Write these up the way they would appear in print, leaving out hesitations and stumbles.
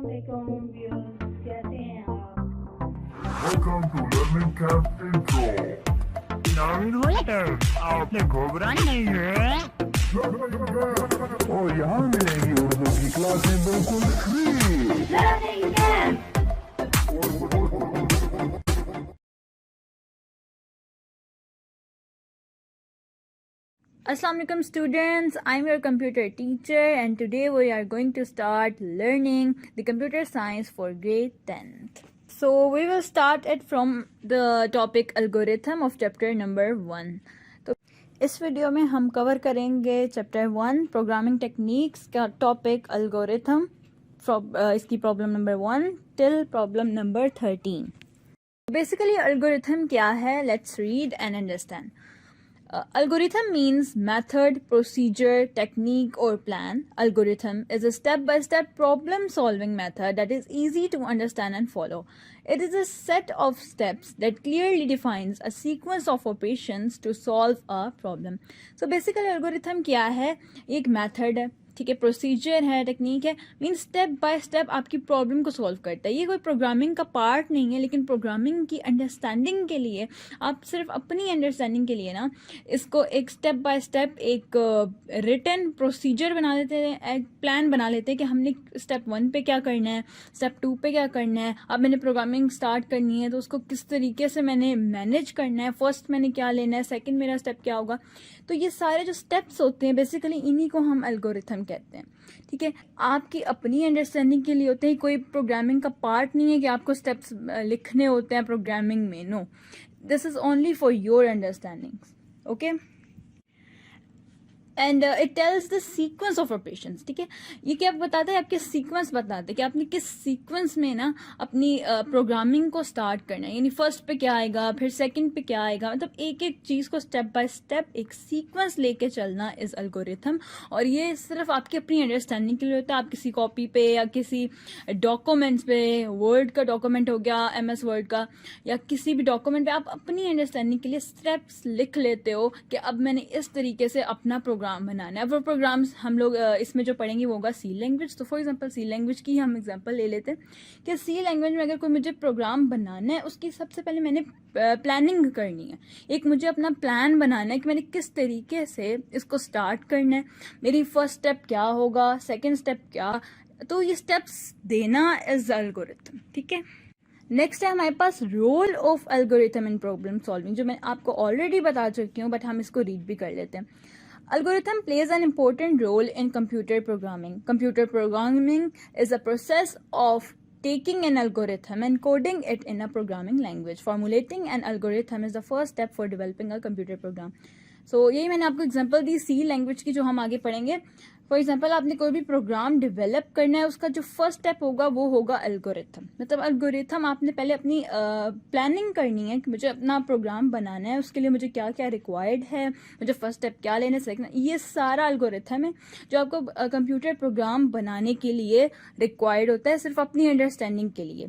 अस्सलामुअलैकुम व्यूअर्स, कैसे हैं आप? Welcome to Learning Camp Intro. आपने घबराना नहीं है। और यहाँ मिलेगी उर्दू की क्लासें बिल्कुल free. Learning Camp. Assalamu alaikum students, I'm your computer teacher and today we are going to start learning the computer science for grade 10th. So we will start it from the topic algorithm of chapter number 1. तो इस video में हम cover करेंगे chapter 1 programming techniques का topic algorithm, इसकी problem number 1 till problem number 13. Basically algorithm क्या है? Let's read and understand. Algorithm means method, procedure, technique or plan. Algorithm is a step-by-step problem-solving method that is easy to understand and follow. It is a set of steps that clearly defines a sequence of operations to solve a problem. So basically algorithm क्या है? एक method है, ठीक है, procedure है, technique है, mean step by step आपकी problem को सॉल्व करता है. ये कोई प्रोग्रामिंग का पार्ट नहीं है, लेकिन प्रोग्रामिंग की अंडरस्टैंडिंग के लिए, आप सिर्फ अपनी अंडरस्टैंडिंग के लिए ना इसको एक स्टेप बाय स्टेप एक रिटन प्रोसीजर बना लेते हैं, एक प्लान बना लेते हैं कि हमने स्टेप 1 पे क्या करना है, स्टेप 2 पे क्या करना है. अब मैंने प्रोग्रामिंग स्टार्ट करनी है तो उसको किस तरीके से मैंने मैनेज करना है, फर्स्ट मैंने क्या लेना है, सेकेंड मेरा स्टेप क्या होगा. तो ये सारे जो स्टेप्स होते हैं बेसिकली इन्हीं को हम एल्गोरिथम कहते हैं. ठीक है, आपकी अपनी अंडरस्टैंडिंग के लिए होते हैं, कोई प्रोग्रामिंग का पार्ट नहीं है कि आपको स्टेप्स लिखने होते हैं प्रोग्रामिंग में. No, this is only for your understanding. Okay, and it tells the sequence of operations. ठीक है, ये क्या बताता है? आपके सीक्वेंस बताते हैं कि आपने किस सीक्वेंस में ना अपनी प्रोग्रामिंग को स्टार्ट करना है. यानी फर्स्ट पे क्या आएगा, फिर सेकंड पे क्या आएगा, मतलब एक एक चीज़ को स्टेप बाय स्टेप एक सीक्वेंस लेके चलना इज एल्गोरिथम. और ये सिर्फ आपकी अपनी अंडरस्टैंडिंग के लिए होता है. आप किसी कॉपी पे या किसी डॉक्यूमेंट्स पे, वर्ड का डॉक्यूमेंट हो गया, MS वर्ड का, या किसी भी डॉक्यूमेंट पे आप अपनी अंडरस्टैंडिंग के लिए स्टेप्स लिख लेते हो कि अब मैंने इस तरीके से अपना प्रोग्राम बनाना है. वो प्रोग्राम्स हम लोग इसमें जो पढ़ेंगे वो होगा सी लैंग्वेज. तो फॉर एग्जांपल सी लैंग्वेज की हम एग्जांपल ले लेते हैं कि सी लैंग्वेज में अगर कोई मुझे प्रोग्राम बनाना है, उसकी सबसे पहले मैंने प्लानिंग करनी है. एक मुझे अपना प्लान बनाना है कि मैंने किस तरीके से इसको स्टार्ट करना है, मेरी फर्स्ट स्टेप क्या होगा, सेकेंड स्टेप क्या. तो ये स्टेप्स देना इज एल्गोरिथम. ठीक है, नेक्स्ट है हमारे पास role of algorithm in problem solving, जो मैं आपको ऑलरेडी बता चुकी हूँ, बट हम इसको रीड भी कर लेते हैं. Algorithm plays an important role in computer programming. Computer programming is a process of taking an algorithm and coding it in a programming language. Formulating an algorithm is the first step for developing a computer program. So यही मैंने आपको example दी सी language की, जो हम आगे पढ़ेंगे. For example आपने कोई भी प्रोग्राम डेवलप करना है, उसका जो फर्स्ट स्टेप होगा वो होगा एल्गोरिथम. मतलब एल्गोरिथम आपने पहले अपनी प्लानिंग करनी है कि मुझे अपना प्रोग्राम बनाना है, उसके लिए मुझे क्या क्या रिक्वायर्ड है, मुझे फर्स्ट स्टेप क्या लेना है, सेकंड. ये सारा एल्गोरिथम है जो आपको कंप्यूटर प्रोग्राम बनाने के लिए रिक्वायर्ड होता है, सिर्फ अपनी अंडरस्टैंडिंग के लिए,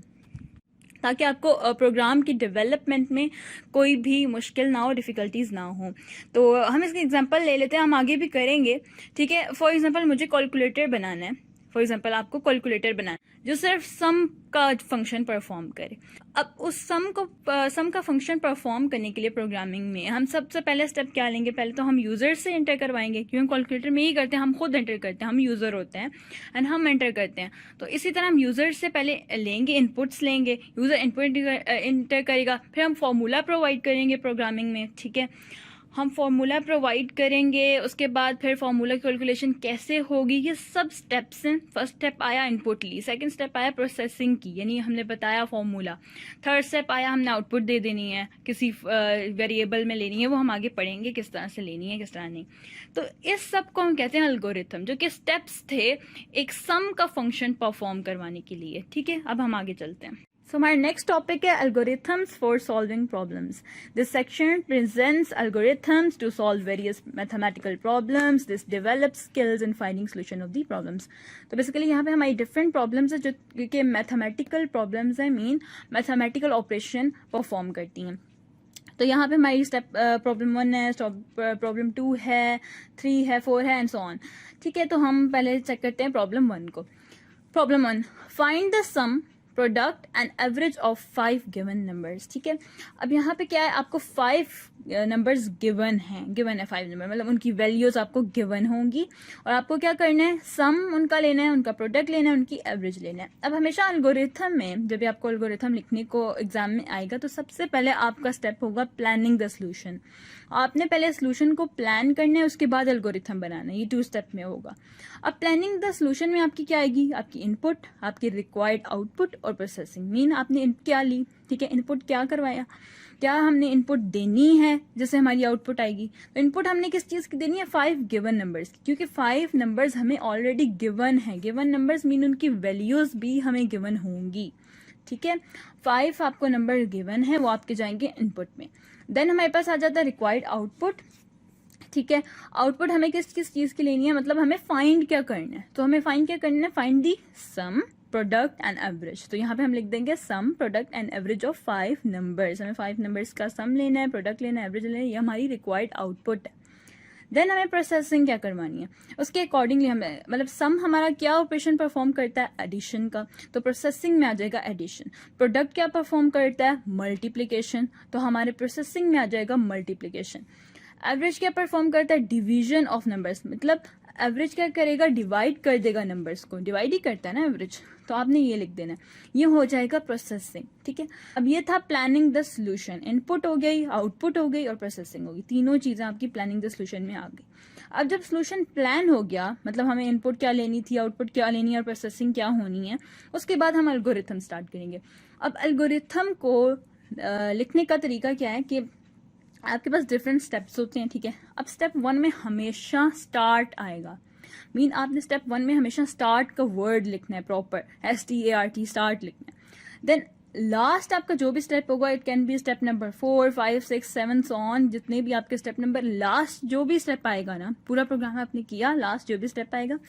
ताकि आपको प्रोग्राम की डेवलपमेंट में कोई भी मुश्किल ना हो, डिफ़िकल्टीज़ ना हो. तो हम इसकी एग्जांपल ले लेते हैं, हम आगे भी करेंगे. ठीक है, फॉर एग्जांपल मुझे कैलकुलेटर बनाना है. फॉर एग्जांपल आपको कैलकुलेटर बनाना है जो सिर्फ सम का फंक्शन परफॉर्म करे. अब उस सम का फंक्शन परफॉर्म करने के लिए प्रोग्रामिंग में हम सबसे पहले स्टेप क्या लेंगे? पहले तो हम यूज़र से एंटर करवाएंगे, क्योंकि कैलकुलेटर में ही करते हैं, हम खुद एंटर करते हैं, हम यूज़र होते हैं एंड हम एंटर करते हैं. तो इसी तरह हम यूज़र से पहले लेंगे, इनपुट्स लेंगे, यूज़र इनपुट एंटर करेगा, फिर हम फार्मूला प्रोवाइड करेंगे प्रोग्रामिंग में. ठीक है, हम फार्मूला प्रोवाइड करेंगे, उसके बाद फिर फार्मूला कैलकुलेशन कैसे होगी, ये सब स्टेप्स हैं. फर्स्ट स्टेप आया इनपुट ली, सेकंड स्टेप आया प्रोसेसिंग की, यानी हमने बताया फार्मूला. थर्ड स्टेप आया हमने आउटपुट दे देनी है, किसी वेरिएबल में लेनी है, वो हम आगे पढ़ेंगे किस तरह से लेनी है, किस तरह नहीं. तो इस सब को हम कहते हैं एल्गोरिथम, जो कि स्टेप्स थे एक सम का फंक्शन परफॉर्म करवाने के लिए. ठीक है, अब हम आगे चलते हैं. So my next topic है algorithms for solving problems. This section presents algorithms to solve various mathematical problems. This develops skills in finding solution of the problems. तो basically यहाँ पे हमारी different problems है जो कि mathematical problems है, mean mathematical operation perform करती हैं. तो यहाँ पे हमारी स्टेप प्रॉब्लम 1 है, प्रॉब्लम 2 है, 3 है, 4 है एंड सो ऑन. ठीक है, तो हम पहले चेक करते हैं प्रॉब्लम 1 को. Problem 1, find the sum product and average of 5 given numbers. ठीक है, अब यहाँ पे क्या है, आपको 5 नंबर्स गिवन है 5 नंबर, मतलब उनकी वैल्यूज आपको गिवन होंगी और आपको क्या करना है, सम उनका लेना है, उनका प्रोडक्ट लेना है, उनकी एवरेज लेना है। अब हमेशा एल्गोरिथम में जब भी आपको एल्गोरिथम लिखने को एग्जाम में आएगा तो सबसे पहले आपका स्टेप होगा प्लानिंग द सोल्यूशन। आपने पहले सोल्यूशन को प्लान करना है, उसके बाद एल्गोरिथम बनाना है, ये 2 स्टेप में होगा। अब प्लानिंग द सोल्यूशन में आपकी क्या आएगी, आपकी इनपुट, आपकी रिक्वायर्ड आउटपुट और प्रोसेसिंग। मीन आपने क्या ली, ठीक है, इनपुट क्या करवाया, क्या हमने इनपुट देनी है जैसे हमारी आउटपुट आएगी। तो इनपुट हमने किस चीज़ की देनी है, 5 गिवन नंबर्स की, क्योंकि 5 नंबर्स हमें ऑलरेडी गिवन है। गिवन नंबर्स मीन उनकी वैल्यूज भी हमें गिवन होंगी। ठीक है, 5 आपको नंबर गिवन है, वो आपके जाएंगे इनपुट में। देन हमारे पास आ जाता है रिक्वायर्ड आउटपुट। ठीक है, आउटपुट हमें किस किस चीज़ की लेनी है, मतलब हमें फाइंड क्या करना है। तो हमें फाइंड क्या करना है, find the sum product and average. तो यहाँ पे हम लिख देंगे sum product and average of 5 numbers. हमें 5 नंबर्स का सम लेना है, प्रोडक्ट लेना है, एवरेज लेना है, ये हमारी रिक्वायर्ड आउटपुट है। देन हमें प्रोसेसिंग क्या करवानी है, उसके अकॉर्डिंगली हमें, मतलब सम हमारा क्या ऑपरेशन परफॉर्म करता है, एडिशन का, तो प्रोसेसिंग में आ जाएगा एडिशन। प्रोडक्ट क्या परफॉर्म करता है, मल्टीप्लिकेशन, तो हमारे प्रोसेसिंग में आ जाएगा मल्टीप्लिकेशन। एवरेज क्या परफॉर्म करता है, डिवीजन ऑफ नंबर्स, मतलब एवरेज क्या करेगा, डिवाइड कर देगा नंबर्स को, डिवाइड ही करता है ना एवरेज, तो आपने ये लिख देना है, ये हो जाएगा प्रोसेसिंग। ठीक है, अब ये था प्लानिंग द सोल्यूशन। इनपुट हो गई, आउटपुट हो गई और प्रोसेसिंग हो गई, तीनों चीजें आपकी प्लानिंग द सोल्यूशन में आ गई। अब जब सोल्यूशन प्लान हो गया, मतलब हमें इनपुट क्या लेनी थी, आउटपुट क्या लेनी है और प्रोसेसिंग क्या होनी है, उसके बाद हम एल्गोरिथम स्टार्ट करेंगे। अब एल्गोरिथम को लिखने का तरीका क्या है कि आपके पास डिफरेंट स्टेप्स होते हैं। ठीक है, अब स्टेप 1 में हमेशा स्टार्ट आएगा, मीन आपने स्टेप 1 में हमेशा स्टार्ट का वर्ड लिखना है, प्रॉपर START स्टार्ट लिखना है। देन लास्ट आपका जो भी स्टेप होगा, it can be step number 4, 5, 6, 7 so on, जितने भी आपके स्टेप नंबर, लास्ट जो भी स्टेप आएगा ना, पूरा प्रोग्राम आपने किया, लास्ट जो भी स्टेप आएगा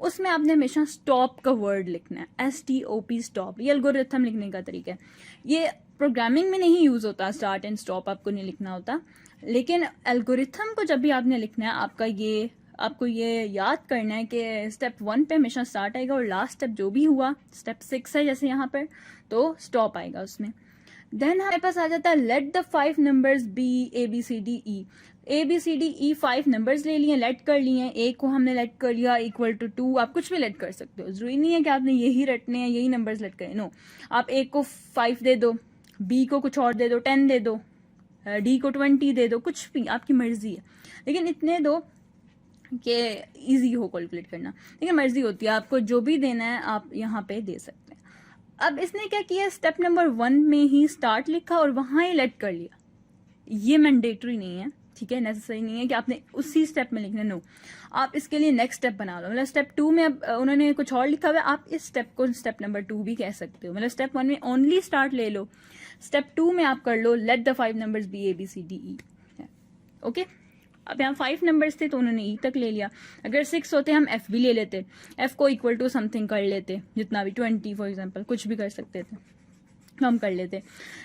उसमें आपने हमेशा स्टॉप का वर्ड लिखना है, STOP स्टॉप। ये एल्गोरिथम लिखने का तरीका है। ये प्रोग्रामिंग में नहीं यूज होता, स्टार्ट एंड स्टॉप आपको नहीं लिखना होता, लेकिन एल्गोरिथम को जब भी आपने लिखना है, आपको ये याद करना है कि स्टेप 1 पे हमेशा स्टार्ट आएगा और लास्ट स्टेप जो भी हुआ, स्टेप 6 है जैसे यहाँ पर, तो स्टॉप आएगा उसमें। देन हमारे पास आ जाता है let the 5 numbers be ABCDE। ABCDE 5 numbers ले लिए, लेट कर लिए, ए को हमने लेट कर लिया इक्वल टू 2, आप कुछ भी लेट कर सकते हो, जरूरी नहीं है कि आपने यही रटने हैं, यही नंबर्स लेट करें, नो। आप ए को 5 दे दो, बी को कुछ और दे दो, 10 दे दो, डी को 20 दे दो, कुछ भी आपकी मर्जी है, लेकिन इतने दो कि इजी हो कैलकुलेट करना, लेकिन मर्जी होती है, आपको जो भी देना है आप यहाँ पे दे सकते हैं। अब इसने क्या किया, स्टेप नंबर 1 में ही स्टार्ट लिखा और वहां ही लेट कर लिया। ये मैंडेटरी नहीं है, ठीक है, नेसेसरी नहीं है कि आपने उसी स्टेप में लिखना, नो। आप इसके लिए नेक्स्ट स्टेप बना लो, मतलब स्टेप 2 में अब उन्होंने कुछ और लिखा हुआ है, आप इस स्टेप को स्टेप नंबर 2 भी कह सकते हो, मतलब स्टेप 1 में ओनली स्टार्ट ले लो, स्टेप 2 में आप कर लो let the 5 numbers be ABCDE। Okay, अब यहाँ 5 नंबर्स थे तो उन्होंने ई तक ले लिया, अगर 6 होते हम एफ भी ले लेते, एफ को इक्वल टू समथिंग कर लेते, जितना भी 20 फॉर एग्जांपल, कुछ भी कर सकते थे, हम कर लेते।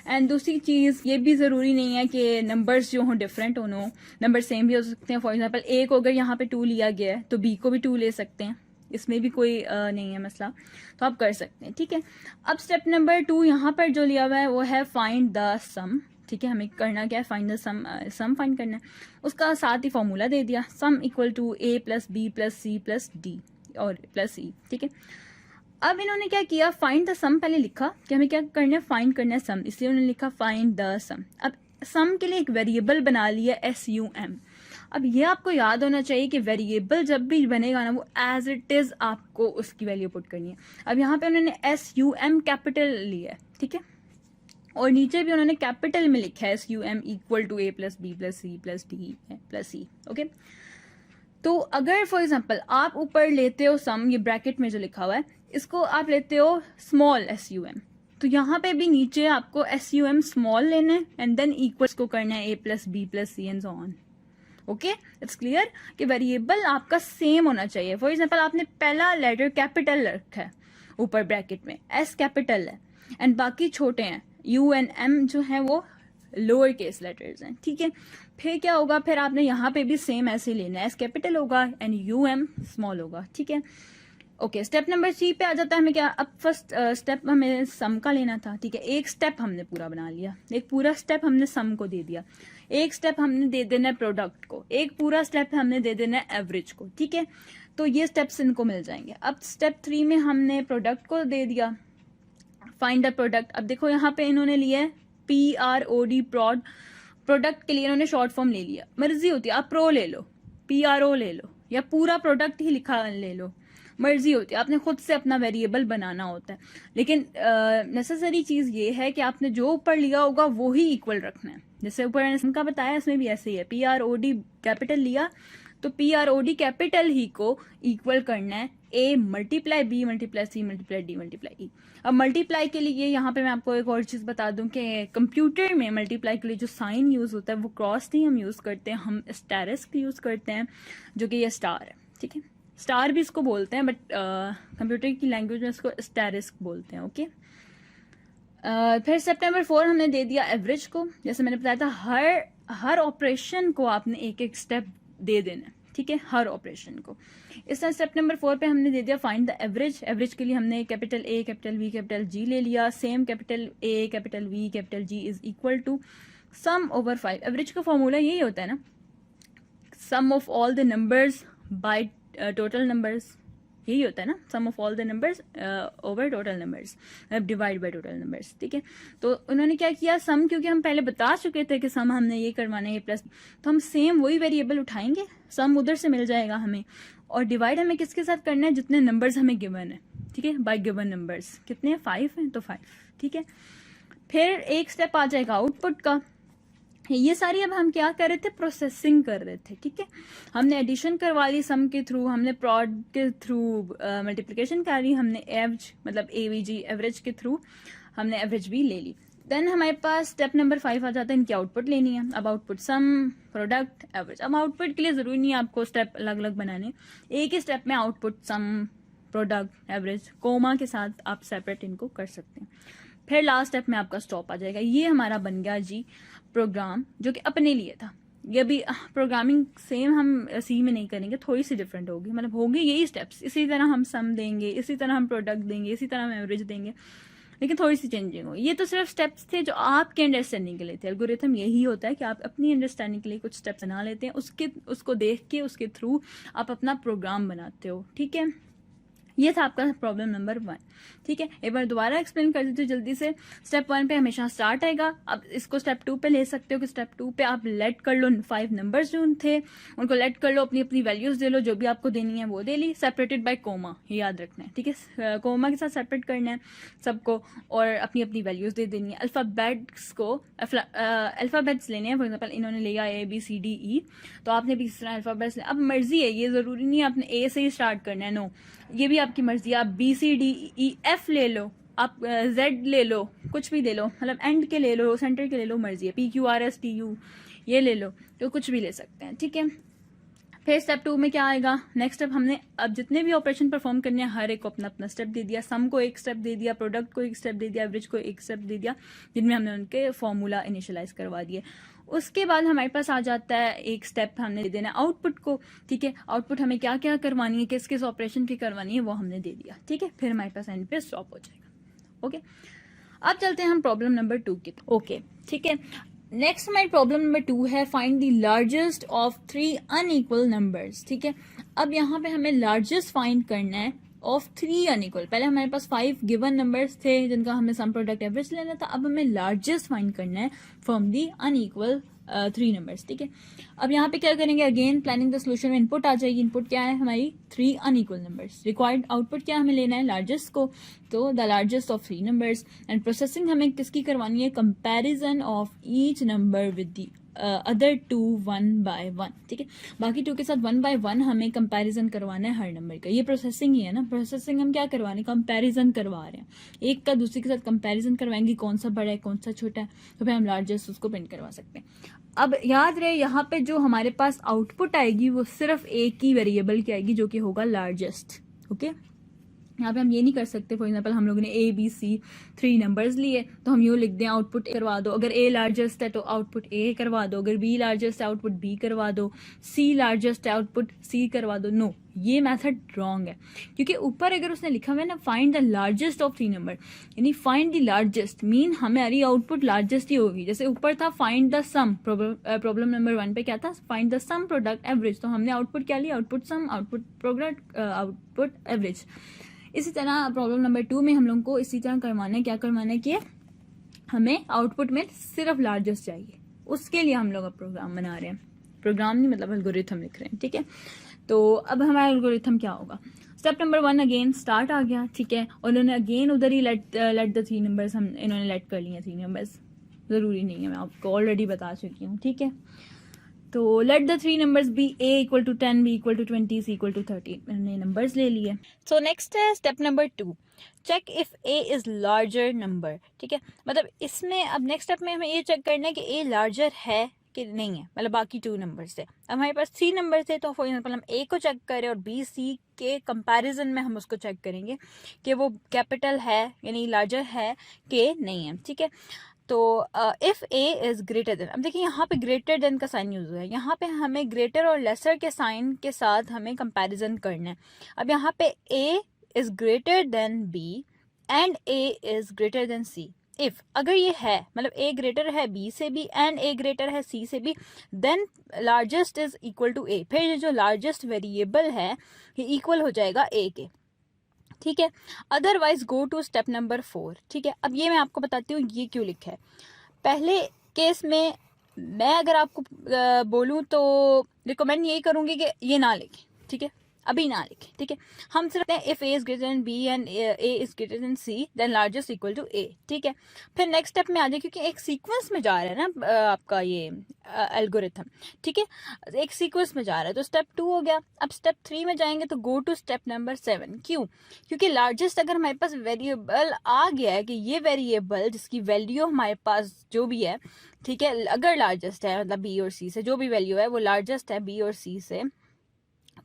एंड दूसरी चीज़, ये भी ज़रूरी नहीं है कि नंबर्स जो हों डिफरेंट हो, नंबर सेम भी हो सकते हैं। फॉर एग्जांपल ए को अगर यहाँ पे 2 लिया गया है तो बी को भी 2 ले सकते हैं, इसमें भी कोई नहीं है मसला, तो आप कर सकते हैं। ठीक है, अब स्टेप नंबर 2 यहाँ पर जो लिया हुआ है वो है फाइंड द सम। ठीक है, हमें करना क्या है, फाइंड द सम फाइंड करना है, उसका साथ ही फॉर्मूला दे दिया, sum equal to A + B + C + D और प्लस E। ठीक है, अब इन्होंने क्या किया, फाइंड द सम पहले लिखा कि हमें क्या करना है, फाइंड करना है सम, इसलिए उन्होंने लिखा फाइंड द सम। अब सम के लिए एक वेरिएबल बना लिया SUM। अब ये आपको याद होना चाहिए कि वेरिएबल जब भी बनेगा ना, वो एज इट इज आपको उसकी वैल्यू पुट करनी है। अब यहाँ पे उन्होंने SUM कैपिटल लिया है, ठीक है, और नीचे भी उन्होंने कैपिटल में लिखा है SUM equal to A + B + C + D + E। Okay, तो अगर फॉर एग्जांपल आप ऊपर लेते हो सम, ये ब्रैकेट में जो लिखा हुआ है, इसको आप लेते हो स्मॉल SUM, तो यहाँ पे भी नीचे आपको SUM स्मॉल लेना है एंड देन इक्वल्स को करना है A + B + C and so on. Okay, it's clear कि वेरिएबल आपका सेम होना चाहिए। फॉर एग्जांपल आपने पहला लेटर कैपिटल रखा है ऊपर ब्रैकेट में, S कैपिटल है एंड बाकी छोटे हैं, U एंड M जो है वो लोअर केस लेटर्स हैं। ठीक है, फिर क्या होगा, फिर आपने यहाँ पे भी सेम ऐसे लेना है, S कैपिटल होगा एंड UM स्मॉल होगा। ठीक है, ओके, स्टेप नंबर 3 पे आ जाता है हमें क्या। अब फर्स्ट स्टेप हमें सम का लेना था, ठीक है। एक स्टेप हमने पूरा बना लिया, एक पूरा स्टेप हमने सम को दे दिया, एक स्टेप हमने दे देना है प्रोडक्ट को, एक पूरा स्टेप हमने दे देना है एवरेज को, ठीक है। तो ये स्टेप्स इनको मिल जाएंगे। अब स्टेप 3 में हमने प्रोडक्ट को दे दिया, फाइंड द प्रोडक्ट। अब देखो यहाँ पे इन्होंने लिया है PROD, प्रोडक्ट के लिए इन्होंने शॉर्ट फॉर्म ले लिया। मर्जी होती है, आप प्रो ले लो, PRO ले लो, या पूरा प्रोडक्ट ही लिखा ले लो, मर्जी होती है। आपने खुद से अपना वेरिएबल बनाना होता है, लेकिन नेसेसरी चीज ये है कि आपने जो ऊपर लिया होगा वो ही इक्वल रखना है। जैसे ऊपर मैंने का बताया, इसमें भी ऐसे ही है। PROD कैपिटल लिया तो PROD कैपिटल ही को इक्वल करना है A multiply B multiply C multiply D multiply E। अब मल्टीप्लाई के लिए यहाँ पे मैं आपको एक और चीज बता दूं कि कंप्यूटर में मल्टीप्लाई के लिए जो साइन यूज होता है वो क्रॉस नहीं हम यूज करते हैं, हम एस्टेरिस्क यूज करते हैं, जो कि ये स्टार है, ठीक है। स्टार भी इसको बोलते हैं, बट कंप्यूटर की लैंग्वेज में इसको एस्टेरिस्क बोलते हैं, ओके। फिर स्टेप नंबर 4 हमने दे दिया एवरेज को। जैसे मैंने बताया था, हर ऑपरेशन को आपने एक एक स्टेप दे देना, ठीक है, हर ऑपरेशन को। इस तरह स्टेप नंबर 4 पे हमने दे दिया फाइंड द एवरेज। एवरेज के लिए हमने capital A capital V capital G ले लिया। Same capital A capital V capital G is equal to sum over 5। Average का फॉर्मूला यही होता है ना, sum of all the numbers by total numbers, यही होता है ना, sum of all the numbers over total numbers, divide by total numbers, ठीक है। तो उन्होंने क्या किया, सम, क्योंकि हम पहले बता चुके थे कि सम हमने ये करवाना है प्लस, तो हम सेम वही वेरिएबल उठाएंगे, सम उधर से मिल जाएगा हमें, और डिवाइड हमें किसके साथ करना है, जितने नंबर्स हमें गिवन है, ठीक है, बाय गिवन नंबर्स। कितने हैं, 5 हैं, तो 5, ठीक है। फिर एक स्टेप आ जाएगा आउटपुट का। ये सारी अब हम क्या कर रहे थे, प्रोसेसिंग कर रहे थे, ठीक है। हमने एडिशन करवा ली सम के थ्रू, हमने प्रोड के थ्रू मल्टीप्लिकेशन कर ली, हमने एवरेज मतलब AVG एवरेज के थ्रू हमने एवरेज भी ले ली। देन हमारे पास स्टेप नंबर 5 आ जाता है, इनकी आउटपुट लेनी है। अब आउटपुट सम, प्रोडक्ट, एवरेज। अब आउटपुट के लिए जरूरी नहीं है आपको स्टेप अलग अलग बनाने, एक ही स्टेप में आउटपुट, सम, प्रोडक्ट, एवरेज, कोमा के साथ आप सेपरेट इनको कर सकते हैं। फिर लास्ट स्टेप में आपका स्टॉप आ जाएगा। ये हमारा बन गया जी प्रोग्राम, जो कि अपने लिए था। ये भी प्रोग्रामिंग सेम हम सी में नहीं करेंगे, थोड़ी सी डिफरेंट होगी, मतलब होगी यही स्टेप्स। इसी तरह हम सम देंगे, इसी तरह हम प्रोडक्ट देंगे, इसी तरह हम एवरेज देंगे, लेकिन थोड़ी सी चेंजिंग हो। ये तो सिर्फ स्टेप्स थे जो आपके अंडरस्टैंडिंग के लिए थे। एल्गोरिथम यही होता है कि आप अपनी अंडरस्टैंडिंग के लिए कुछ स्टेप्स बना लेते हैं, उसको देख के उसके थ्रू आप अपना प्रोग्राम बनाते हो, ठीक है। ये था आपका प्रॉब्लम नंबर 1, ठीक है। एक बार दोबारा एक्सप्लेन कर देती हूँ जल्दी से। स्टेप 1 पे हमेशा स्टार्ट आएगा, अब इसको स्टेप 2 पे ले सकते हो कि स्टेप 2 पे आप लेट कर लो 5 नंबर्स जो थे उनको लेट कर लो, अपनी अपनी वैल्यूज दे लो, जो भी आपको देनी है वो दे ली, सेपरेटेड बाय कोमा, ये याद रखना है, ठीक है। कोमा के साथ सेपरेट करना है सबको, और अपनी अपनी वैल्यूज दे देनी है। अल्फाबेट्स को अल्फाबेट्स लेने हैं, फॉर एग्जाम्पल इन्होंने लिया ABCDE, तो आपने भी इस तरह अल्फाबेट्स। अब मर्जी है, ये जरूरी नहीं है आपने A से ही स्टार्ट करना है, नो, ये भी आपकी मर्जी है। आप BCDEF ले लो, आप Z ले लो, कुछ भी ले लो, मतलब एंड के ले लो, सेंटर के ले लो, मर्जी है। PQRSTU ये ले लो, तो कुछ भी ले सकते हैं, ठीक है। फिर स्टेप 2 में क्या आएगा, नेक्स्ट स्टेप हमने अब जितने भी ऑपरेशन परफॉर्म करने हैं हर एक को अपना अपना स्टेप दे दिया। सम को एक स्टेप दे दिया, प्रोडक्ट को एक स्टेप दे दिया, एवरेज को एक स्टेप दे दिया, जिनमें हमने उनके फॉर्मूला इनिशियलाइज करवा दिए। उसके बाद हमारे पास आ जाता है एक स्टेप हमने दे देना आउटपुट को, ठीक है। आउटपुट हमें क्या क्या करवानी है, किस किस ऑपरेशन की करवानी है, वो हमने दे दिया, ठीक है। फिर हमारे पास एंड पे स्टॉप हो जाएगा, ओके। अब चलते हैं हम प्रॉब्लम नंबर 2 की, ओके, ठीक है। नेक्स्ट हमारी प्रॉब्लम नंबर 2 है find the largest of 3 unequal numbers, ठीक है। अब यहाँ पे हमें लार्जेस्ट फाइंड करना है ऑफ 3 अनइक्वल। पहले हमारे पास 5 गिवन नंबर्स थे जिनका हमें सम, प्रोडक्ट, एवरेज लेना था। अब हमें लार्जेस्ट फाइंड करना है फ्रॉम दी अनइक्वल 3 नंबर्स, ठीक है। अब यहाँ पे क्या करेंगे, अगेन प्लानिंग द सोल्यूशन में इनपुट आ जाएगी। इनपुट क्या है हमारी, 3 अनइक्वल नंबर्स। रिक्वायर्ड आउटपुट क्या हमें लेना है, लार्जेस्ट को, तो the largest of 3 numbers. And processing हमें किसकी करवानी है, comparison of each number with the other 2 1 by 1, ठीक है। बाकी 2 के साथ 1 by 1 हमें कंपैरिजन करवाना है हर नंबर का। ये प्रोसेसिंग ही है ना, प्रोसेसिंग हम क्या करवा रहे हैं, कंपैरिजन करवा रहे हैं, एक का दूसरे के साथ कंपैरिजन करवाएंगे, कौन सा बड़ा है कौन सा छोटा है, तो फिर हम लार्जेस्ट उसको प्रिंट करवा सकते हैं। अब याद रहे यहाँ पे जो हमारे पास आउटपुट आएगी वो सिर्फ एक ही वेरिएबल की आएगी, जो कि होगा लार्जेस्ट, ओके। यहाँ पे हम ये नहीं कर सकते, फॉर एग्जाम्पल हम लोगों ने ABC 3 नंबर्स लिए, तो हम यूँ लिख दें आउटपुट करवा दो। अगर A लार्जेस्ट है तो आउटपुट A करवा दो, अगर B लार्जेस्ट है आउटपुट B करवा दो, C लार्जेस्ट है आउटपुट C करवा दो। नो, ये मेथड रॉन्ग है, क्योंकि ऊपर अगर उसने लिखा हुआ है ना find the largest of 3 number, यानी फाइंड द लार्जेस्ट मीन हमारी आउटपुट लार्जेस्ट ही होगी। जैसे ऊपर था find the sum, problem number 1 पे क्या था, find the sum product average, तो हमने आउटपुट क्या लिया, output sum, output product, output average. इसी तरह प्रॉब्लम नंबर 2 में हम लोग को इसी तरह करवाना है, क्या करवाना है कि हमें आउटपुट में सिर्फ लार्जेस्ट चाहिए, उसके लिए हम लोग अब प्रोग्राम बना रहे हैं, प्रोग्राम नहीं मतलब एल्गोरिथम लिख रहे हैं, ठीक है। तो अब हमारा एल्गोरिथम क्या होगा, स्टेप नंबर 1 अगेन स्टार्ट आ गया, ठीक है, और उन्होंने अगेन उधर ही लेट द 3 नंबर्स, हम इन्होंने लेट कर लिए 3 नंबर्स, ज़रूरी नहीं है, मैं आपको ऑलरेडी बता चुकी हूँ, ठीक है। तो let the 3 numbers be a equal to 10, b equal to 20, c equal to 30, मैंने नंबर्स ले लिए। सो नेक्स्ट है step number 2, check if a is larger number, ठीक है, मतलब इसमें अब नेक्स्ट स्टेप में हमें ये चेक करना है कि a लार्जर है कि नहीं है, मतलब बाकी 2 नंबर से। अब हमारे पास 3 नंबर थे, तो फॉर एग्जाम्पल हम a को चेक करें और b c के कंपैरिजन में हम उसको चेक करेंगे कि वो कैपिटल है यानी लार्जर है कि नहीं है, ठीक है। तो if a is greater then, अब देखिए यहाँ पे ग्रेटर देन का साइन यूज हुआ है, यहाँ पे हमें ग्रेटर और लेसर के साइन के साथ हमें कंपैरिजन करना है। अब यहाँ पे a is greater than b and a is greater than c, if अगर ये है मतलब a ग्रेटर है b से भी एंड a ग्रेटर है c से भी, then largest is equal to a, फिर ये जो लार्जेस्ट वेरिएबल है ये इक्वल हो जाएगा a के, ठीक है। Otherwise go to step number 4, ठीक है। अब ये मैं आपको बताती हूँ ये क्यों लिखा है। पहले केस में मैं अगर आपको बोलूँ तो रिकमेंड यही करूँगी कि ये ना लिखें, ठीक है, अभी ना लिखें, ठीक है। हम सिर्फ if a is greater than b and a is greater than c then largest equal to a, ठीक है। फिर नेक्स्ट स्टेप में आ जाए, क्योंकि एक सीक्वेंस में जा रहा है ना आपका ये एल्गोरिथम, ठीक है, एक सीक्वेंस में जा रहा है, तो स्टेप 2 हो गया। अब स्टेप 3 में जाएंगे तो गो टू स्टेप नंबर 7, क्यों, क्योंकि लार्जेस्ट अगर हमारे पास वेरिएबल आ गया है कि ये वेरिएबल जिसकी वैल्यू हमारे पास जो भी है, ठीक है, अगर लार्जेस्ट है मतलब b और c से, जो भी वैल्यू है वो लार्जेस्ट है b और c से,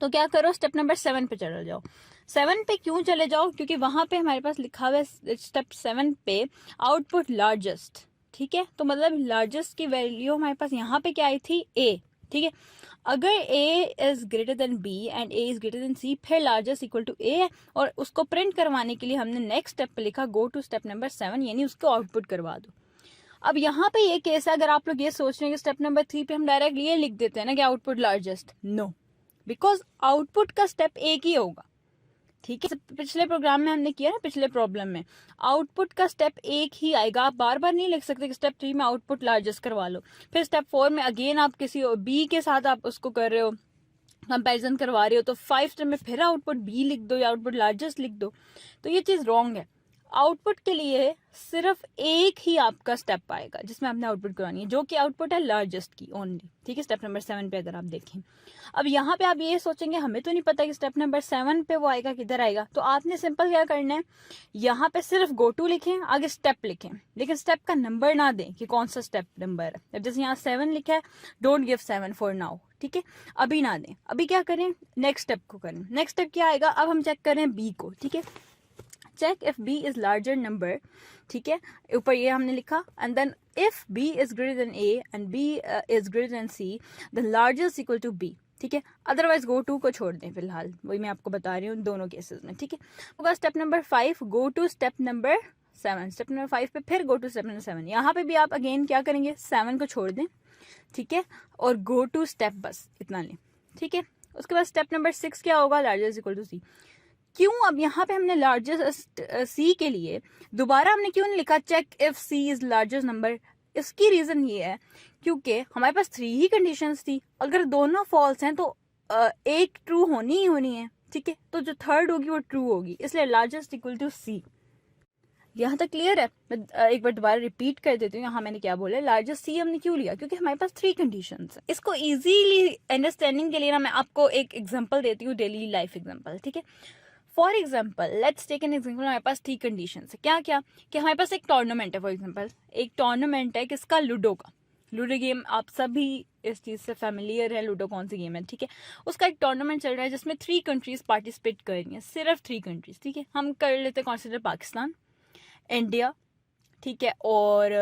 तो क्या करो स्टेप नंबर 7 पे चले जाओ। 7 पे क्यों चले जाओ, क्योंकि वहां पे हमारे पास लिखा हुआ है स्टेप 7 पे आउटपुट लार्जेस्ट, ठीक है, तो मतलब लार्जेस्ट की वैल्यू हमारे पास यहाँ पे क्या आई थी a, ठीक है। अगर a is greater than b and a is greater than c, फिर लार्जेस्ट इक्वल टू a है, और उसको प्रिंट करवाने के लिए हमने नेक्स्ट स्टेप पे लिखा गो टू स्टेप नंबर 7, यानी उसको आउटपुट करवा दो। अब यहाँ पे ये केस है, अगर आप लोग ये सोच रहे हैं कि स्टेप नंबर 3 पे हम डायरेक्ट ये लिख देते हैं ना कि output largest, no, because output का स्टेप एक ही होगा, ठीक है। पिछले प्रोग्राम में हमने किया ना, पिछले प्रॉब्लम में आउटपुट का स्टेप एक ही आएगा, आप बार बार नहीं लिख सकते कि स्टेप 3 में आउटपुट लार्जेस्ट करवा लो, फिर स्टेप 4 में अगेन आप किसी बी के साथ आप उसको कर रहे हो, कंपैरिजन करवा रहे हो, तो 5 स्टेप में फिर आउटपुट बी लिख दो या आउटपुट लार्जेस्ट लिख दो, तो ये चीज़ रॉन्ग है। आउटपुट के लिए सिर्फ एक ही आपका स्टेप आएगा जिसमें आपने आउटपुट करवानी है, जो कि आउटपुट है लार्जेस्ट की ओनली, ठीक है, स्टेप नंबर 7 पे अगर आप देखें। अब यहाँ पे आप ये सोचेंगे हमें तो नहीं पता कि स्टेप नंबर 7 पे वो आएगा किधर आएगा, तो आपने सिंपल क्या करना है, यहाँ पे सिर्फ गो टू लिखें, आगे स्टेप लिखें, लेकिन स्टेप का नंबर ना दें कि कौन सा स्टेप नंबर है। अब जैसे यहाँ 7 लिखा है, डोंट गिव 7 फॉर नाउ, ठीक है, अभी ना दें, अभी क्या करें, नेक्स्ट स्टेप को करें। नेक्स्ट स्टेप क्या आएगा, अब हम चेक करें बी को, ठीक है, check if b is larger number, ठीक है, ऊपर ये हमने लिखा, and then if b is greater than a and b is greater than c, the largest equal to b, ठीक है। अदरवाइज गो टू को छोड़ दें फिलहाल, वही मैं आपको बता रही हूँ दोनों केसेस में, ठीक है। होगा step number 5, go to step number 7, step number 5 पे फिर गो टू स्टेप नंबर 7, यहाँ पे भी आप अगेन क्या करेंगे, 7 को छोड़ दें, ठीक है, और गो टू स्टेप, बस इतना लें, ठीक है। उसके बाद स्टेप नंबर 6 क्या होगा, लार्जेस्ट इक्वल टू c, क्यों, अब यहाँ पे हमने लार्जेस्ट सी के लिए दोबारा हमने क्यों नहीं लिखा check if c is largest number, इसकी रीजन ये है क्योंकि हमारे पास 3 ही कंडीशंस थी, अगर दोनों फॉल्स हैं तो एक ट्रू होनी ही होनी है, ठीक है, तो जो थर्ड होगी वो ट्रू होगी, इसलिए लार्जेस्ट इक्वल टू सी। यहाँ तक क्लियर है, मैं एक बार दोबारा रिपीट कर देती हूँ, यहाँ मैंने क्या बोला, लार्जेस्ट सी हमने क्यों लिया, क्योंकि हमारे पास 3 कंडीशंस हैं। इसको इजीली अंडरस्टैंडिंग के लिए ना मैं आपको एक एग्जांपल देती हूँ, डेली लाइफ एग्जांपल, ठीक है। For example let's take an example, हमारे पास 3 कंडीशन है, क्या क्या, कि हमारे पास एक टूर्नामेंट है, फॉर एग्जाम्पल एक टूर्नामेंट है किसका, लूडो का, लूडो गेम आप सभी इस चीज़ से फेमिलियर है, लूडो कौन सी गेम है, ठीक है। उसका एक टूर्नामेंट चल रहा है जिसमें 3 कंट्रीज पार्टिसिपेट कर रही हैं, सिर्फ 3 कंट्रीज, ठीक है। हम कर लेते हैं कंसिडर पाकिस्तान, इंडिया, ठीक है, और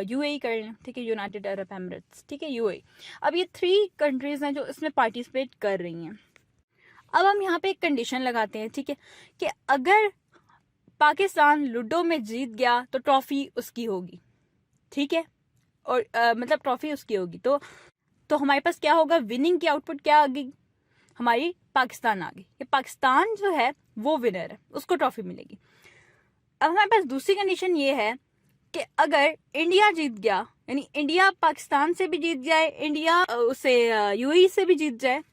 यूएई कर लें, ठीक है, यूनाइटेड अरब एमिरेट्स, ठीक है, यूएई। अब ये 3 कंट्रीज हैं जो इसमें पार्टिसिपेट कर रही हैं। अब हम यहाँ पे एक कंडीशन लगाते हैं, ठीक है, कि अगर पाकिस्तान लूडो में जीत गया तो ट्रॉफी उसकी होगी, ठीक है, और मतलब ट्रॉफी उसकी होगी, तो हमारे पास क्या होगा, विनिंग की आउटपुट क्या आ गई, हमारी पाकिस्तान आ गई। ये पाकिस्तान जो है वो विनर है, उसको ट्रॉफी मिलेगी। अब हमारे पास दूसरी कंडीशन ये है कि अगर इंडिया जीत गया, यानी इंडिया पाकिस्तान से भी जीत जाए, इंडिया उसे यूएई से भी जीत जाए,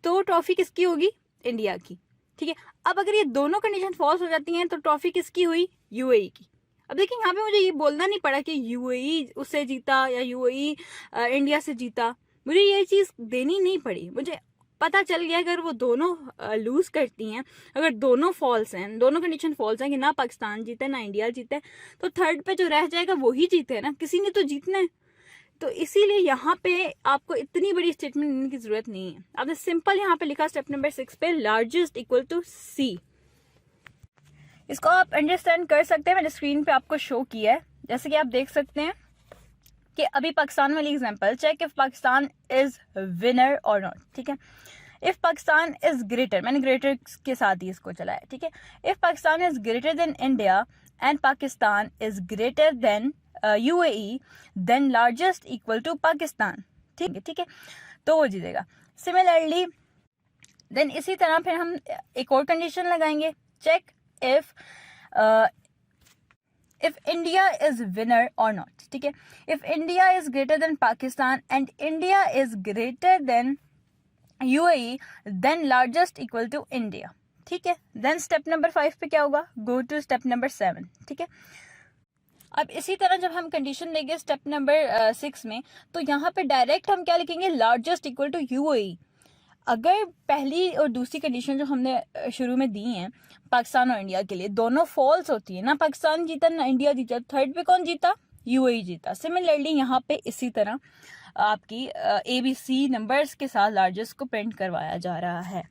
तो ट्रॉफी किसकी होगी, इंडिया की, ठीक है। अब अगर ये दोनों कंडीशन फॉल्स हो जाती हैं तो ट्रॉफी किसकी हुई, यूएई की। अब देखिए यहाँ पे मुझे ये बोलना नहीं पड़ा कि यूएई उससे जीता या यूएई इंडिया से जीता, मुझे ये चीज देनी नहीं पड़ी, मुझे पता चल गया अगर वो दोनों लूज करती हैं, अगर दोनों फॉल्स हैं, दोनों कंडीशन फॉल्स हैं कि ना पाकिस्तान जीते ना इंडिया जीते, तो थर्ड पे जो रह जाएगा वही जीते ना, किसी ने तो जीतना है। तो इसीलिए यहाँ पे आपको इतनी बड़ी स्टेटमेंट देने की जरूरत नहीं है। आपने सिंपल यहाँ पे लिखा स्टेप नंबर 6 पे लार्जेस्ट इक्वल टू सी। इसको आप अंडरस्टैंड कर सकते हैं, मैंने स्क्रीन पे आपको शो किया है, जैसे कि आप देख सकते हैं कि अभी पाकिस्तान वाली example, check if Pakistan is winner और नॉट, ठीक है। इफ पाकिस्तान इज ग्रेटर, मैंने ग्रेटर के साथ ही इसको चलाया, ठीक है। If Pakistan is greater than India and Pakistan is greater than UAE, then largest equal to Pakistan, ठीक है, तो वो जीतेगा। सिमिलरली देन इसी तरह फिर हम एक और कंडीशन लगाएंगे, check if India is winner or not, ठीक है। If India is greater than Pakistan and India is greater than UAE, then largest equal to India, ठीक है। Then step number 5 पे क्या होगा, go to step number 7, ठीक है। अब इसी तरह जब हम कंडीशन देंगे स्टेप नंबर 6 में, तो यहाँ पे डायरेक्ट हम क्या लिखेंगे, लार्जेस्ट इक्वल टू यूएई। अगर पहली और दूसरी कंडीशन जो हमने शुरू में दी हैं पाकिस्तान और इंडिया के लिए, दोनों फॉल्स होती है, ना पाकिस्तान जीता ना इंडिया जीता, थर्ड पे कौन जीता, यूएई जीता। सिमिलरली यहाँ पे इसी तरह आपकी ABC नंबर्स के साथ लार्जेस्ट को प्रिंट करवाया जा रहा है,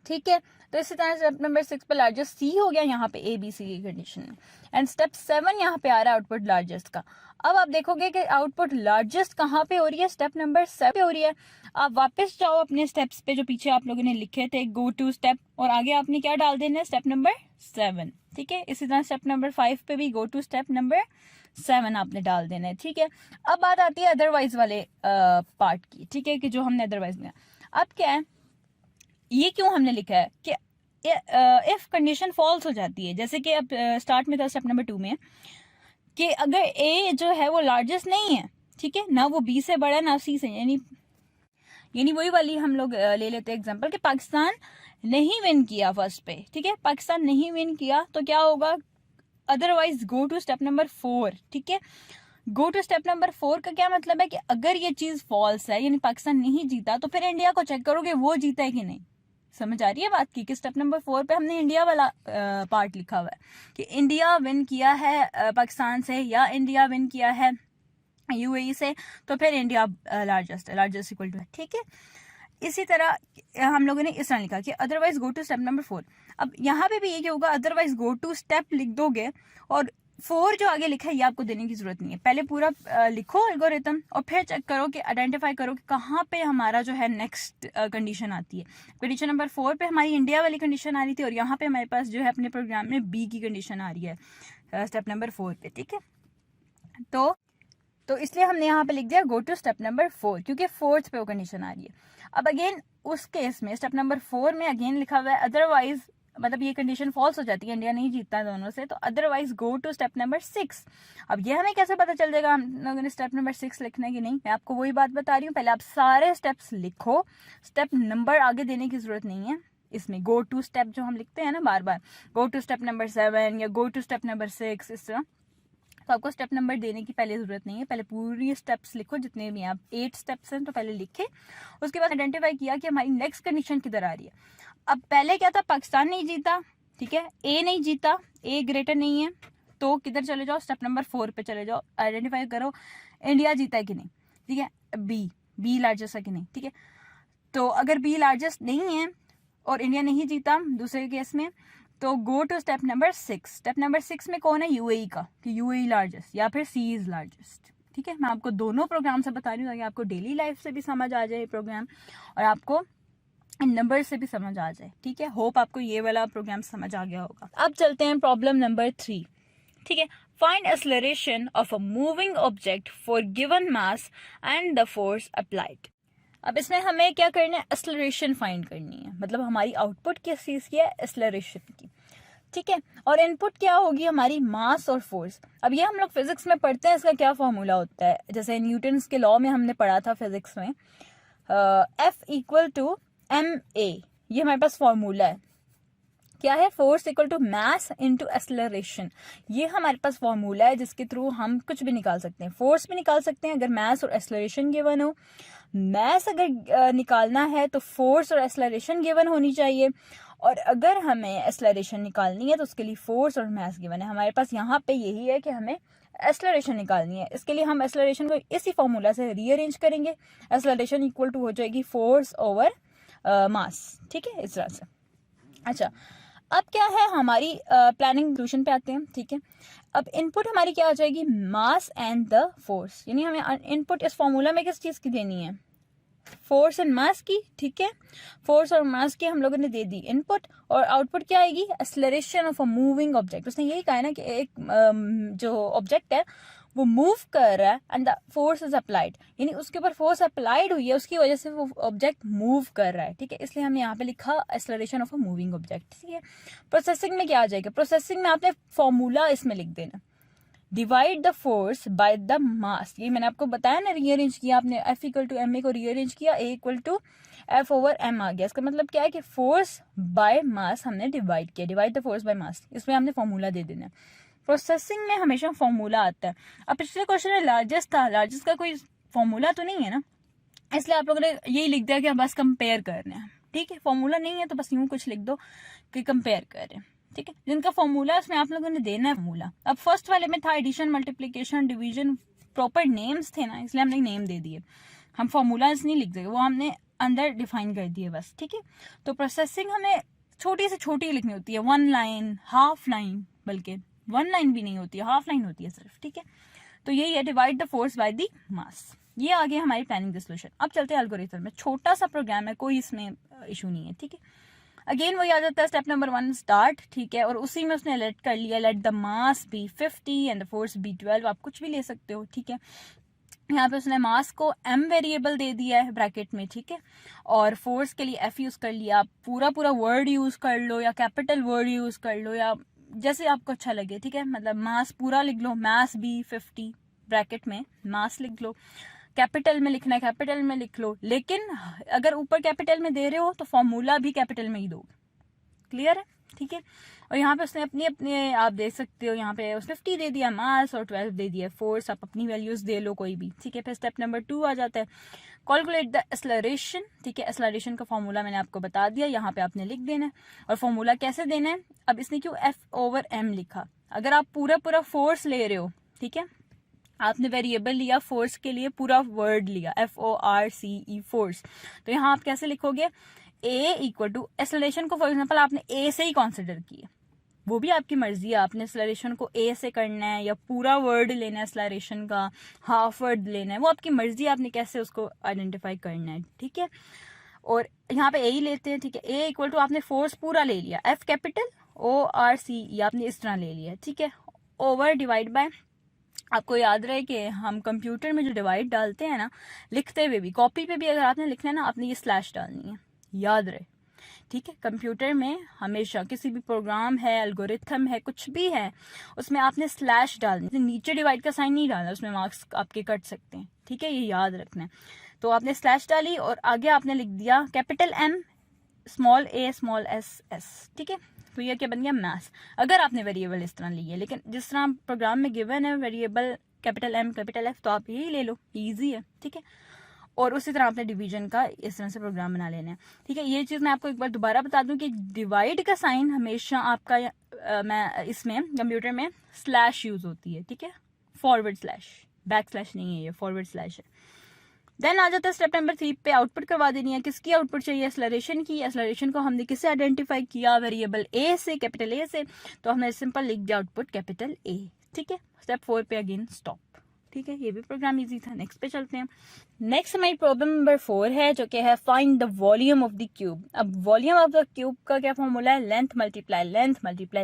ठीक है। तो इसी तरह स्टेप नंबर 6 पे लार्जेस्ट सी हो गया यहाँ पे ABC की कंडीशन में, एंड स्टेप 7 यहाँ पे आ रहा है आउटपुट लार्जेस्ट का। अब आप देखोगे कि आउटपुट लार्जेस्ट कहाँ पे हो रही है, स्टेप नंबर 7 पे हो रही है। आप वापस जाओ अपने स्टेप्स पे जो पीछे आप लोगों ने लिखे थे, गो टू स्टेप, और आगे आपने क्या डाल देना है, स्टेप नंबर 7, ठीक है। इसी तरह स्टेप नंबर 5 पे भी गो टू स्टेप नंबर 7 आपने डाल देना है, ठीक है। अब बात आती है अदरवाइज वाले पार्ट की, ठीक है, कि जो हमने अदरवाइज लिया। अब क्या है, ये क्यों हमने लिखा है कि इफ कंडीशन फॉल्स हो जाती है, जैसे कि अब स्टार्ट में था स्टेप नंबर 2 में, कि अगर ए जो है वो लार्जेस्ट नहीं है, ठीक है, ना वो बी से बड़ा है ना सी से, यानी वही वाली हम लोग ले लेते हैं एग्जांपल कि पाकिस्तान नहीं विन किया फर्स्ट पे, ठीक है, पाकिस्तान नहीं विन किया तो क्या होगा, otherwise go to step number 4, ठीक है। गो टू स्टेप नंबर 4 का क्या मतलब है कि अगर ये चीज फॉल्स है, यानी पाकिस्तान नहीं जीता, तो फिर इंडिया को चेक करोगे वो जीता है कि नहीं। समझ आ रही है बात की, कि स्टेप नंबर 4 पे हमने इंडिया वाला पार्ट लिखा हुआ है कि इंडिया विन किया है पाकिस्तान से या इंडिया विन किया है यूएई से, तो फिर इंडिया लार्जेस्ट इक्वल टू है, ठीक है। इसी तरह हम लोगों ने इस तरह लिखा कि otherwise go to step number 4। अब यहाँ पे भी ये क्या होगा, अदरवाइज गो टू स्टेप लिख दोगे और 4 जो आगे लिखा है ये आपको देने की जरूरत नहीं है। पहले पूरा लिखो एल्गोरिथम और फिर चेक करो कि आइडेंटिफाई करो कि कहाँ पे हमारा जो है नेक्स्ट कंडीशन आती है। कंडीशन नंबर 4 पे हमारी इंडिया वाली कंडीशन आ रही थी और यहाँ पे हमारे पास जो है अपने प्रोग्राम में बी की कंडीशन आ रही है स्टेप नंबर 4 पे, ठीक है। तो इसलिए हमने यहाँ पे लिख दिया गो टू स्टेप नंबर 4, क्योंकि 4th पे वो कंडीशन आ रही है। अब अगेन उस केस में स्टेप नंबर 4 में अगेन लिखा हुआ है अदरवाइज, मतलब ये कंडीशन फॉल्स हो जाती है, इंडिया नहीं जीतता दोनों से, तो otherwise go to step number 6। अब ये हमें कैसे पता चल जाएगा हम लोगों ने स्टेप नंबर 6 लिखना है कि नहीं, मैं आपको वही बात बता रही हूँ। पहले आप सारे स्टेप्स लिखो, स्टेप नंबर आगे देने की जरूरत नहीं है इसमें। गो टू स्टेप जो हम लिखते हैं ना बार बार, गो टू स्टेप नंबर 7 या गो टू स्टेप नंबर 6, इस तरह, तो आपको स्टेप नंबर देने की पहले जरूरत नहीं है। पहले पूरी स्टेप्स लिखो जितने भी आप 8 स्टेप्स हैं, तो पहले लिखे, उसके बाद आइडेंटिफाई किया कि हमारी नेक्स्ट कंडीशन किधर आ रही है। अब पहले क्या था, पाकिस्तान नहीं जीता, ठीक है, ए नहीं जीता, ए ग्रेटर नहीं है, तो किधर चले जाओ, स्टेप नंबर 4 पे चले जाओ, आइडेंटिफाई करो इंडिया जीता है कि नहीं, ठीक है, बी लार्जेस्ट है कि नहीं, ठीक है। तो अगर बी लार्जेस्ट नहीं है और इंडिया नहीं जीता दूसरे केस में, तो go to step number 6। Step number 6 में कौन है, यूएई का, कि यूएई लार्जेस्ट या फिर सी इज लार्जेस्ट, ठीक है। मैं आपको दोनों प्रोग्राम से बता रही हूँ ताकि आपको डेली लाइफ से भी समझ आ जाए प्रोग्राम और आपको एंड नंबर से भी समझ आ जाए, ठीक है। होप आपको ये वाला प्रोग्राम समझ आ गया होगा। अब चलते हैं प्रॉब्लम नंबर 3, ठीक है। Find acceleration of a moving object for given mass and the force applied. अब इसमें हमें क्या करना है, एक्सेलरेशन फाइंड करनी है, मतलब हमारी आउटपुट किस चीज़ की है, एक्सेलरेशन की, ठीक है। और इनपुट क्या होगी, हमारी मास और फोर्स। अब ये हम लोग फिजिक्स में पढ़ते हैं, इसका क्या फॉर्मूला होता है, जैसे न्यूटन्स के लॉ में हमने पढ़ा था फिजिक्स में, F equal to m a, ये हमारे पास फॉर्मूला है। क्या है, force equal to mass into acceleration, ये हमारे पास फॉर्मूला है जिसके थ्रू हम कुछ भी निकाल सकते हैं। फोर्स भी निकाल सकते हैं अगर मैस और एक्सेलरेशन गिवन हो। मैस अगर निकालना है तो फोर्स और एक्सेलरेशन गिवन होनी चाहिए, और अगर हमें एक्सेलरेशन निकालनी है तो उसके लिए फोर्स और मैस गिवन है। हमारे पास यहाँ पे यही है कि हमें एक्सेलरेशन निकालनी है। इसके लिए हम एक्सेलरेशन को इसी फॉर्मूला से रीअरेंज करेंगे। एक्सेलरेशन इक्वल टू हो जाएगी फोर्स ओवर मास, ठीक है, इस तरह से। अच्छा, अब क्या है, हमारी प्लानिंग सोल्यूशन पे आते हैं, ठीक है। अब इनपुट हमारी क्या आ जाएगी, मास एंड द फोर्स, यानी हमें इनपुट इस फॉर्मूला में किस चीज़ की देनी है, फोर्स एंड मास की, ठीक है। फोर्स और मास की हम लोगों ने दे दी इनपुट, और आउटपुट क्या आएगी, acceleration of a moving object. उसने यही कहा है ना कि एक जो ऑब्जेक्ट है वो मूव कर रहा है and the force is applied, यानी उसके ऊपर फोर्स अप्लाइड हुई है, उसकी वजह से वो ऑब्जेक्ट मूव कर रहा है, ठीक है। इसलिए हमने यहाँ पे लिखा acceleration of a moving object, ठीक है। प्रोसेसिंग में क्या आ जाएगा, प्रोसेसिंग में आपने फॉर्मूला इसमें लिख देना, divide the force by the mass. ये मैंने आपको बताया ना, रीअरेंज किया आपने, F equal to m a को रीअरेंज किया, A equal to F over m आ गया। इसका मतलब क्या है कि फोर्स बाय मास हमने डिवाइड किया, divide the force by mass, इसमें हमने फॉर्मूला दे देना है। प्रोसेसिंग में हमेशा फॉर्मूला आता है। अब पिछले क्वेश्चन में लार्जेस्ट था, लार्जेस्ट का कोई फॉर्मूला तो नहीं है ना, इसलिए आप लोगों ने यही लिख दिया कि हम बस कंपेयर कर रहे हैं, ठीक है। फॉर्मूला नहीं है तो बस यूं कुछ लिख दो कि कंपेयर कर रहे हैं, ठीक है। जिनका फॉर्मूला है उसमें आप लोगों ने देना है फॉर्मूला। अब फर्स्ट वाले में था addition, multiplication, division, proper names थे ना, इसलिए हमने नेम दे दिए, हम फॉर्मूला नहीं लिख देंगे, वो हमने अंदर डिफाइन कर दिए बस, ठीक है। तो प्रोसेसिंग हमें छोटी से छोटी लिखनी होती है, 1 लाइन, हाफ लाइन, बल्कि 1 लाइन भी नहीं होती है, हाफ लाइन होती है सिर्फ, ठीक है। तो यही है, divide the force by the mass. ये आ गया हमारी प्लानिंग द सॉल्यूशन। अब चलते हैं एल्गोरिथम में, छोटा सा प्रोग्राम है, कोई इसमें इशू नहीं है, ठीक है। अगेन वही आ जाता है, स्टेप नंबर 1 स्टार्ट, ठीक है। और उसी में उसने लेट कर लिया, let the mass be 50 and the force be 12, आप कुछ भी ले सकते हो, ठीक है। यहाँ पे उसने मास को m वेरिएबल दे दिया है ब्रैकेट में, ठीक है। और फोर्स के लिए F यूज कर लिया, आप पूरा वर्ड यूज कर लो या कैपिटल वर्ड यूज कर लो या जैसे आपको अच्छा लगे, ठीक है। मतलब मास पूरा लिख लो, मास बी 50 ब्रैकेट में मास लिख लो, कैपिटल में लिखना है कैपिटल में लिख लो, लेकिन अगर ऊपर कैपिटल में दे रहे हो तो फॉर्मूला भी कैपिटल में ही दो, क्लियर है, ठीक है। और यहाँ पे उसने अपने आप देख सकते हो, यहाँ पे उसने 50 दे दिया मास और 12 दे दिया फोर्स, आप अपनी वैल्यूज दे लो कोई भी, ठीक है। फिर स्टेप नंबर 2 आ जाता है, कैलकुलेट द एक्सेलरेशन, ठीक है। एक्सेलरेशन का फॉर्मूला मैंने आपको बता दिया, यहाँ पे आपने लिख देना है। और फॉर्मूला कैसे देना है, अब इसने क्यों F ओवर m लिखा, अगर आप पूरा फोर्स ले रहे हो, ठीक है, आपने वेरिएबल लिया फोर्स के लिए, पूरा वर्ड लिया FORCE फोर्स, तो यहाँ आप कैसे लिखोगे, A इक्वल टू एक्सेलरेशन को फॉर एग्जाम्पल आपने A से ही कंसिडर किया, वो भी आपकी मर्जी है, आपने एक्सेलरेशन को A से करना है या पूरा वर्ड लेना है एक्सेलरेशन का, हाफ वर्ड लेना है, वो आपकी मर्जी है, आपने कैसे उसको आइडेंटिफाई करना है, ठीक है। और यहाँ पे A ही लेते हैं, ठीक है। A इक्वल टू आपने फोर्स पूरा ले लिया, F कैपिटल ORCE आपने इस तरह ले लिया, ठीक है। ओवर डिवाइड बाय, आपको याद रहे कि हम कंप्यूटर में जो डिवाइड डालते हैं ना, लिखते हुए भी, कॉपी पे भी अगर आपने लिखना है ना, आपने ये स्लैश डालनी है, याद रहे, ठीक है। कंप्यूटर में हमेशा किसी भी प्रोग्राम है, एल्गोरिथम है, कुछ भी है, उसमें आपने स्लैश डालनी, नीचे डिवाइड का साइन नहीं डालना, उसमें मार्क्स आपके कट सकते हैं, ठीक है, ये याद रखना है। तो आपने स्लैश डाली और आगे आपने लिख दिया capital M small a small s, ठीक है। तो ये क्या बन गया, मैथ्स। अगर आपने वेरिएबल इस तरह ली है, लेकिन जिस तरह प्रोग्राम में गिवन है variable capital M capital F, तो आप यही ले लो, इजी है, ठीक है। और उसी तरह आपने डिवीजन का इस तरह से प्रोग्राम बना लेना है, ठीक है। ये चीज़ मैं आपको एक बार दोबारा बता दूं कि डिवाइड का साइन हमेशा आपका मैं इसमें कंप्यूटर में स्लैश यूज होती है, ठीक है, फॉरवर्ड स्लैश, बैक स्लैश नहीं है, ये फॉरवर्ड स्लैश है। देन आ जाता है स्टेप नंबर 3 पे, आउटपुट करवा देनी है। किसकी आउटपुट चाहिए, एक्सेलरेशन की। एक्सेलरेशन को हमने किससे आइडेंटिफाई किया, वेरिएबल A से, कैपिटल A से, तो हमने सिंपल लिख दिया आउटपुट कैपिटल A, ठीक है। स्टेप 4 पे अगेन स्टॉप, ठीक है, ये भी प्रोग्राम इजी था। नेक्स्ट पे चलते हैं। नेक्स्ट हमारी प्रॉब्लम नंबर 4 है जो कि है find the volume of the cube. अब वॉल्यूम ऑफ द क्यूब का क्या फॉर्मूला है? Length multiply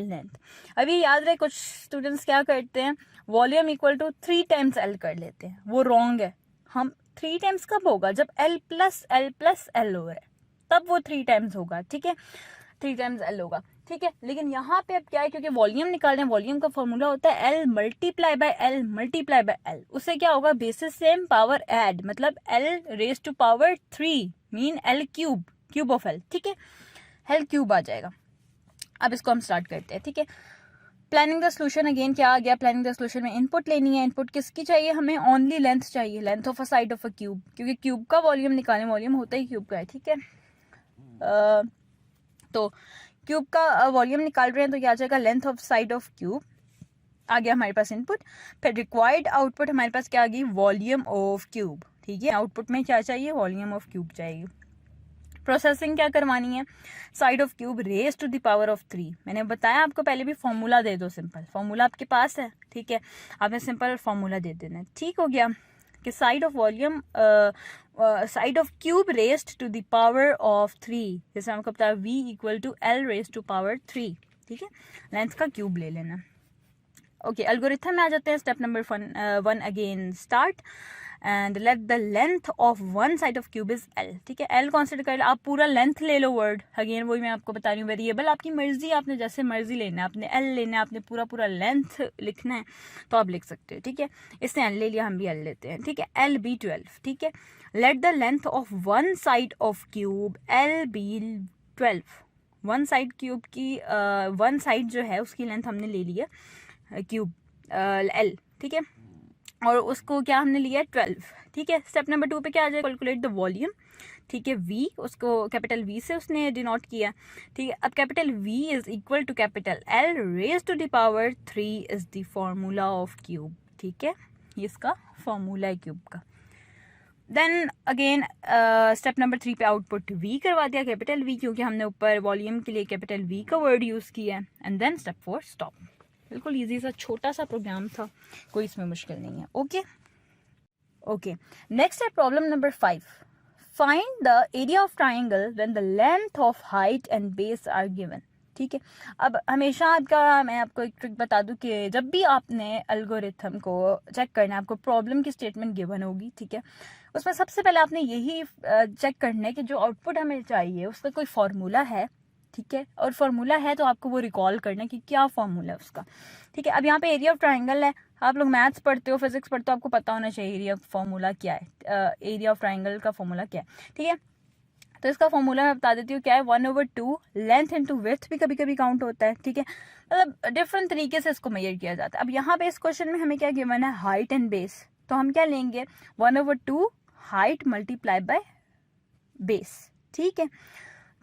length. अभी याद रहे कुछ स्टूडेंट्स क्या करते हैं, volume equal to 3 times l कर लेते हैं, वो रॉन्ग है। हम 3 टाइम्स कब होगा? जब एल प्लस एल हो रहा है, तब वो 3 टाइम्स होगा। ठीक है, 3 टाइम्स एल होगा। ठीक है, लेकिन यहाँ पे अब क्या है, क्योंकि वॉल्यूम निकाल रहे हैं, वॉल्यूम का फॉर्मूला होता है एल मल्टीप्लाई बाय एल। उससे क्या होगा? बेसिस सेम पावर ऐड, मतलब l raise to power 3 mean l cube of l. ठीक है, एल क्यूब आ जाएगा। अब इसको हम स्टार्ट करते हैं। ठीक है, प्लानिंग द सोल्यूशन अगेन क्या आ गया? प्लानिंग द सोल्यूशन में इनपुट लेनी है। इनपुट किसकी चाहिए? हमें ओनली लेंथ चाहिए, length of a side of a cube, क्योंकि क्यूब का वॉल्यूम निकालें, वॉल्यूम होता ही क्यूब का है। ठीक है, तो क्यूब का वॉल्यूम निकाल रहे हैं तो क्या आ जाएगा? Length of side of cube आ गया हमारे पास इनपुट। फिर रिक्वायर्ड आउटपुट हमारे पास क्या आ गई? Volume of cube. ठीक है, आउटपुट में क्या चाहिए? वॉल्यूम ऑफ क्यूब चाहिए। प्रोसेसिंग क्या करवानी है? Side of cube raise to the power of 3। मैंने बताया आपको पहले भी, फॉर्मूला दे दो सिंपल। फॉर्मूला आपके पास है, ठीक है, आपने सिंपल फॉर्मूला दे देना है। ठीक हो गया कि side of volume side of cube raised to the power of 3, जैसे हमको पता है v equal to l raise to power 3। ठीक है, लेंथ का क्यूब ले लेना। ओके, एल्गोरिथम में आ जाते हैं। Step number 1 again start and let the length of one side of cube is L. ठीक है, एल कंसिडर कर, आप पूरा लेंथ ले लो वर्ड। अगेन वही मैं आपको बता रही हूँ, वेरिएबल आपकी मर्जी, आपने जैसे मर्जी लेना है, आपने एल लेना है, आपने पूरा लेंथ लिखना है तो आप लिख सकते हो। ठीक है, इसने एल ले लिया, हम भी एल लेते हैं। ठीक है, एल बी 12। ठीक है, let the length of one side of cube l be 12। One side cube की वन साइड जो है उसकी लेंथ हमने ले ली है क्यूब एल। ठीक है, और उसको क्या हमने लिया है? 12। ठीक है, स्टेप नंबर 2 पे क्या आ जाएगा? Calculate the volume. ठीक है, v उसको कैपिटल V से उसने डिनोट किया। ठीक है, अब capital V is equal to capital L raise to the power 3 is the formula of cube. ठीक है, ये इसका फॉर्मूला है क्यूब का। देन अगेन स्टेप नंबर 3 पे आउटपुट V करवा दिया, कैपिटल V, क्योंकि हमने ऊपर वॉल्यूम के लिए कैपिटल V का वर्ड यूज़ किया है। And then step 4 stop. बिल्कुल इजी सा छोटा सा प्रोग्राम था, कोई इसमें मुश्किल नहीं है। ओके, नेक्स्ट है problem number 5। Find the area of triangle when the length of height and base are given. ठीक है, अब हमेशा आपका, मैं आपको एक ट्रिक बता दूं कि जब भी आपने एल्गोरिथम को चेक करना है, आपको प्रॉब्लम की स्टेटमेंट गिवन होगी। ठीक है, उसमें सबसे पहले आपने यही चेक करना है कि जो आउटपुट हमें चाहिए उसका कोई फार्मूला है। ठीक है, और फार्मूला है तो आपको वो रिकॉल करना है कि क्या फार्मूला है उसका। ठीक है, अब यहाँ पे एरिया ऑफ ट्राइंगल है, आप लोग मैथ्स पढ़ते हो, फिजिक्स पढ़ते हो, आपको पता होना चाहिए एरिया फार्मूला क्या है, एरिया ऑफ ट्राइंगल का फार्मूला क्या है। ठीक है, तो इसका फार्मूला मैं बता देती हूँ क्या है। 1/2 लेंथ इंटू विड्थ भी कभी कभी काउंट होता है। ठीक है, मतलब डिफरेंट तरीके से इसको मेजर किया जाता है। अब यहाँ पे इस क्वेश्चन में हमें क्या गिवन है? Height and base. तो हम क्या लेंगे? 1/2 हाइट मल्टीप्लाई बाय बेस। ठीक है,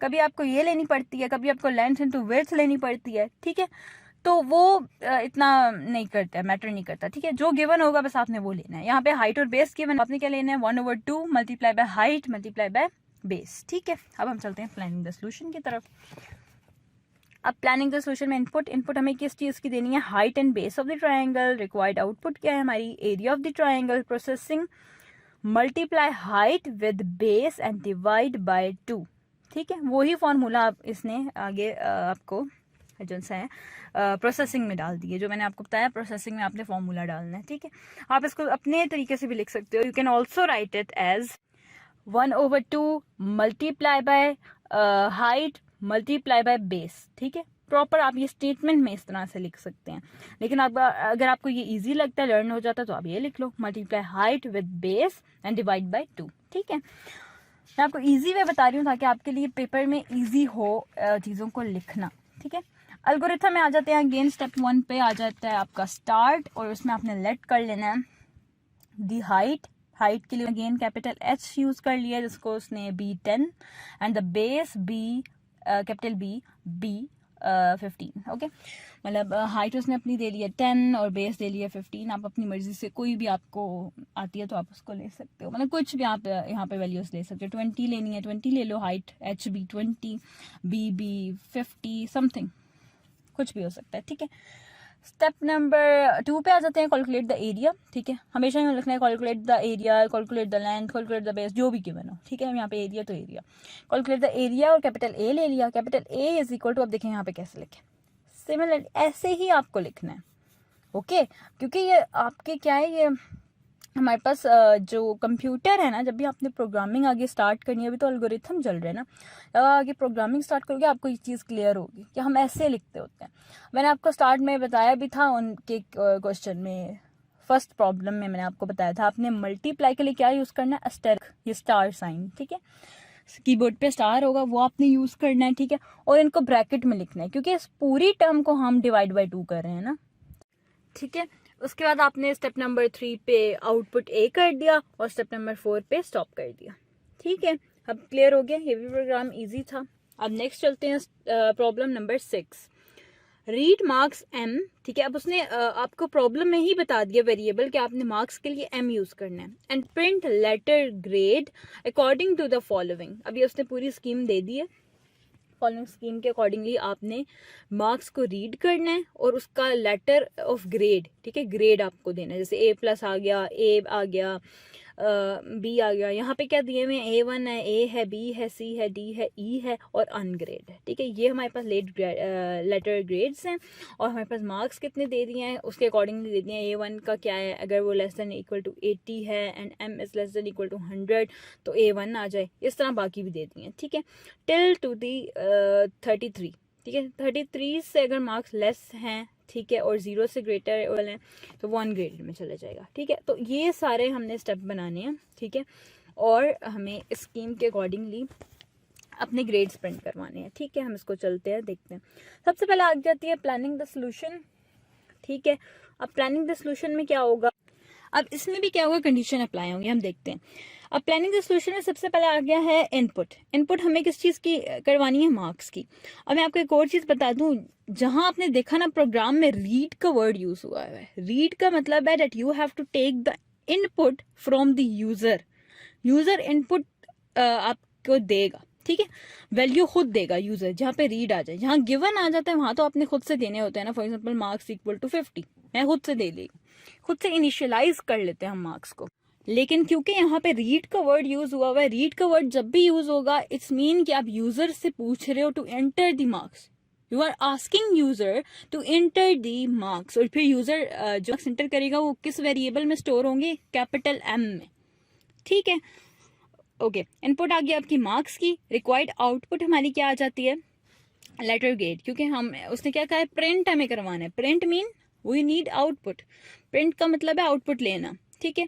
कभी आपको ये लेनी पड़ती है, कभी आपको लेंथ इंटू विड्थ लेनी पड़ती है। ठीक है, तो वो इतना नहीं करता है, मैटर नहीं करता। ठीक है, जो गिवन होगा बस आपने वो लेना है। यहाँ पे हाइट और बेस गिवन, आपने क्या लेना है? 1/2 multiply by height multiply by base. ठीक है, अब हम चलते हैं प्लानिंग द सोल्यूशन की तरफ। अब प्लानिंग द सोल्यूशन में इनपुट हमें किस चीज़ की देनी है? Height and base of the triangle. Required output क्या है हमारी? Area of the triangle. Processing multiply height with base and divide by 2। ठीक है, वही फॉर्मूला आप इसने आगे आपको जो सा है प्रोसेसिंग में डाल दिए, जो मैंने आपको बताया प्रोसेसिंग में आपने फॉर्मूला डालना है। ठीक है, आप इसको अपने तरीके से भी लिख सकते हो। You can also write it as 1/2 multiply by height multiply by base. ठीक है, प्रॉपर आप ये स्टेटमेंट में इस तरह से लिख सकते हैं। लेकिन आप अगर आपको ये इजी लगता है, लर्न हो जाता है, तो आप ये लिख लो, multiply height with base and divide by 2। ठीक है, मैं आपको इजी वे बता रही हूँ ताकि आपके लिए पेपर में इजी हो चीज़ों को लिखना। ठीक है, एल्गोरिथम में आ जाते हैं। अगेन स्टेप 1 पे आ जाता है आपका स्टार्ट, और उसमें आपने लेट कर लेना है दी हाइट। हाइट के लिए अगेन कैपिटल H यूज़ कर लिया, जिसको उसने B10 and the base B capital B 15। Okay, मतलब हाइट उसने अपनी दे लिया 10 और बेस दे लिया 15। आप अपनी मर्जी से कोई भी आपको आती है तो आप उसको ले सकते हो, मतलब कुछ भी आप यहाँ पे वैल्यूज ले सकते हो। 20 लेनी है 20 ले लो, हाइट HB 20, BB 50 समथिंग, कुछ भी हो सकता है। ठीक है, स्टेप नंबर 2 पे आ जाते हैं, कैलकुलेट द एरिया। ठीक है, हमेशा ही लिखना है calculate the area, calculate the length, calculate the base, जो भी गिवन हो। ठीक है, यहाँ पे एरिया तो एरिया, कैलकुलेट द एरिया और कैपिटल ए ले लिया। Capital A is equal to, अब देखें यहाँ पे कैसे लिखें, सिमिलर ऐसे ही आपको लिखना है। ओके, क्योंकि ये आपके क्या है, ये हमारे पास जो कंप्यूटर है ना, जब भी आपने प्रोग्रामिंग आगे स्टार्ट करनी है, अभी तो एल्गोरिथम चल रहे हैं ना, जब आगे प्रोग्रामिंग स्टार्ट करोगे आपको ये चीज़ क्लियर होगी कि हम ऐसे लिखते होते हैं। मैंने आपको स्टार्ट में बताया भी था उनके क्वेश्चन में, फर्स्ट प्रॉब्लम में मैंने आपको बताया था, आपने मल्टीप्लाई के लिए क्या यूज़ करना है, एस्टेरिस्क, ये स्टार साइन। ठीक है, कीबोर्ड पे स्टार होगा वो आपने यूज़ करना है। ठीक है, और इनको ब्रैकेट में लिखना है क्योंकि इस पूरी टर्म को हम डिवाइड बाई 2 कर रहे हैं ना। ठीक है, उसके बाद आपने स्टेप नंबर 3 पे आउटपुट ए कर दिया और स्टेप नंबर 4 पे स्टॉप कर दिया। ठीक है, अब क्लियर हो गया, ये भी प्रोग्राम इजी था। अब नेक्स्ट चलते हैं problem number 6, read marks m. ठीक है, अब उसने आपको प्रॉब्लम में ही बता दिया वेरिएबल कि आपने मार्क्स के लिए एम यूज़ करना है, and print letter grade according to the following. अब ये उसने पूरी स्कीम दे दी है, फॉलोइंग स्कीम के अकॉर्डिंगली आपने मार्क्स को रीड करना है और उसका लेटर ऑफ ग्रेड, ठीक है, ग्रेड आपको देना है। जैसे A+ आ गया, ए आ गया, बी आ गया। यहाँ पे क्या दिए हुए हैं, A1 है, ए है, बी है, सी है, डी है, ई है और अनग्रेड है। ठीक है, ये हमारे पास लेटर ग्रेड्स हैं और हमारे पास मार्क्स कितने दे दिए हैं उसके अकॉर्डिंगली दे दिए हैं। A1 का क्या है, अगर वो लेस देन इक्वल टू 80 है and M is less than equal to 100 तो A1 आ जाए। इस तरह बाकी भी दे दिए हैं। ठीक है, टिल टू दी 33। ठीक है, 33 से अगर मार्क्स लेस हैं, ठीक है, और 0 से ग्रेटर है तो 1 ग्रेड में चला जाएगा। ठीक है, तो ये सारे हमने स्टेप बनाने हैं। ठीक है, और हमें स्कीम के अकॉर्डिंगली अपने ग्रेड्स प्रिंट करवाने हैं। ठीक है, हम इसको चलते हैं, देखते हैं। सबसे पहले आ जाती है प्लानिंग द सोल्यूशन। ठीक है, अब प्लानिंग द सोल्यूशन में क्या होगा, अब इसमें भी क्या होगा, कंडीशन अप्लाई होंगी, हम देखते हैं। अब प्लानिंग द सोल्यूशन में सबसे पहले आ गया है इनपुट। इनपुट हमें किस चीज़ की करवानी है, मार्क्स की। अब मैं आपको एक और चीज़ बता दूं, जहां आपने देखा ना प्रोग्राम में रीड का वर्ड यूज हुआ है, रीड का मतलब है that you have to take the input from the user. User input आपको देगा। ठीक है, वैल्यू खुद देगा यूजर, जहाँ पे रीड आ जाए। जहाँ गिवन आ जाता है वहां तो आपने खुद से देने होते हैं ना। For example marks equal to 50, मैं खुद से दे ली, खुद से इनिशियलाइज कर लेते हैं हम मार्क्स को। लेकिन क्योंकि यहाँ पे रीड का वर्ड यूज हुआ हुआ है, रीड का वर्ड जब भी यूज होगा इट्स मीन कि आप यूजर से पूछ रहे हो to enter the marks. You are asking user to enter the marks, और फिर यूजर जो मार्क्स एंटर करेगा वो किस वेरिएबल में स्टोर होंगे, कैपिटल M में। ठीक है, ओके, इनपुट आ गया आपकी मार्क्स की। रिक्वायर्ड आउटपुट हमारी क्या आ जाती है, लेटर ग्रेड, क्योंकि हम उसने क्या कहा है, प्रिंट हमें करवाना है। Print mean we need output. Print का मतलब है आउटपुट लेना। ठीक है,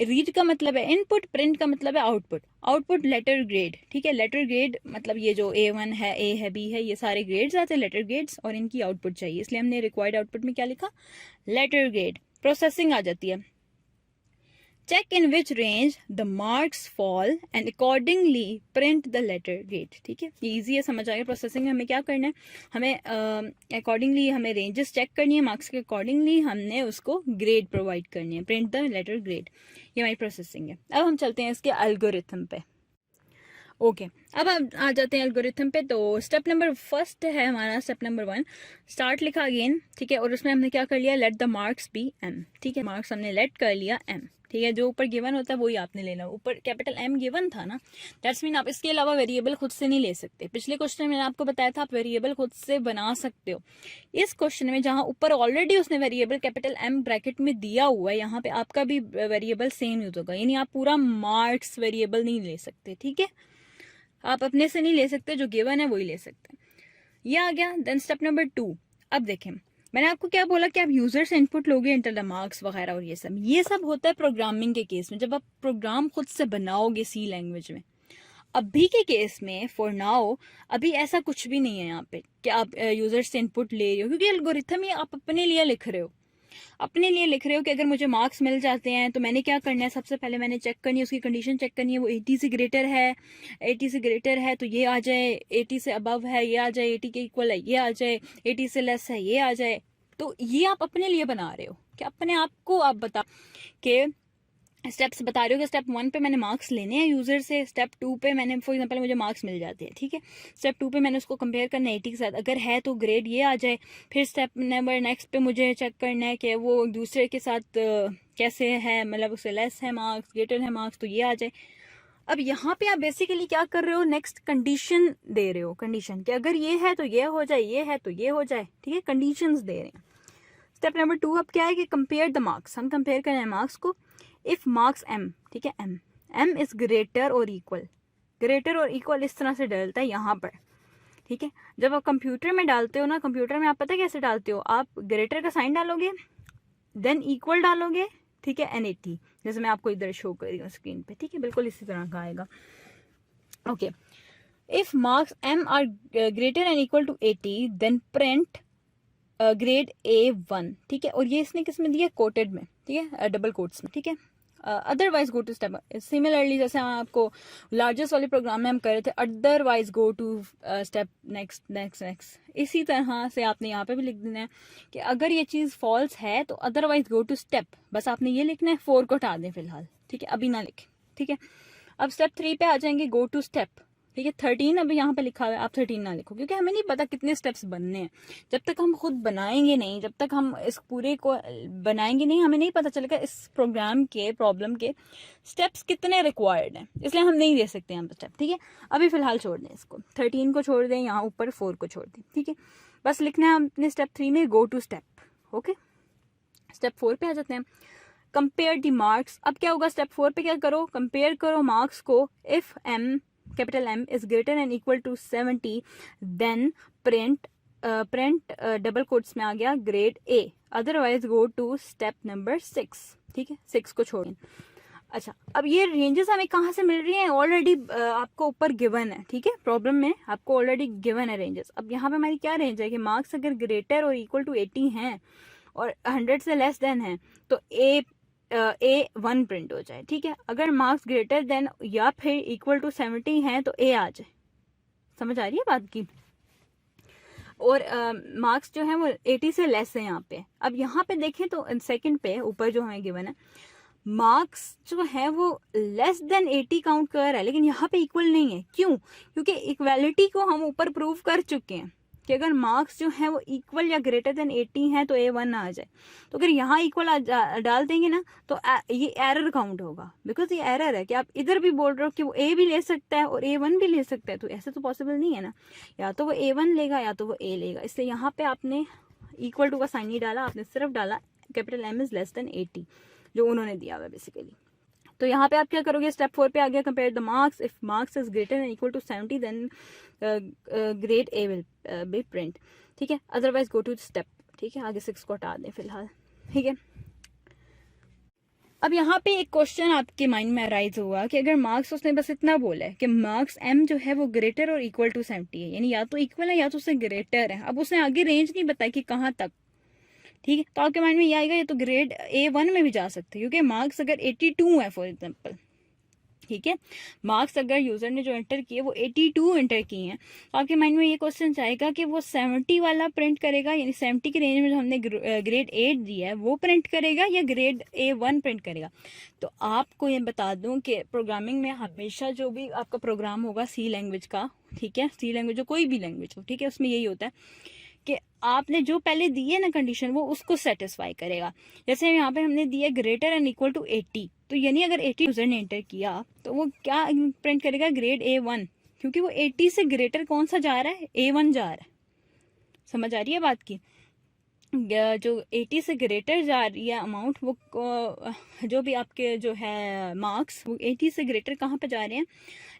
रीड का मतलब है इनपुट, प्रिंट का मतलब है आउटपुट। Output letter grade. ठीक है, लेटर ग्रेड मतलब ये जो A1 है, A है, B है, ये सारे ग्रेड्स आते हैं, लेटर ग्रेड्स, और इनकी आउटपुट चाहिए, इसलिए हमने रिक्वायर्ड आउटपुट में क्या लिखा, लेटर ग्रेड। प्रोसेसिंग आ जाती है, check in which range the marks fall and accordingly print the letter grade. ठीक है, ये ईजी है, समझ आ गया। प्रोसेसिंग में हमें क्या करना है, हमें अकॉर्डिंगली हमें रेंजेस चेक करनी है, मार्क्स के अकॉर्डिंगली हमने उसको ग्रेड प्रोवाइड करनी है, प्रिंट द लेटर ग्रेड। ये हमारी प्रोसेसिंग है। अब हम चलते हैं इसके एल्गोरिथम पे। ओके, अब हम आ जाते हैं एल्गोरिथम पे। तो स्टेप नंबर फर्स्ट है हमारा, स्टेप नंबर 1, स्टार्ट लिखा अगेन। ठीक है, और उसमें हमने क्या कर लिया, let the marks be M। ठीक है, मार्क्स हमने लेट कर लिया M। ठीक है, जो ऊपर गिवन होता है वही आपने लेना। ऊपर कैपिटल M गिवन था ना, दैट्स मीन आप इसके अलावा वेरिएबल खुद से नहीं ले सकते। पिछले क्वेश्चन में मैंने आपको बताया था आप वेरिएबल खुद से बना सकते हो। इस क्वेश्चन में जहां ऊपर ऑलरेडी उसने वेरिएबल कैपिटल M ब्रैकेट में दिया हुआ है, यहाँ पे आपका भी वेरिएबल सेम यूज होगा, यानी आप पूरा मार्क्स वेरिएबल नहीं ले सकते। ठीक है, आप अपने से नहीं ले सकते, जो गिवन है वही ले सकते हैं। ये आ गया। देन स्टेप नंबर 2, अब देखें मैंने आपको क्या बोला कि आप यूजर से इनपुट लोगे, एंटर द मार्क्स वगैरह, और ये सब होता है प्रोग्रामिंग के केस में, जब आप प्रोग्राम खुद से बनाओगे C लैंग्वेज में। अभी के केस में फॉर नाउ अभी ऐसा कुछ भी नहीं है यहाँ पे कि आप यूजर से इनपुट ले रहे हो, क्योंकि एल्गोरिथम ही आप अपने लिए लिख रहे हो। अपने लिए लिख रहे हो कि अगर मुझे मार्क्स मिल जाते हैं तो मैंने क्या करना है, सबसे पहले मैंने चेक करनी है, उसकी कंडीशन चेक करनी है, वो 80 से ग्रेटर है, 80 से ग्रेटर है तो ये आ जाए, 80 से अबव है ये आ जाए, 80 के इक्वल है ये आ जाए, 80 से लेस है ये आ जाए। तो ये आप अपने लिए बना रहे हो कि अपने आप को आप बता कि स्टेप्स बता रही हूँ कि स्टेप 1 पे मैंने मार्क्स लेने हैं यूज़र से, स्टेप 2 पे मैंने फॉर एग्जांपल मुझे मार्क्स मिल जाते हैं, ठीक है। स्टेप 2 पे मैंने उसको कंपेयर करना है 80 के साथ, अगर है तो ग्रेड ये आ जाए। फिर स्टेप नंबर नेक्स्ट पे मुझे चेक करना है कि वो दूसरे के साथ कैसे है, मतलब उससे लेस है मार्क्स, ग्रेटर है मार्क्स, तो ये आ जाए। अब यहाँ पे आप बेसिकली क्या कर रहे हो, नेक्स्ट कंडीशन दे रहे हो, कंडीशन कि अगर ये है तो ये हो जाए, ये है तो ये हो जाए, ठीक है, कंडीशंस दे रहे हैं। स्टेप नंबर 2 अब क्या है कि कंपेयर द मार्क्स, हम कंपेयर कर रहे हैं मार्क्स को। इफ मार्क्स m, ठीक है, m इज ग्रेटर और इक्वल, ग्रेटर और इक्वल इस तरह से डलता है यहाँ पर, ठीक है। जब आप कंप्यूटर में डालते हो ना, कंप्यूटर में आप पता है कैसे डालते हो, आप ग्रेटर का साइन डालोगे, देन इक्वल डालोगे, ठीक है, n80, जैसे मैं आपको इधर शो कर रही हूँ स्क्रीन पे, ठीक है, बिल्कुल इसी तरह का आएगा। Okay, if marks m are greater and equal to 80 then print grade A1, ठीक है। और ये इसने किस में दिया, कोटेड में, ठीक है, डबल कोट्स में, ठीक है। Otherwise go to step, similarly जैसे हम आपको लार्जेस्ट वाले प्रोग्राम में हम कर रहे थे, otherwise go to step next next next, इसी तरह से आपने यहाँ पे भी लिख देना है कि अगर ये चीज़ फॉल्स है तो अदरवाइज गो टू स्टेप, बस आपने ये लिखना है, 4 को हटा दें फिलहाल, ठीक है, अभी ना लिखें, ठीक है। अब स्टेप 3 पे आ जाएंगे, गो टू स्टेप, ठीक है। 13 अभी यहाँ पे लिखा हुआ है, आप 13 ना लिखो क्योंकि हमें नहीं पता कितने स्टेप्स बनने हैं। जब तक हम खुद बनाएंगे नहीं, जब तक हम इस पूरे को बनाएंगे नहीं, हमें नहीं पता चलेगा इस प्रोग्राम के, प्रॉब्लम के स्टेप्स कितने रिक्वायर्ड हैं, इसलिए हम नहीं दे सकते यहाँ पर स्टेप, ठीक है। अभी फिलहाल छोड़ दें इसको, 13 को छोड़ दें, यहाँ ऊपर 4 को छोड़ दें, ठीक है। बस लिखना है अपने स्टेप 3 में go to step, okay. Step 4 पे आ जाते हैं, कंपेयर द मार्क्स। अब क्या होगा, स्टेप 4 पे क्या करो, कंपेयर करो मार्क्स को। If m, capital M is greater and equal to 70 then print double quotes में आ गया grade A, otherwise go to step number 6, ठीक है, 6 को छोड़ें। अच्छा, अब ये रेंजेस हमें कहाँ से मिल रही हैं, ऑलरेडी आपको ऊपर गिवन है, ठीक है, प्रॉब्लम में आपको ऑलरेडी गिवन है रेंजेस। अब यहाँ पे हमारी क्या रेंज है कि मार्क्स अगर ग्रेटर और इक्वल टू 80 हैं और 100 से लेस देन है तो A1 प्रिंट हो जाए, ठीक है। अगर मार्क्स ग्रेटर देन या फिर इक्वल टू 70 हैं तो A आ जाए, समझ आ रही है बात की। और मार्क्स जो है वो 80 से लेस है यहाँ पे। अब यहाँ पे देखें तो सेकंड पे ऊपर जो हमें गिवन है, मार्क्स जो है वो लेस देन 80 काउंट कर रहा है, लेकिन यहाँ पे इक्वल नहीं है। क्यों? क्योंकि इक्वालिटी को हम ऊपर प्रूव कर चुके हैं कि अगर मार्क्स जो है वो इक्वल या ग्रेटर देन 80 है तो A1 आ जाए। तो अगर यहाँ इक्वल डाल देंगे ना तो ये एरर काउंट होगा, बिकॉज ये एरर है कि आप इधर भी बोल रहे हो कि वो A भी ले सकता है और A1 भी ले सकता है, तो ऐसे तो पॉसिबल नहीं है ना, या तो वो A1 लेगा या तो वो A लेगा। इसलिए यहाँ पे आपने इक्वल टू का साइन नहीं डाला, आपने सिर्फ डाला capital M is less then 80 जो उन्होंने दिया हुआ है बेसिकली। तो यहाँ पे आप क्या करोगे, स्टेप 4 पे आ गया, compare the marks. If marks is greater and equal to 70 then grade A will be print, ठीक है, अदरवाइज गो टू स्टेप, ठीक है। आगे 6 को हटा दें फिलहाल, ठीक है। अब यहाँ पे एक क्वेश्चन आपके माइंड में अराइज हुआ कि अगर मार्क्स उसने बस इतना बोला है कि मार्क्स M जो है वो ग्रेटर और इक्वल टू 70 है, यानी या तो इक्वल है या तो उससे ग्रेटर है। अब उसने आगे रेंज नहीं बताई कि कहाँ तक, ठीक है। तो आपके माइंड में ये आएगा ये तो ग्रेड A1 में भी जा सकते हैं, क्योंकि मार्क्स अगर 82 है फॉर एग्जांपल, ठीक है, मार्क्स अगर यूजर ने जो एंटर किए वो 82 एंटर किए हैं, तो आपके माइंड में ये क्वेश्चन आएगा कि वो 70 वाला प्रिंट करेगा, यानी 70 की रेंज में जो हमने ग्रेड 8 दिया है वो प्रिंट करेगा या ग्रेड A1 प्रिंट करेगा। तो आपको ये बता दूं कि प्रोग्रामिंग में हमेशा जो भी आपका प्रोग्राम होगा C लैंग्वेज का, ठीक है, C लैंग्वेज जो कोई भी लैंग्वेज हो, ठीक है, उसमें यही होता है कि आपने जो पहले दी है ना कंडीशन वो उसको सेटिस्फाई करेगा। जैसे यहाँ पे हमने दिया ग्रेटर एंड इक्वल टू 80, तो यानी अगर 80 यूजर ने एंटर किया तो वो क्या प्रिंट करेगा, ग्रेड A1, क्योंकि वो 80 से ग्रेटर कौन सा जा रहा है, A1 जा रहा है। समझ आ रही है बात की, जो 80 से ग्रेटर जा रही है अमाउंट, वो जो भी आपके जो है मार्क्स वो 80 से ग्रेटर कहाँ पे जा रहे हैं,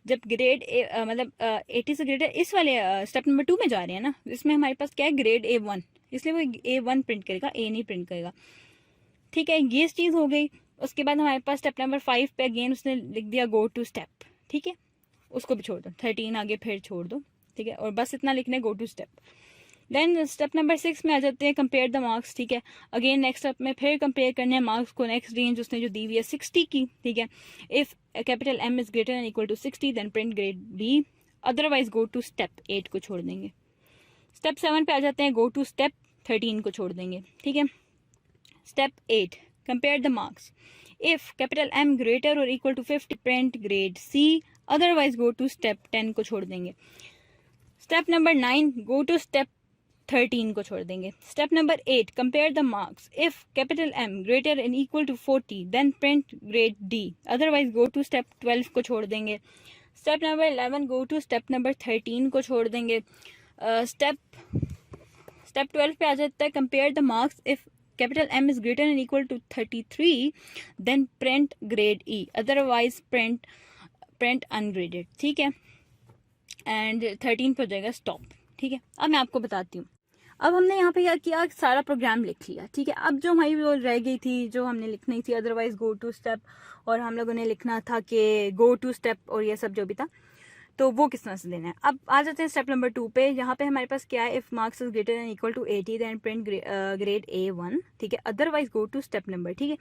जब ग्रेड मतलब 80 से ग्रेटर इस वाले स्टेप नंबर 2 में जा रहे हैं ना, इसमें हमारे पास क्या है, ग्रेड A1, इसलिए वो A1 प्रिंट करेगा, A नहीं प्रिंट करेगा, ठीक है। ये चीज़ हो गई। उसके बाद हमारे पास स्टेप नंबर 5 पे अगेन उसने लिख दिया गो टू स्टेप, ठीक है, उसको भी छोड़ दो, 13 आगे फिर छोड़ दो, ठीक है, और बस इतना लिखना है go to step. Then step number 6 में आ जाते हैं कंपेयर द मार्क्स, ठीक है। अगेन नेक्स्ट स्टेप में फिर कंपेयर करने हैं मार्क्स को, नेक्स्ट रेंज उसने जो दी हुई है 60 की, ठीक है। If capital M is greater and equal to 60 then print grade B, otherwise go to step 8 को छोड़ देंगे। स्टेप 7 पे आ जाते हैं, गो टू स्टेप 13 को छोड़ देंगे, ठीक है। Step 8 compare the marks. If capital M greater और equal to 50 print grade C, otherwise go to step 10 को छोड़ देंगे। Step number 9 go to step 13 को छोड़ देंगे। Step number 8 compare the marks, if capital M greater and equal to 40 then print grade D, otherwise go to step 12 को छोड़ देंगे। Step number 11 go to step number 13 को छोड़ देंगे। Step 12 पे आ जाता है compare the marks, if capital M is greater and equal to 33 then print grade E, otherwise print ungraded. ठीक है, एंड 13 पे हो जाएगा स्टॉप। ठीक है, अब मैं आपको बताती हूँ। अब हमने यहाँ पे क्या किया, सारा प्रोग्राम लिख लिया। ठीक है, अब जो हमारी वो रह गई थी जो हमने लिखनी थी, अदरवाइज गो टू स्टेप, और हम लोगों ने लिखना था कि गो टू स्टेप और ये सब जो भी था, तो वो किस तरह से देना है। अब आ जाते हैं स्टेप नंबर 2 पे। यहाँ पे हमारे पास क्या है, if marks is greater and equal to 80 then print grade A1। ठीक है, otherwise go to step number. ठीक है,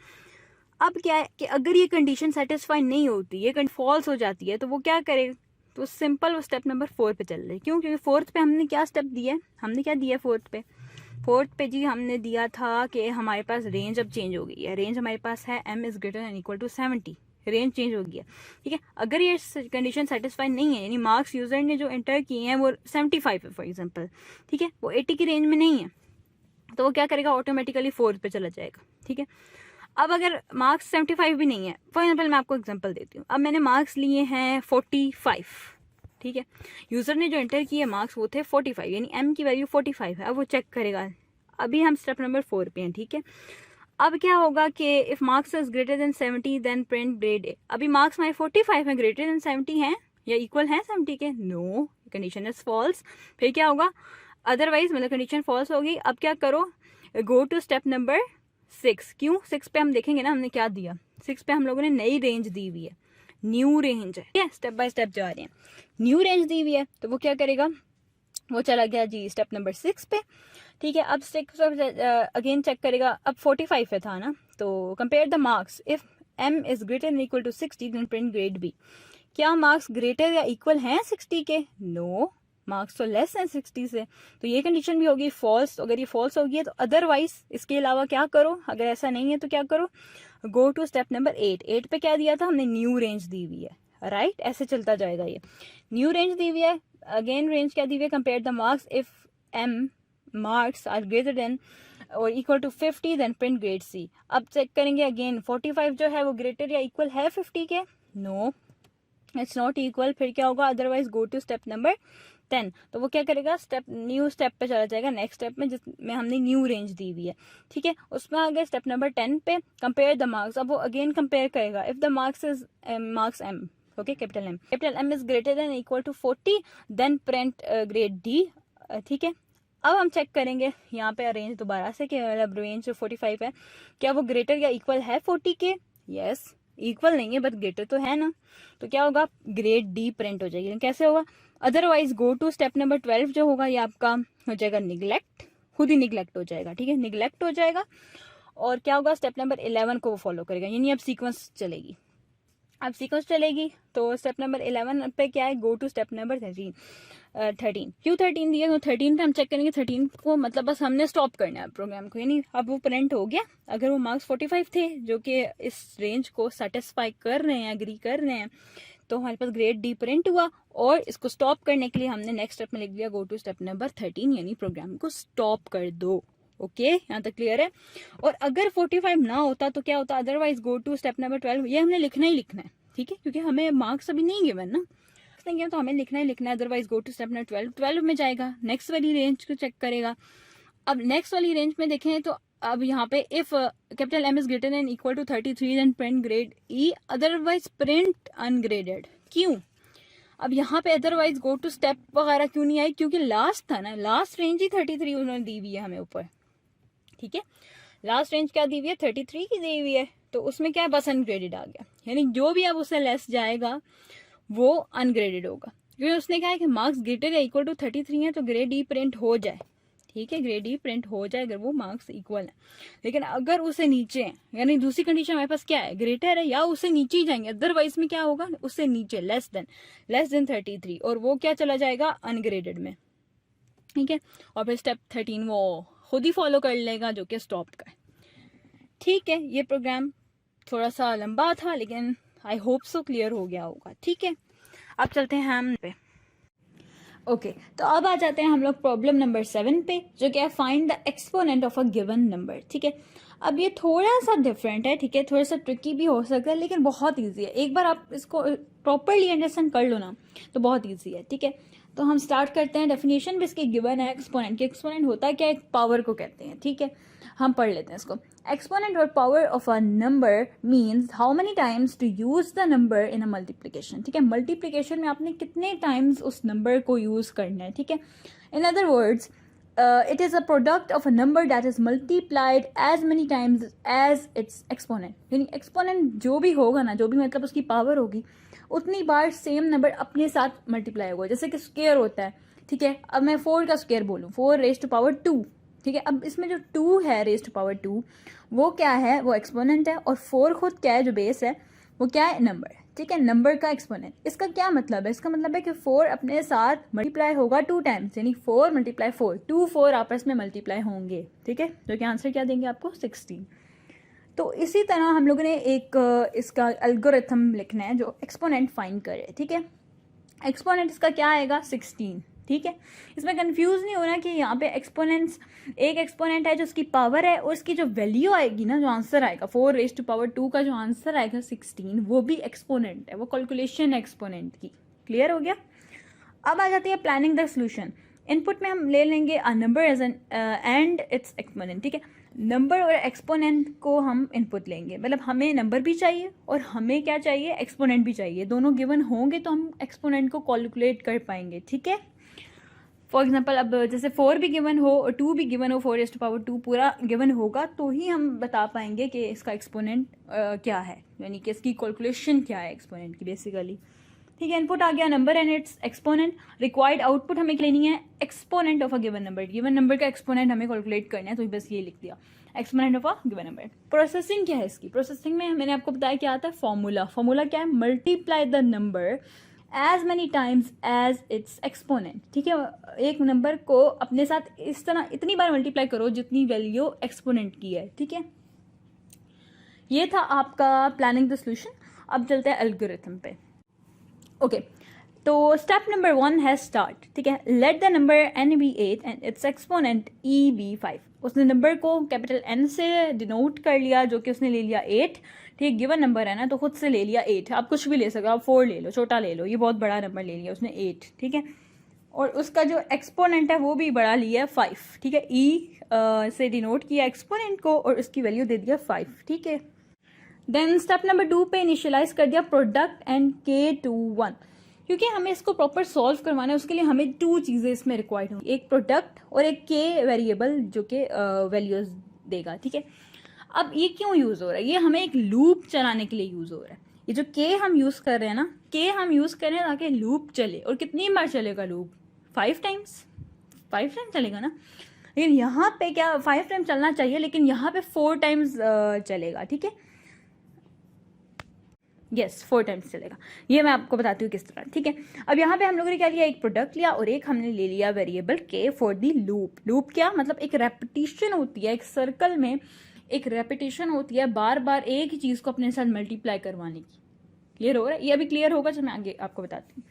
अब क्या है कि अगर ये कंडीशन सेटिस्फाई नहीं होती, ये फॉल्स हो जाती है, तो वो क्या करे, तो सिंपल वो स्टेप नंबर 4 पे चल रहे। क्यों? क्योंकि 4th पे हमने क्या स्टेप दिया है, हमने क्या दिया 4th पे जी हमने दिया था कि हमारे पास रेंज अब चेंज हो गई है। रेंज हमारे पास है M is greater and equal to 70, range change हो गया। ठीक है, अगर ये कंडीशन सेटिस्फाई नहीं है, यानी मार्क्स यूजर ने जो एंटर किए हैं वो 75 है फॉर एग्जांपल, ठीक है, वो 80 की रेंज में नहीं है, तो वो क्या करेगा, ऑटोमेटिकली 4th पे चला जाएगा। ठीक है, अब अगर मार्क्स 75 भी नहीं है, फॉर एग्जांपल मैं आपको एग्जांपल देती हूँ। अब मैंने मार्क्स लिए हैं 45। ठीक है, यूजर ने जो एंटर किए मार्क्स वो थे 45, यानी M की वैल्यू 45 है। अब वो चेक करेगा। अभी हम स्टेप नंबर 4 पे हैं। ठीक है, अब क्या होगा कि if marks is greater than 70 then print grade A। अभी मार्क्स हमारे 45 हैं, ग्रेटर देन 70 हैं या इक्वल हैं 70 के, नो, कंडीशन इज फॉल्स। फिर क्या होगा, अदरवाइज मतलब कंडीशन फॉल्स होगी। अब क्या करो, गो टू स्टेप नंबर 6। क्यों 6 पे हम देखेंगे ना हमने क्या दिया। 6 पे हम लोगों ने नई रेंज दी हुई है, न्यू रेंज है। ठीक है, स्टेप बाय स्टेप जा रहे हैं। न्यू रेंज दी हुई है, तो वो क्या करेगा, वो चला गया जी स्टेप नंबर 6 पे। ठीक है, अब अगेन चेक करेगा। अब 45 था ना, तो compare the marks, if M is greater and equal to 60 then print grade B। क्या मार्क्स ग्रेटर या इक्वल हैं 60 के? नो, मार्क्स तो लेस हैं 60 से, तो ये कंडीशन भी होगी फॉल्स। अगर ये फॉल्स होगी है तो अदरवाइज इसके अलावा क्या करो, अगर ऐसा नहीं है तो क्या करो, गो टू स्टेप नंबर 8। 8 पे क्या दिया था हमने, न्यू रेंज दी हुई है, राइट, ऐसे चलता जाएगा। ये न्यू रेंज दी हुई है, अगेन रेंज क्या दी हुई है, compare the marks, if M marks are greater than और equal to 50 then print grade C। अब चेक करेंगे अगेन 45 जो है वो ग्रेटर या इक्वल है 50 के? No, it's not equal. फिर क्या होगा, otherwise go to step number 10। तो वो क्या करेगा, न्यू स्टेप पे चला जाएगा, नेक्स्ट स्टेप में जिसमें हमने न्यू रेंज दी हुई है। ठीक है, उसमें आ गए स्टेप नंबर 10 पे, कंपेयर द मार्क्स। अब वो अगेन कंपेयर करेगा, if the marks is marks M, okay, capital M is greater than equal to 40 then print grade D। ठीक है, अब हम चेक करेंगे यहाँ पे रेंज दोबारा से, कि मतलब रेंज 45 है, क्या वो ग्रेटर या इक्वल है 40 के? यस, इक्वल नहीं है बट ग्रेटर तो है ना, तो क्या होगा, ग्रेड D प्रिंट हो जाएगी। कैसे होगा, otherwise go to step number 12 जो होगा ये आपका हो जाएगा निगलेक्ट, खुद ही निगलेक्ट हो जाएगा। ठीक है, निगलेक्ट हो जाएगा, और क्या होगा, स्टेप नंबर 11 को वो फॉलो करेगा, यानी अब सीक्वेंस चलेगी। अब सीक्वेंस चलेगी तो स्टेप नंबर 11 पे क्या है, गो टू स्टेप नंबर 13। क्यों 13 दिया, तो 13 पे हम चेक करेंगे 13 को, मतलब बस हमने स्टॉप करना है प्रोग्राम को, यानी अब वो प्रिंट हो गया। अगर वो मार्क्स 45 थे जो कि इस रेंज को सेटिस्फाई कर रहे हैं, एग्री कर रहे हैं, तो हमारे पास ग्रेड D प्रिंट हुआ, और इसको स्टॉप करने के लिए हमने नेक्स्ट स्टेप में लिख दिया गो टू स्टेप नंबर 13, यानी प्रोग्राम को स्टॉप कर दो। ओके, यहाँ तक क्लियर है। और अगर 45 ना होता तो क्या होता, otherwise go to step number 12। ये हमने लिखना ही लिखना है, ठीक है, क्योंकि हमें मार्क्स अभी नहीं गिवन ना, नहीं तो हमें लिखना ही लिखना है। Otherwise go to step number 12 में जाएगा, नेक्स्ट वाली रेंज को चेक करेगा। अब नेक्स्ट वाली रेंज में देखें तो अब यहाँ पे if capital M is greater than equal to 33 then print grade E, otherwise print ungraded. क्यों, अब यहाँ पे अदरवाइज गो टू स्टेप वगैरह क्यों नहीं आई, क्योंकि लास्ट था ना, लास्ट रेंज ही 33 उन्होंने दी हुई है हमें ऊपर। ठीक है, लास्ट रेंज क्या दी हुई है, 33 की दी हुई है, तो उसमें क्या है, बस अनग्रेडेड आ गया, यानी जो भी अब उससे लेस जाएगा वो अनग्रेडेड होगा, क्योंकि उसने कहा है कि मार्क्स ग्रेटर या इक्वल टू 33 है तो ग्रेड E प्रिंट हो जाए। ठीक है, ग्रेड E प्रिंट हो जाए अगर वो मार्क्स इक्वल है, लेकिन अगर उससे नीचे है, यानी दूसरी कंडीशन हमारे पास क्या है, ग्रेटर है या उससे नीचे ही जाएंगे, अदरवाइज में क्या होगा, उससे नीचे लेस देन 33, और वो क्या चला जाएगा, अनग्रेडेड में। ठीक है, और फिर स्टेप 13 वो खुद ही फॉलो कर लेगा, जो कि स्टॉप का है। ठीक है, ये प्रोग्राम थोड़ा सा लंबा था लेकिन आई होप सो क्लियर हो गया होगा। ठीक है, अब चलते हैं हम पे। ओके, तो अब आ जाते हैं हम लोग प्रॉब्लम नंबर 7 पे, जो क्या है find the exponent of a given number. ठीक है, अब ये थोड़ा सा डिफरेंट है, ठीक है, थोड़ा सा ट्रिकी भी हो सकता है लेकिन बहुत इजी है। एक बार आप इसको प्रॉपरली अंडरस्टैंड कर लो ना तो बहुत इजी है। ठीक है, तो हम स्टार्ट करते हैं। डेफिनेशन भी इसकी गिवन है एक्सपोनेंट की। एक्सपोनेंट होता है क्या, एक पावर को कहते हैं। ठीक है, हम पढ़ लेते हैं इसको। एक्सपोनेंट और power of a number means how many times to use the number in a multiplication. ठीक है, मल्टीप्लिकेशन में आपने कितने टाइम्स उस नंबर को यूज करना है। ठीक है, in other words it is a product of a number that is multiplied as many times as its exponent। यानी एक्सपोनेंट जो भी होगा ना, जो भी मतलब उसकी पावर होगी, उतनी बार सेम नंबर अपने साथ मल्टीप्लाई होगा। जैसे कि स्क्वायर होता है, ठीक है, अब मैं 4 का स्क्वायर बोलूँ, 4 रेज टू पावर 2। ठीक है, अब इसमें जो 2 है रेज टू पावर 2, वो क्या है, वो एक्सपोनेंट है, और 4 खुद क्या है, जो बेस है, वो क्या है, नंबर। ठीक है, नंबर का एक्सपोनेंट। इसका क्या मतलब है, इसका मतलब है कि 4 अपने साथ मल्टीप्लाई होगा 2 टाइम्स, यानी 4 × 4, 2 4 आपस में मल्टीप्लाई होंगे। ठीक है, जो कि आंसर क्या देंगे आपको, 16। तो इसी तरह हम लोगों ने एक इसका एल्गोरिथम लिखना है जो एक्सपोनेंट फाइंड करे। ठीक है, एक्सपोनेंट इसका क्या आएगा, 16। ठीक है, इसमें कंफ्यूज नहीं होना कि यहाँ पे एक्सपोनेंट्स, एक एक्सपोनेंट है जो उसकी पावर है, और उसकी जो वैल्यू आएगी ना, जो आंसर आएगा 4 रेज टू पावर 2 का जो आंसर आएगा 16, वो भी एक्सपोनेंट है, वो कैलकुलेशन एक्सपोनेंट की। क्लियर हो गया। अब आ जाती है प्लानिंग द सोल्यूशन। इनपुट में हम ले लेंगे a number as n and its exponent. ठीक है, नंबर और एक्सपोनेंट को हम इनपुट लेंगे, मतलब हमें नंबर भी चाहिए और हमें क्या चाहिए, एक्सपोनेंट भी चाहिए। दोनों गिवन होंगे तो हम एक्सपोनेंट को कैलकुलेट कर पाएंगे। ठीक है, फॉर एग्जाम्पल अब जैसे 4 भी गिवन हो और 2 भी गिवन हो, 4 रेज़ टू पावर 2 पूरा गिवन होगा, तो ही हम बता पाएंगे कि इसका एक्सपोनेंट क्या है, यानी कि इसकी कैलकुलेशन क्या है एक्सपोनेंट की बेसिकली। ठीक है, इनपुट आ गया number and its exponent. Required output हमें लेनी है exponent of a given number. Given number का एक्सपोनेंट हमें कैलकुलेट करना है, तो बस ये लिख दिया, exponent of a given number. Processing क्या है इसकी, प्रोसेसिंग में मैंने आपको बताया क्या आता है, फॉर्मूला। फॉर्मूला क्या है, multiply the number as many times as its exponent. ठीक है, एक नंबर को अपने साथ इस तरह इतनी बार मल्टीप्लाई करो जितनी वैल्यू एक्सपोनेंट की है। ठीक है, ये था आपका प्लानिंग द सॉल्यूशन। अब चलते हैं एल्गोरिथम पे। ओके, तो स्टेप नंबर 1 है स्टार्ट। ठीक है, let the number n be 8 and its exponent e be 5। उसने नंबर को कैपिटल n से डिनोट कर लिया, जो कि उसने ले लिया 8। ठीक, गिवन नंबर है ना, तो खुद से ले लिया 8। आप कुछ भी ले सकते हो, आप 4 ले लो, छोटा ले लो, ये बहुत बड़ा नंबर ले लिया उसने 8। ठीक है, और उसका जो एक्सपोनेंट है वो भी बड़ा लिया 5। ठीक है, e से डिनोट किया एक्सपोनेंट को और उसकी वैल्यू दे दिया 5। ठीक है, देन स्टेप नंबर 2 पे इनिशियलाइज कर दिया प्रोडक्ट एंड k to 1। क्योंकि हमें इसको प्रॉपर सॉल्व करवाना है, उसके लिए हमें 2 चीज़ें इसमें रिक्वायर्ड होंगी, एक प्रोडक्ट और एक k वेरिएबल जो कि वैल्यूज देगा। ठीक है, अब ये क्यों यूज़ हो रहा है, ये हमें एक लूप चलाने के लिए यूज़ हो रहा है। ये जो k हम यूज़ कर रहे हैं ना, k हम यूज़ कर रहे हैं ताकि लूप चले। और कितनी बार चलेगा लूप, 5 टाइम्स, 5 टाइम चलेगा ना। लेकिन यहाँ पे क्या 5 टाइम चलना चाहिए, लेकिन यहाँ पे 4 टाइम्स चलेगा। ठीक है, यस 4 टाइम्स चलेगा। ये मैं आपको बताती हूँ किस तरह। ठीक है, अब यहाँ पे हम लोगों ने क्या लिया, एक प्रोडक्ट लिया और एक हमने ले लिया variable k for the loop. Loop क्या मतलब, एक रेपिटेशन होती है, एक सर्कल में एक रेपिटेशन होती है, बार बार एक ही चीज़ को अपने साथ मल्टीप्लाई करवाने की। क्लियर हो रहा है, ये अभी क्लियर होगा जब मैं आगे आपको बताती हूँ।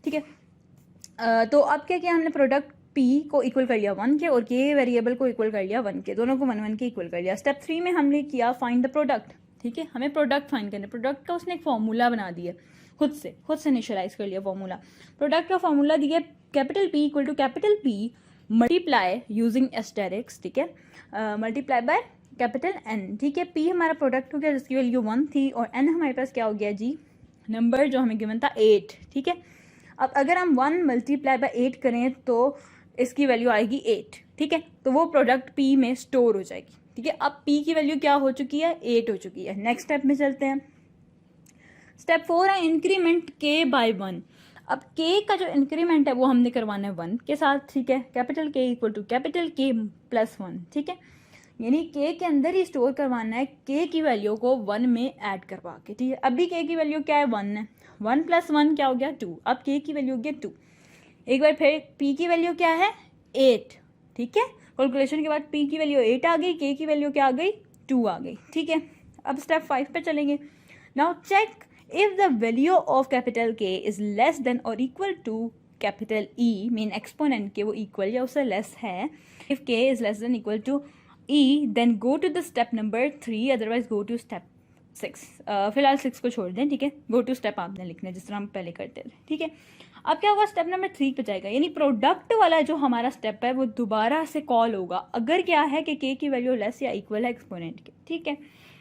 ठीक है, तो अब क्या किया हमने, प्रोडक्ट p को इक्वल कर लिया 1 के और k वेरिएबल को इक्वल कर लिया 1 के, दोनों को 1 1 के इक्वल कर लिया। स्टेप 3 में हमने किया फाइंड द प्रोडक्ट। ठीक है, हमें प्रोडक्ट फाइंड करना है। प्रोडक्ट का उसने एक फॉर्मूला बना दिया, खुद से इनिशियलाइज कर लिया फॉर्मूला। प्रोडक्ट का फॉर्मूला दिया capital P equal to capital P multiply using asterisk. ठीक है, मल्टीप्लाई बाय कैपिटल N। ठीक है, P हमारा प्रोडक्ट हो गया जिसकी वैल्यू 1 थी, और N हमारे पास क्या हो गया जी, नंबर जो हमें गिवन था 8। ठीक है, अब अगर हम 1 मल्टीप्लाई बाय 8 करें तो इसकी वैल्यू आएगी 8। ठीक है, तो वो प्रोडक्ट P में स्टोर हो जाएगी। ठीक है, अब P की वैल्यू क्या हो चुकी है, 8 हो चुकी है। नेक्स्ट स्टेप में चलते हैं। स्टेप 4 है इंक्रीमेंट k बाय 1। अब k का जो इंक्रीमेंट है वो हमने करवाना है 1 के साथ। ठीक है, capital K equal to capital K प्लस 1। ठीक है, यानी k के अंदर ही स्टोर करवाना है, k की वैल्यू को 1 में ऐड करवा के। ठीक है, अभी k की वैल्यू क्या है, 1 है, 1 प्लस 1 क्या हो गया 2। अब k की वैल्यू हो गया 2। एक बार फिर p की वैल्यू क्या है, 8। ठीक है, कैलकुलेशन के बाद p की वैल्यू 8 आ गई, k की वैल्यू क्या आ गई, 2 आ गई। ठीक है, अब स्टेप 5 पे चलेंगे. Now check if the value of capital K is less than और equal to capital E, mean exponent के वो इक्वल या उससे लेस है. If K is less than equal to E then go to the step number 3, otherwise go to step 6. फिलहाल 6 को छोड़ दें, ठीक है. गो टू स्टेप आपने लिखना है जिस तरह हम पहले करते थे, ठीक है. अब क्या होगा, स्टेप नंबर 3 पे जाएगा, यानी प्रोडक्ट वाला जो हमारा स्टेप है वो दोबारा से कॉल होगा अगर क्या है कि के की वैल्यू लेस या इक्वल है एक्सपोनेंट के, ठीक है.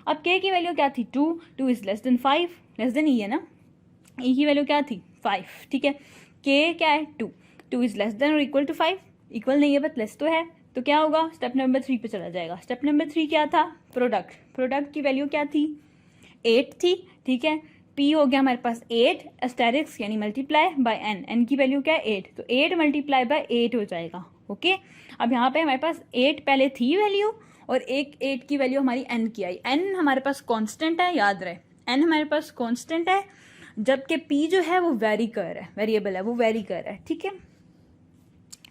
अब के की वैल्यू क्या थी 2 is less than 5, less than E है ना. ई की वैल्यू क्या थी 5, ठीक है. के क्या है 2 इज लेस देन और इक्वल टू 5, इक्वल नहीं है बट लेस तो है. तो क्या होगा, स्टेप नंबर 3 पे चला जाएगा. स्टेप नंबर 3 क्या था, प्रोडक्ट की वैल्यू क्या थी 8 थी, ठीक है. पी हो गया हमारे पास 8 एस्टेरिक्स यानी मल्टीप्लाई बाय एन की वैल्यू क्या है 8, तो 8 मल्टीप्लाई बाय 8 हो जाएगा. ओके. अब यहाँ पे हमारे पास 8 पहले थी वैल्यू और एक 8 की वैल्यू हमारी एन की आई. एन हमारे पास कांस्टेंट है, याद रहे एन हमारे पास कांस्टेंट है, जबकि पी जो है वो वेरी कर रहा है, वेरिएबल है वो वेरी कर रहा है, ठीक है.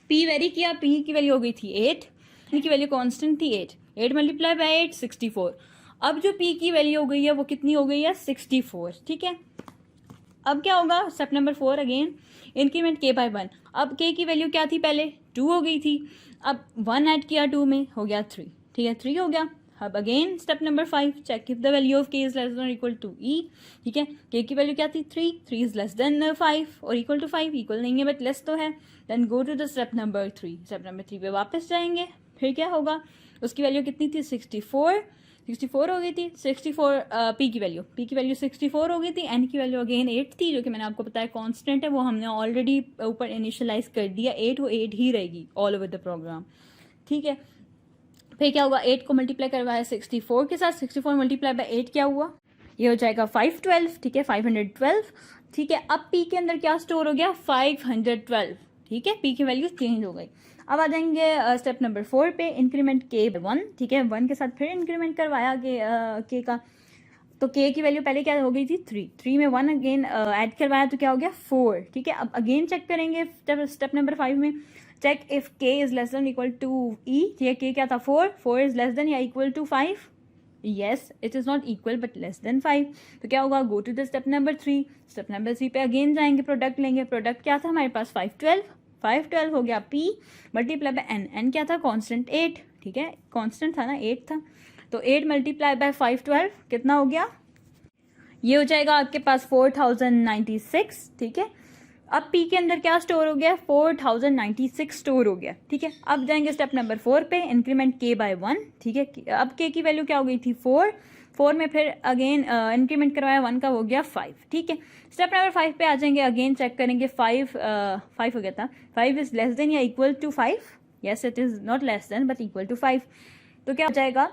पी वेरी किया, पी की वैल्यू हो गई थी 8, एन की वैल्यू कांस्टेंट थी 8 मल्टीप्लाई बाय 8 64. अब जो पी की वैल्यू हो गई है वो कितनी हो गई है 64, ठीक है. अब क्या होगा, स्टेप नंबर 4 अगेन इंक्रीमेंट के बाय 1. अब के की वैल्यू क्या थी पहले 2 हो गई थी, अब 1 ऐड किया 2 में हो गया 3, ठीक है 3 हो गया. अब again step number 5 check if the value of K is less than और इक्वल टू ई, ठीक है. के की वैल्यू क्या थी 3 इज लेस देन 5 और इक्वल टू 5, इक्वल नहीं है बट लेस तो है. Then go to the step number 3. Step number 3 पे वापस जाएंगे, फिर क्या होगा, उसकी वैल्यू कितनी थी 64 हो गई थी. 64 पी की वैल्यू 64 हो गई थी. एन की वैल्यू अगेन 8 थी, जो कि मैंने आपको बताया कांस्टेंट है, वो हमने ऑलरेडी ऊपर इनिशियलाइज कर दिया. 8 वो 8 ही रहेगी ऑल ओवर द प्रोग्राम, ठीक है. फिर क्या होगा, 8 को मल्टीप्लाई करवाया 64 के साथ, 64 मल्टीप्लाई बाय 8 क्या हुआ, ये हो जाएगा 512, ठीक है 512, ठीक है. अब पी के अंदर क्या स्टोर हो गया 512, ठीक है. पी की वैल्यू चेंज हो गई. अब आ जाएंगे स्टेप नंबर 4 पे, इंक्रीमेंट के 1, ठीक है. 1 के साथ फिर इंक्रीमेंट करवाया के का, तो के की वैल्यू पहले क्या हो गई थी 3 में 1 अगेन ऐड करवाया तो क्या हो गया 4, ठीक है. अब अगेन चेक करेंगे स्टेप नंबर 5 में, check if K is less than equal to E, ठीक है. के क्या था 4 इज लेस देन या equal to 5, yes it is not equal but less than 5. तो क्या होगा, go to the step number 3. Step number 3 पे अगेन जाएंगे, प्रोडक्ट लेंगे. प्रोडक्ट क्या था हमारे पास 512 हो गया पी मल्टीप्लाई बाय एन क्या था कांस्टेंट 8, ठीक है. कांस्टेंट था ना 8 था, तो 8 मल्टीप्लाई बाय 512 कितना हो गया, ये हो जाएगा आपके पास 4096, ठीक है. अब पी के अंदर क्या स्टोर हो गया 4096 स्टोर हो गया, ठीक है. अब जाएंगे स्टेप नंबर 4 पे, इंक्रीमेंट के बाय 1, ठीक है. अब के की वैल्यू क्या हो गई थी 4 में फिर अगेन इंक्रीमेंट करवाया 1 का हो गया 5, ठीक है. स्टेप नंबर 5 पे आ जाएंगे, अगेन चेक करेंगे 5 हो गया था, 5 इज लेस देन या equal to 5, yes it is not less than but equal to 5. तो क्या हो जाएगा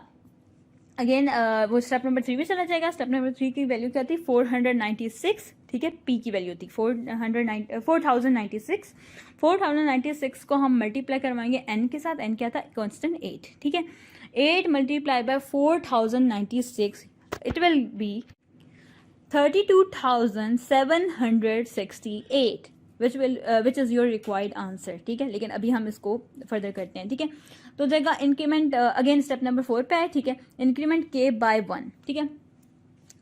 अगेन वो स्टेप नंबर 3 में चला जाएगा. स्टेप नंबर 3 की वैल्यू क्या थी 496, ठीक है. पी की वैल्यू थी 4096 को हम मल्टीप्लाई करवाएंगे एन के साथ. एन क्या था कांस्टेंट 8, ठीक है. 8 multiply by 4096 it will B 32,768 which is your required answer, ठीक है. लेकिन अभी हम इसको फर्दर करते हैं, ठीक है. तो जगह इंक्रीमेंट अगेन स्टेप नंबर 4 पे है, ठीक है. इंक्रीमेंट के बाय 1, ठीक है.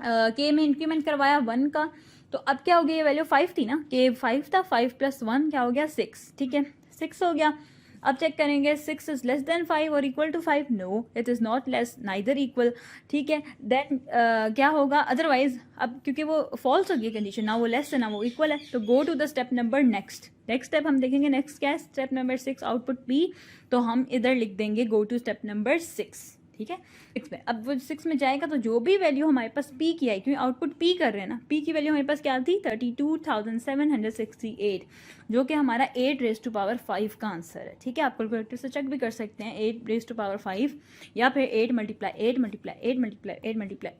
के में इंक्रीमेंट करवाया 1 का, तो अब क्या हो गया, ये वैल्यू 5 थी ना, के 5 था, 5 + 1 क्या हो गया 6, ठीक है 6 हो गया. अब चेक करेंगे 6 इज लेस देन 5 और equal to 5, no it is not less neither equal, ठीक है. देन क्या होगा अदरवाइज, अब क्योंकि वो फॉल्स हो गई कंडीशन, ना वो लेस है ना वो इक्वल है, तो go to the step number next step हम देखेंगे. नेक्स्ट क्या है, स्टेप नंबर 6 आउटपुट पी, तो हम इधर लिख देंगे गो टू स्टेप नंबर 6, ठीक है. 6 में अब वो 6 में जाएगा तो जो भी वैल्यू हमारे पास पी की आई, क्योंकि आउटपुट पी कर रहे हैं ना, पी की वैल्यू हमारे पास क्या थी 32,768, जो कि हमारा 8⁵ का आंसर है, ठीक है. आप कैलकुलेटर से चेक भी कर सकते हैं 8⁵ या फिर 8 ×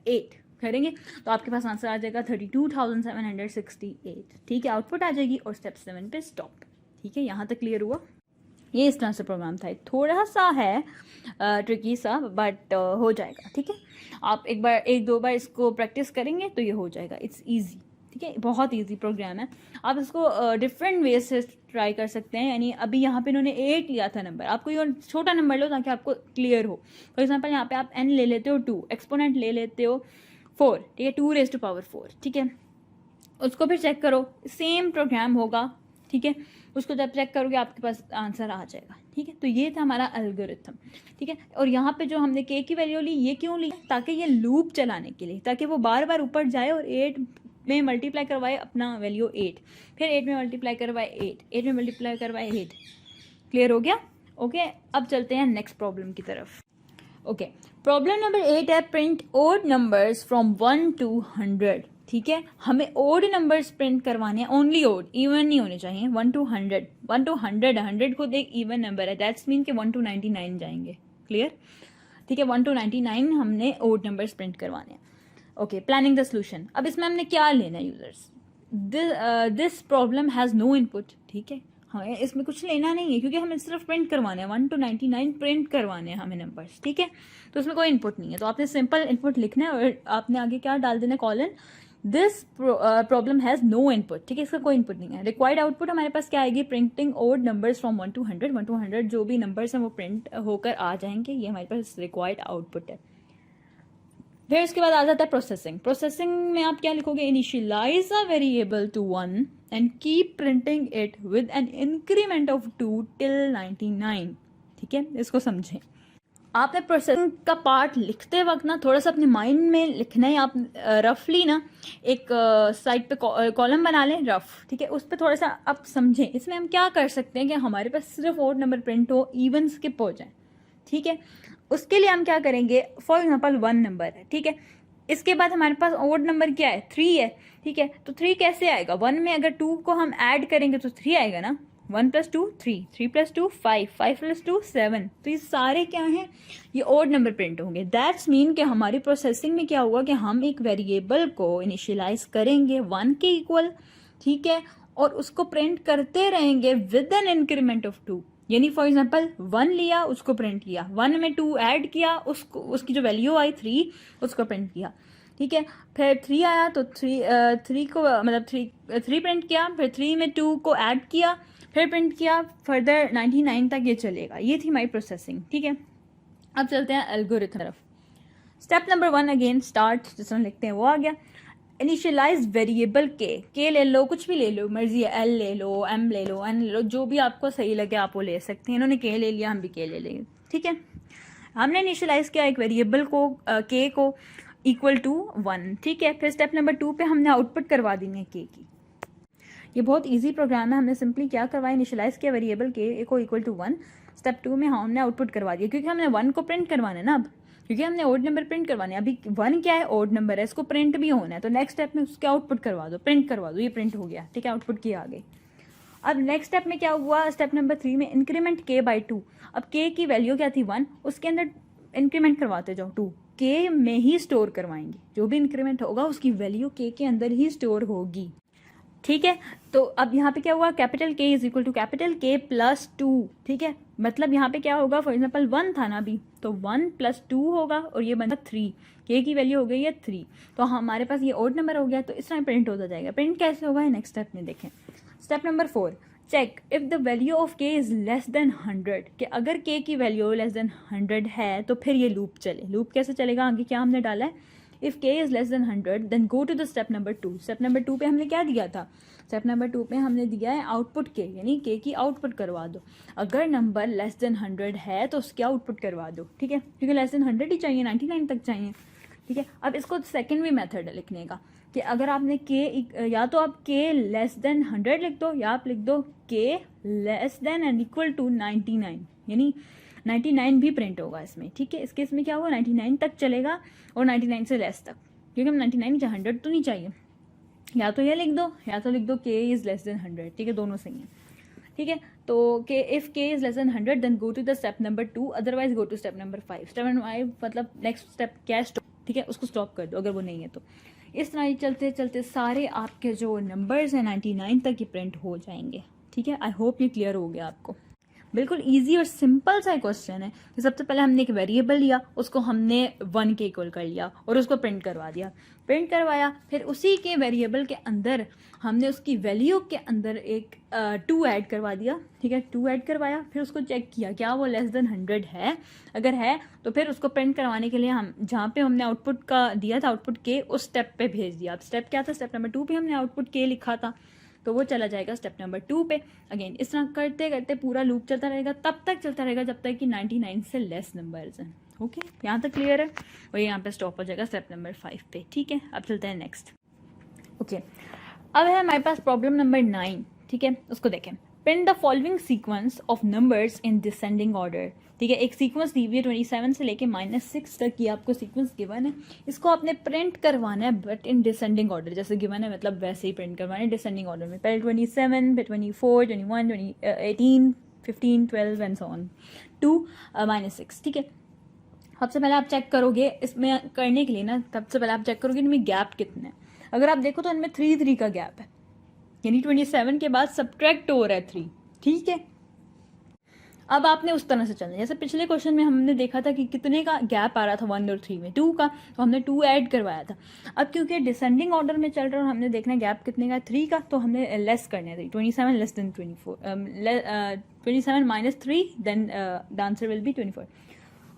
8 करेंगे तो आपके पास आंसर आ जाएगा 32,768, ठीक है. आउटपुट आ जाएगी और स्टेप 7 पे स्टॉप, ठीक है. यहाँ तक क्लियर हुआ. ये इस तरह से प्रोग्राम था, थोड़ा सा है ट्रिकी सा बट हो जाएगा, ठीक है. आप एक दो बार इसको प्रैक्टिस करेंगे तो ये हो जाएगा. इट्स इजी, ठीक है. बहुत इजी प्रोग्राम है. आप इसको डिफरेंट वे से ट्राई कर सकते हैं। यानी अभी यहाँ पे इन्होंने 8 लिया था नंबर, आप कोई और छोटा नंबर लो ताकि आपको क्लियर हो। फॉर एग्जांपल यहाँ पे आप n ले लेते हो 2, एक्सपोनेंट ले लेते हो 4, ठीक है, 2⁴, ठीक है। उसको फिर चेक करो, सेम प्रोग्राम होगा, ठीक है। उसको जब चेक करोगे आपके पास आंसर आ जाएगा, ठीक है। तो ये था हमारा एल्गोरिथम, ठीक है। और यहाँ पे जो हमने k की वैल्यू ली, ये क्यों ली? ताकि ये लूप चलाने के लिए, ताकि वो बार बार ऊपर जाए और 8 में मल्टीप्लाई करवाए अपना वैल्यू 8, फिर 8 में मल्टीप्लाई करवाए 8 में मल्टीप्लाई करवाए 8। क्लियर हो गया? ओके, अब चलते हैं नेक्स्ट प्रॉब्लम की तरफ। ओके, प्रॉब्लम नंबर 8 है print odd numbers from 1 to 100, ठीक है। हमें ओड नंबर्स प्रिंट करवाने हैं, ओनली ओड, इवन नहीं होने चाहिए। 1 to 100, 1 to 100, 100 खुद एक इवन नंबर है, दैट्स मीन कि 1 to 99 जाएंगे। क्लियर? ठीक है, 1 to 99 हमने ओड नंबर्स प्रिंट करवाने हैं। Okay, planning the solution. अब इसमें हमने क्या लेना है users? This problem has no input, ठीक है। हमें इसमें कुछ लेना नहीं है क्योंकि हमें सिर्फ प्रिंट करवाने हैं, 1 to 99 प्रिंट करवाने हैं हमें नंबर्स, ठीक है। तो इसमें कोई इनपुट नहीं है, तो आपने सिंपल इनपुट लिखना है और आपने आगे क्या डाल देना, colon this problem has no input, ठीक है। इसका कोई इनपुट नहीं है। रिक्वायर्ड आउटपुट हमारे पास क्या आएगी? Printing odd numbers from 1 to 100, 1 to 100 जो भी नंबर्स हैं वो प्रिंट होकर आ जाएंगे, ये हमारे पास रिक्वायर्ड आउटपुट है। फिर इसके बाद आ जाता है प्रोसेसिंग। प्रोसेसिंग में आप क्या लिखोगे? Initialise a variable to 1 and keep printing it with an increment of 2 till 99, ठीक है। इसको समझें। आपने प्रोसेसिंग का पार्ट लिखते वक्त ना थोड़ा सा अपने माइंड में लिखना है। आप रफली ना एक साइड पे कॉलम बना लें रफ, ठीक है। उस पर थोड़ा सा आप समझें। इसमें हम क्या कर सकते हैं कि हमारे पास सिर्फ ओड नंबर प्रिंट हो, इवन स्किप हो जाए, ठीक है। उसके लिए हम क्या करेंगे? फॉर एग्जाम्पल 1 नंबर है, ठीक है। इसके बाद हमारे पास ओड नंबर क्या है? 3 है, ठीक है। तो 3 कैसे आएगा? 1 में अगर 2 को हम ऐड करेंगे तो 3 आएगा ना। 1 + 2 3, 3 + 2 5, 5 + 2 7। तो ये सारे क्या हैं? ये ओड नंबर प्रिंट होंगे। दैट्स मीन कि हमारी प्रोसेसिंग में क्या हुआ कि हम एक वेरिएबल को इनिशियलाइज करेंगे 1 के इक्वल, ठीक है, और उसको प्रिंट करते रहेंगे विद एन इंक्रीमेंट ऑफ 2। यानी फॉर एग्जाम्पल 1 लिया, उसको प्रिंट किया, 1 में 2 ऐड किया, उसको उसकी जो वैल्यू आई 3 उसको प्रिंट किया, ठीक है। फिर 3 आया तो 3 को मतलब 3 प्रिंट किया, फिर 3 में 2 को ऐड किया, फिर प्रिंट किया, फर्दर 99 तक ये चलेगा। ये थी हमारी प्रोसेसिंग, ठीक है। अब चलते हैं एल्गोरिथम तरफ। स्टेप नंबर 1 अगेन स्टार्ट, जिसमें लिखते हैं वो आ गया। इनिशियलाइज वेरिएबल के ले लो, कुछ भी ले लो, मर्जी है, एल ले लो, एम ले लो, एन ले लो, जो भी आपको सही लगे आप वो ले सकते हैं। इन्होंने के ले लिया, हम भी के ले लेंगे, ठीक है। हमने इनिशियलाइज किया एक वेरिएबल को, के को इक्वल टू 1, ठीक है। फिर स्टेप नंबर 2 पे हमने आउटपुट करवा देनी है के की। ये बहुत इजी प्रोग्राम है। हमने सिंपली क्या करवाया? इनिशियलाइज किया वेरिएबल के को इक्वल टू 1। स्टेप 2 में हमने आउटपुट करवा दिया क्योंकि हमने 1 को प्रिंट करवाना है ना अब, क्योंकि हमने ओड नंबर प्रिंट करवाने हैं। अभी 1 क्या है? ओड नंबर है, इसको प्रिंट भी होना है। तो नेक्स्ट स्टेप में उसके आउटपुट करवा दो, प्रिंट करवा दो, ये प्रिंट हो गया, ठीक है, आउटपुट की आ गई। अब नेक्स्ट स्टेप में क्या हुआ? स्टेप नंबर 3 में इंक्रीमेंट k/2। अब k की वैल्यू क्या थी? 1, उसके अंदर इंक्रीमेंट करवाते जाओ 2, k में ही स्टोर करवाएंगे। जो भी इंक्रीमेंट होगा उसकी वैल्यू k के अंदर ही स्टोर होगी, ठीक है। तो अब यहाँ पे क्या हुआ? Capital K is equal to capital K + 2, ठीक है। मतलब यहाँ पे क्या होगा? फॉर एग्जाम्पल 1 था ना अभी, तो 1 + 2 होगा और ये बना 3, K की वैल्यू हो गई है 3। तो हमारे पास ये ओड नंबर हो गया, तो इस तरह प्रिंट होता जाएगा। प्रिंट कैसे होगा? नेक्स्ट स्टेप में देखें। Step number 4, check if the value of K is less than 100, कि अगर K की वैल्यू लेस देन 100 है तो फिर ये लूप चले। लूप कैसे चलेगा? आगे क्या हमने डाला है? If K is less than 100 then go to the step number 2। Step number 2 पे हमने क्या दिया था? स्टेप नंबर 2 पे हमने दिया है आउटपुट K, यानी K की आउटपुट करवा दो। अगर नंबर लेस देन 100 है तो उसकी आउटपुट करवा दो, ठीक है, क्योंकि लेस देन 100 ही चाहिए, 99 तक चाहिए, ठीक है। अब इसको सेकेंड भी मेथड है लिखने का कि अगर आपने K, या तो आप K लेस देन 100 लिख दो, या आप लिख दो K less than and equal to 99, यानी 99 भी प्रिंट होगा इसमें, ठीक है। इस केस में क्या होगा? 99 तक चलेगा और 99 से लेस तक, क्योंकि हम 99 या 100 तो नहीं चाहिए। या तो ये लिख दो, या तो लिख दो K इज़ लेस देन 100, ठीक है, दोनों सही हैं, ठीक है। तो if K is less than 100 then go to the step number 2, otherwise go to step number 5। Step number 5 मतलब नेक्स्ट स्टेप क्या है? स्टॉप, ठीक है, उसको स्टॉप कर दो अगर वो नहीं है तो। इस तरह ही चलते चलते सारे आपके जो नंबर्स हैं 99 तक ही प्रिंट हो जाएंगे, ठीक है। आई होप ये क्लियर हो गया आपको। बिल्कुल इजी और सिंपल सा क्वेश्चन है कि सबसे पहले हमने एक वेरिएबल लिया, उसको हमने 1 के इक्वल कर लिया और उसको प्रिंट करवा दिया, प्रिंट करवाया, फिर उसी के वेरिएबल के अंदर हमने उसकी वैल्यू के अंदर एक 2 ऐड करवा दिया, ठीक है, 2 ऐड करवाया, फिर उसको चेक किया क्या वो लेस देन 100 है, अगर है तो फिर उसको प्रिंट करवाने के लिए हम जहाँ पे हमने आउटपुट का दिया था आउटपुट के, उस स्टेप पे भेज दिया। अब स्टेप क्या था, स्टेप नंबर 2 पे हमने आउटपुट के लिखा था, तो वो चला जाएगा स्टेप नंबर 2 पे। अगेन इस तरह करते करते पूरा लूप चलता रहेगा, तब तक चलता रहेगा जब तक कि 99 से लेस नंबर्स हैं। ओके, यहाँ तक क्लियर है, और यहाँ पे स्टॉप हो जाएगा स्टेप नंबर 5 पे। ठीक है, अब चलते हैं नेक्स्ट। ओके, अब है हमारे पास प्रॉब्लम नंबर 9, ठीक है, उसको देखें। Print the following sequence of numbers in descending order. ठीक है, एक सीक्वेंस दी हुई है 27 से लेके -6 तक की आपको सीक्वेंस गिवन है, इसको आपने प्रिंट करवाना है बट इन डिसेंडिंग ऑर्डर, jैसे गिवन है मतलब वैसे ही प्रिंट करवाना है डिसेंडिंग ऑर्डर में। पहले 27, फिर 24, 21, 18, 15, 12 एंड सो ऑन टू -6। ठीक है, सबसे पहले आप चेक करोगे इसमें करने के लिए ना, सबसे पहले आप चेक करोगे इनमें गैप कितने हैं। अगर आप देखो तो इनमें 3 का गैप है, यानी 27 के बाद सब्ट्रैक्ट हो रहा है 3। ठीक है, अब आपने उस तरह से चलना है, जैसे पिछले क्वेश्चन में हमने देखा था कि कितने का गैप आ रहा था 1 और 3 में, 2 का, तो हमने 2 ऐड करवाया था। अब क्योंकि डिसेंडिंग ऑर्डर में चल रहा है और हमने देखना है गैप कितने का, 3 का, तो हमने लेस करना है 27 less than 24, 27 -3, then the answer will be 24।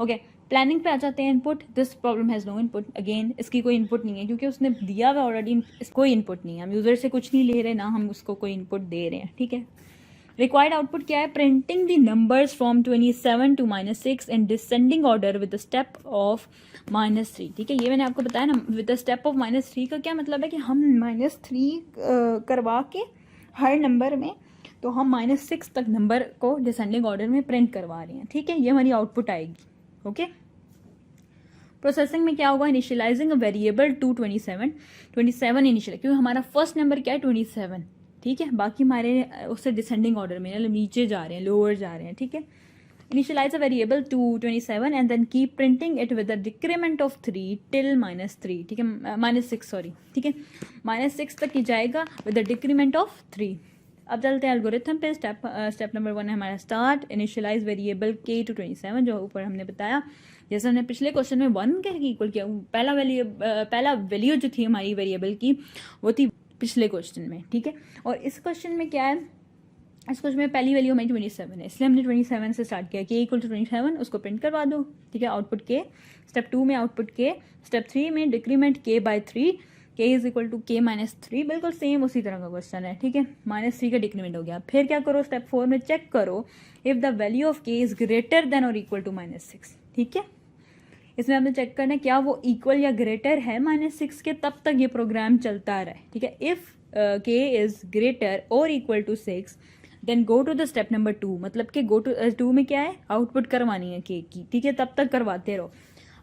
Okay, planning पे आ जाते हैं। Input, this problem has no input. Again इसकी कोई इनपुट नहीं है क्योंकि उसने दिया हुआ ऑलरेडी, कोई इनपुट नहीं है, हम यूज़र से कुछ नहीं ले रहे ना हम उसको कोई इनपुट दे रहे हैं। ठीक है, रिक्वायर्ड आउटपुट क्या है, printing the numbers from 27 to -6 in descending order with the step of -3। ठीक है, ये मैंने आपको बताया ना, विद द स्टेप ऑफ -3 का क्या मतलब है कि हम -3 करवा के हर नंबर में, तो हम -6 तक नंबर को डिसेंडिंग ऑर्डर में प्रिंट करवा रहे हैं। ठीक है, ये हमारी आउटपुट आएगी। ओके, प्रोसेसिंग में क्या होगा, initialising a variable to 27 initial, क्योंकि हमारा फर्स्ट नंबर क्या है 27। ठीक है, बाकी हमारे उससे डिसेंडिंग ऑर्डर में मतलब नीचे जा रहे हैं, लोअर जा रहे हैं। ठीक है, initialise a variable to 27 and then keep printing it with the decrement of 3 till -3। ठीक है, -6 सॉरी, ठीक है, -6 तक ही जाएगा विद द डिक्रीमेंट ऑफ 3। अब चलते हैं एल्गोरिथम पे। स्टेप नंबर 1 है हमारा start, initialise variable k to 27, जो ऊपर हमने बताया, जैसे हमने पिछले क्वेश्चन में 1 के इक्वल किया। पहला वैल्यू जो थी हमारी वेरिएबल की वो थी पिछले क्वेश्चन में। ठीक है, और इस क्वेश्चन में क्या है, इस क्वेश्चन में पहली वैल्यू हमारी 27 है, इसलिए हमने 27 से स्टार्ट किया, k = 27, उसको प्रिंट करवा दो। ठीक है, आउटपुट k, स्टेप 2 में आउटपुट k, स्टेप 3 में decrement k by 3, k = k -3, बिल्कुल सेम उसी तरह का क्वेश्चन है। ठीक है, -3 का डिक्रीमेंट हो गया। फिर क्या करो, स्टेप 4 में चेक करो if the value of k is greater than और इक्वल टू -6। ठीक है, इसमें हमने चेक करना है क्या वो इक्वल या ग्रेटर है -6 के, तब तक ये प्रोग्राम चलता रहे। ठीक है, इफ़ k इज ग्रेटर और equal to 6 then go to the step number 2, मतलब कि गो टू 2 में क्या है, आउटपुट करवानी है k की। ठीक है, तब तक करवाते रहो,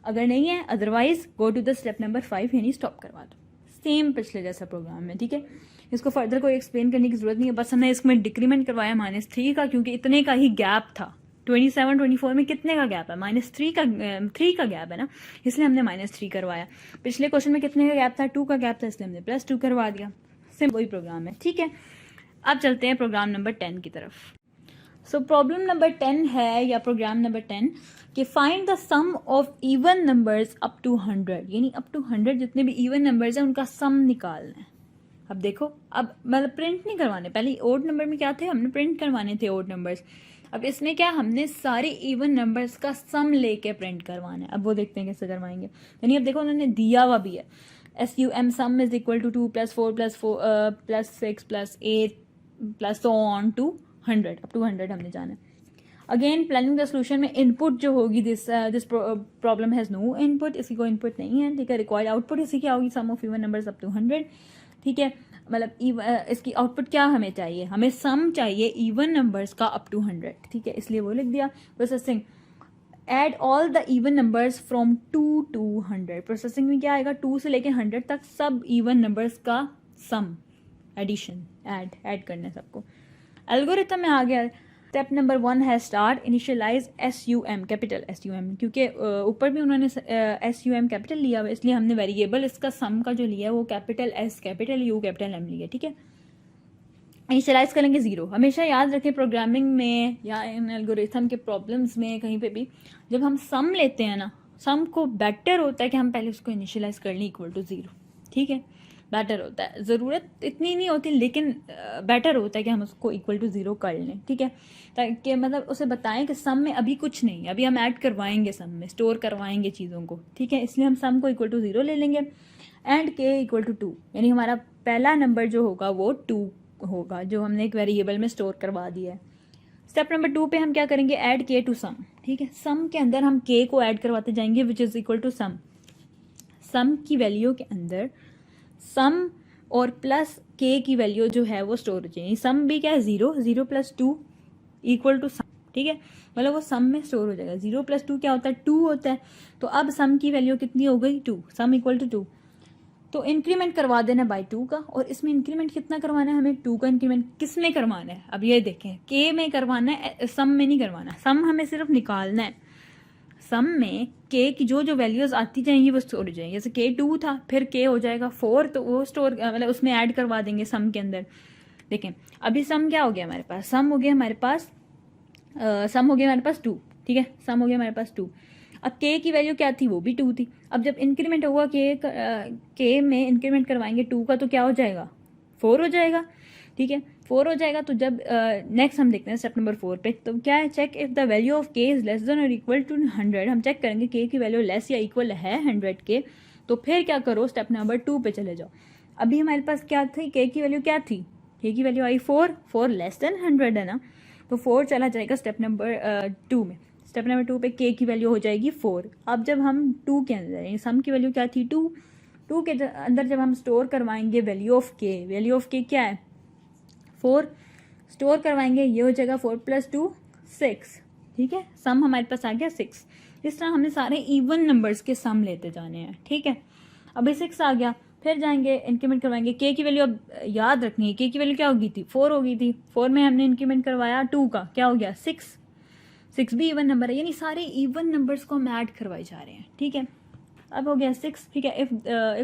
अगर नहीं है otherwise go to the step number 5, यानी स्टॉप करवा दो। सेम पिछले जैसा प्रोग्राम है। ठीक है, इसको फर्दर कोई एक्सप्लेन करने की जरूरत नहीं है, बस हमने इसमें डिक्रीमेंट करवाया -3 का, क्योंकि इतने का ही गैप था। 27 24 में कितने का गैप है, -3 का गैप है ना, इसलिए हमने -3 करवाया। पिछले क्वेश्चन में कितने का गैप था, 2 का गैप था, इसलिए हमने +2 करवा दिया। सेम वही प्रोग्राम है। ठीक है, अब चलते हैं प्रोग्राम नंबर 10 की तरफ। सो प्रॉब्लम नंबर 10 है, या प्रोग्राम नंबर 10 कि find the sum of even numbers up to 100, यानी अप टू 100 जितने भी इवन नंबर्स हैं उनका सम निकालना है। अब देखो, अब मतलब प्रिंट नहीं करवाने, पहले ओड नंबर में क्या थे, हमने प्रिंट करवाने थे ओड नंबर्स। अब इसमें क्या, हमने सारे इवन नंबर्स का सम लेके प्रिंट करवाना है। अब वो देखते हैं कैसे करवाएंगे। यानी अब देखो उन्होंने दिया हुआ भी है, SUM sum is equal to 2 + 4 + 6 + 8 + so on to 100, up to 100 हमने जाना है। अगेन प्लानिंग द सोल्यूशन में इनपुट जो होगी, this problem has no input, इसी को इनपुट नहीं है। ठीक है, रिक्वायर्ड आउटपुट इसी क्या होगी, sum of even numbers up to 100। ठीक है, मतलब इसकी आउटपुट क्या हमें चाहिए, हमें सम चाहिए इवन नंबर्स का अप टू 100। ठीक है, इसलिए वो लिख दिया। Processing, add all the even numbers from 2 to 100। Processing में क्या आएगा, 2 से लेके 100 तक सब इवन नंबर्स का सम, एडिशन, ऐड करना है सबको। एल्गोरिथम में आ गया। स्टेप नंबर 1 है start, initialise SUM, capital SUM, क्योंकि ऊपर भी उन्होंने SUM कैपिटल लिया हुआ, इसलिए हमने वेरिएबल इसका सम का जो लिया है वो capital S, capital U, capital M लिया। ठीक है, इनिशियलाइज करेंगे 0। हमेशा याद रखें प्रोग्रामिंग में या इन एल्गोरिथम के प्रॉब्लम्स में कहीं पे भी जब हम सम लेते हैं ना, सम को बेटर होता है कि हम पहले उसको इनिशियलाइज कर लें इक्वल टू 0, ठीक है, बेटर होता है। ज़रूरत इतनी नहीं होती लेकिन बेटर होता है कि हम उसको इक्वल टू 0 कर लें, ठीक है, ताकि मतलब उसे बताएं कि सम में अभी कुछ नहीं है, अभी हम ऐड करवाएंगे, सम में स्टोर करवाएंगे चीज़ों को, ठीक है, इसलिए हम सम को इक्वल टू 0 ले लेंगे एंड के इक्वल टू 2, यानी हमारा पहला नंबर जो होगा वो 2 होगा जो हमने एक वेरिएबल में स्टोर करवा दिया है। स्टेप नंबर 2 पे हम क्या करेंगे, ऐड के टू सम, ठीक है, सम के अंदर हम के को ऐड करवाते जाएंगे विच इज़ इक्वल टू सम। सम की वैल्यू के अंदर सम और प्लस के की वैल्यू जो है वो स्टोर हो जाएगी। सम भी क्या है 0, 0 + 2 इक्वल टू सम, ठीक है, मतलब वो सम में स्टोर हो जाएगा। 0 + 2 क्या होता है, 2 होता है। तो अब सम की वैल्यू कितनी हो गई, 2, सम इक्वल टू 2। तो इंक्रीमेंट करवा देना बाय 2 का, और इसमें इंक्रीमेंट कितना करवाना है हमें, 2 का इंक्रीमेंट किस में करवाना है, अब ये देखें, के में करवाना है, सम में नहीं करवाना। सम हमें सिर्फ निकालना है, सम में के की जो जो वैल्यूज आती जाएंगी वो स्टोर हो जाएंगी। जैसे के 2 था, फिर के हो जाएगा 4, तो वो स्टोर मतलब उसमें ऐड करवा देंगे सम के अंदर। देखें अभी सम क्या हो गया हमारे पास, सम हो गया हमारे पास 2, ठीक है, सम हो गया हमारे पास 2। अब के की वैल्यू क्या थी, वो भी 2 थी। अब जब इंक्रीमेंट होगा के में इंक्रीमेंट करवाएंगे 2 का, तो क्या हो जाएगा, 4 हो जाएगा, ठीक है, 4 हो जाएगा। तो जब नेक्स्ट हम देखते हैं स्टेप नंबर 4 पे, तो क्या है, check if the value of K is less than और इक्वल टू 100। हम चेक करेंगे के की वैल्यू लेस या इक्वल है 100 के, तो फिर क्या करो, स्टेप नंबर 2 पे चले जाओ। अभी हमारे पास क्या थी, के की वैल्यू क्या थी, के की वैल्यू आई 4 लेस देन 100 है ना, तो 4 चला जाएगा स्टेप नंबर 2 में। स्टेप नंबर 2 पे के की वैल्यू हो जाएगी 4। अब जब हम 2 के अंदर, सम की वैल्यू क्या थी 2 के अंदर जब हम स्टोर करवाएंगे वैल्यू ऑफ के क्या है 4, स्टोर करवाएंगे, ये हो जाएगा 4 + 2 6, ठीक है, सम हमारे पास आ गया 6। इस तरह हमें सारे इवन नंबर्स के सम लेते जाने हैं, ठीक है। अभी 6 आ गया, फिर जाएंगे इंक्रीमेंट करवाएंगे। के की वैल्यू अब याद रखनी है, के की वैल्यू क्या हो गई थी, 4 हो गई थी। 4 में हमने इंक्रीमेंट करवाया 2 का, क्या हो गया 6 भी इवन नंबर है, यानी सारे इवन नंबर्स को हम ऐड करवाए जा रहे हैं, ठीक है। अब हो गया 6, ठीक है, if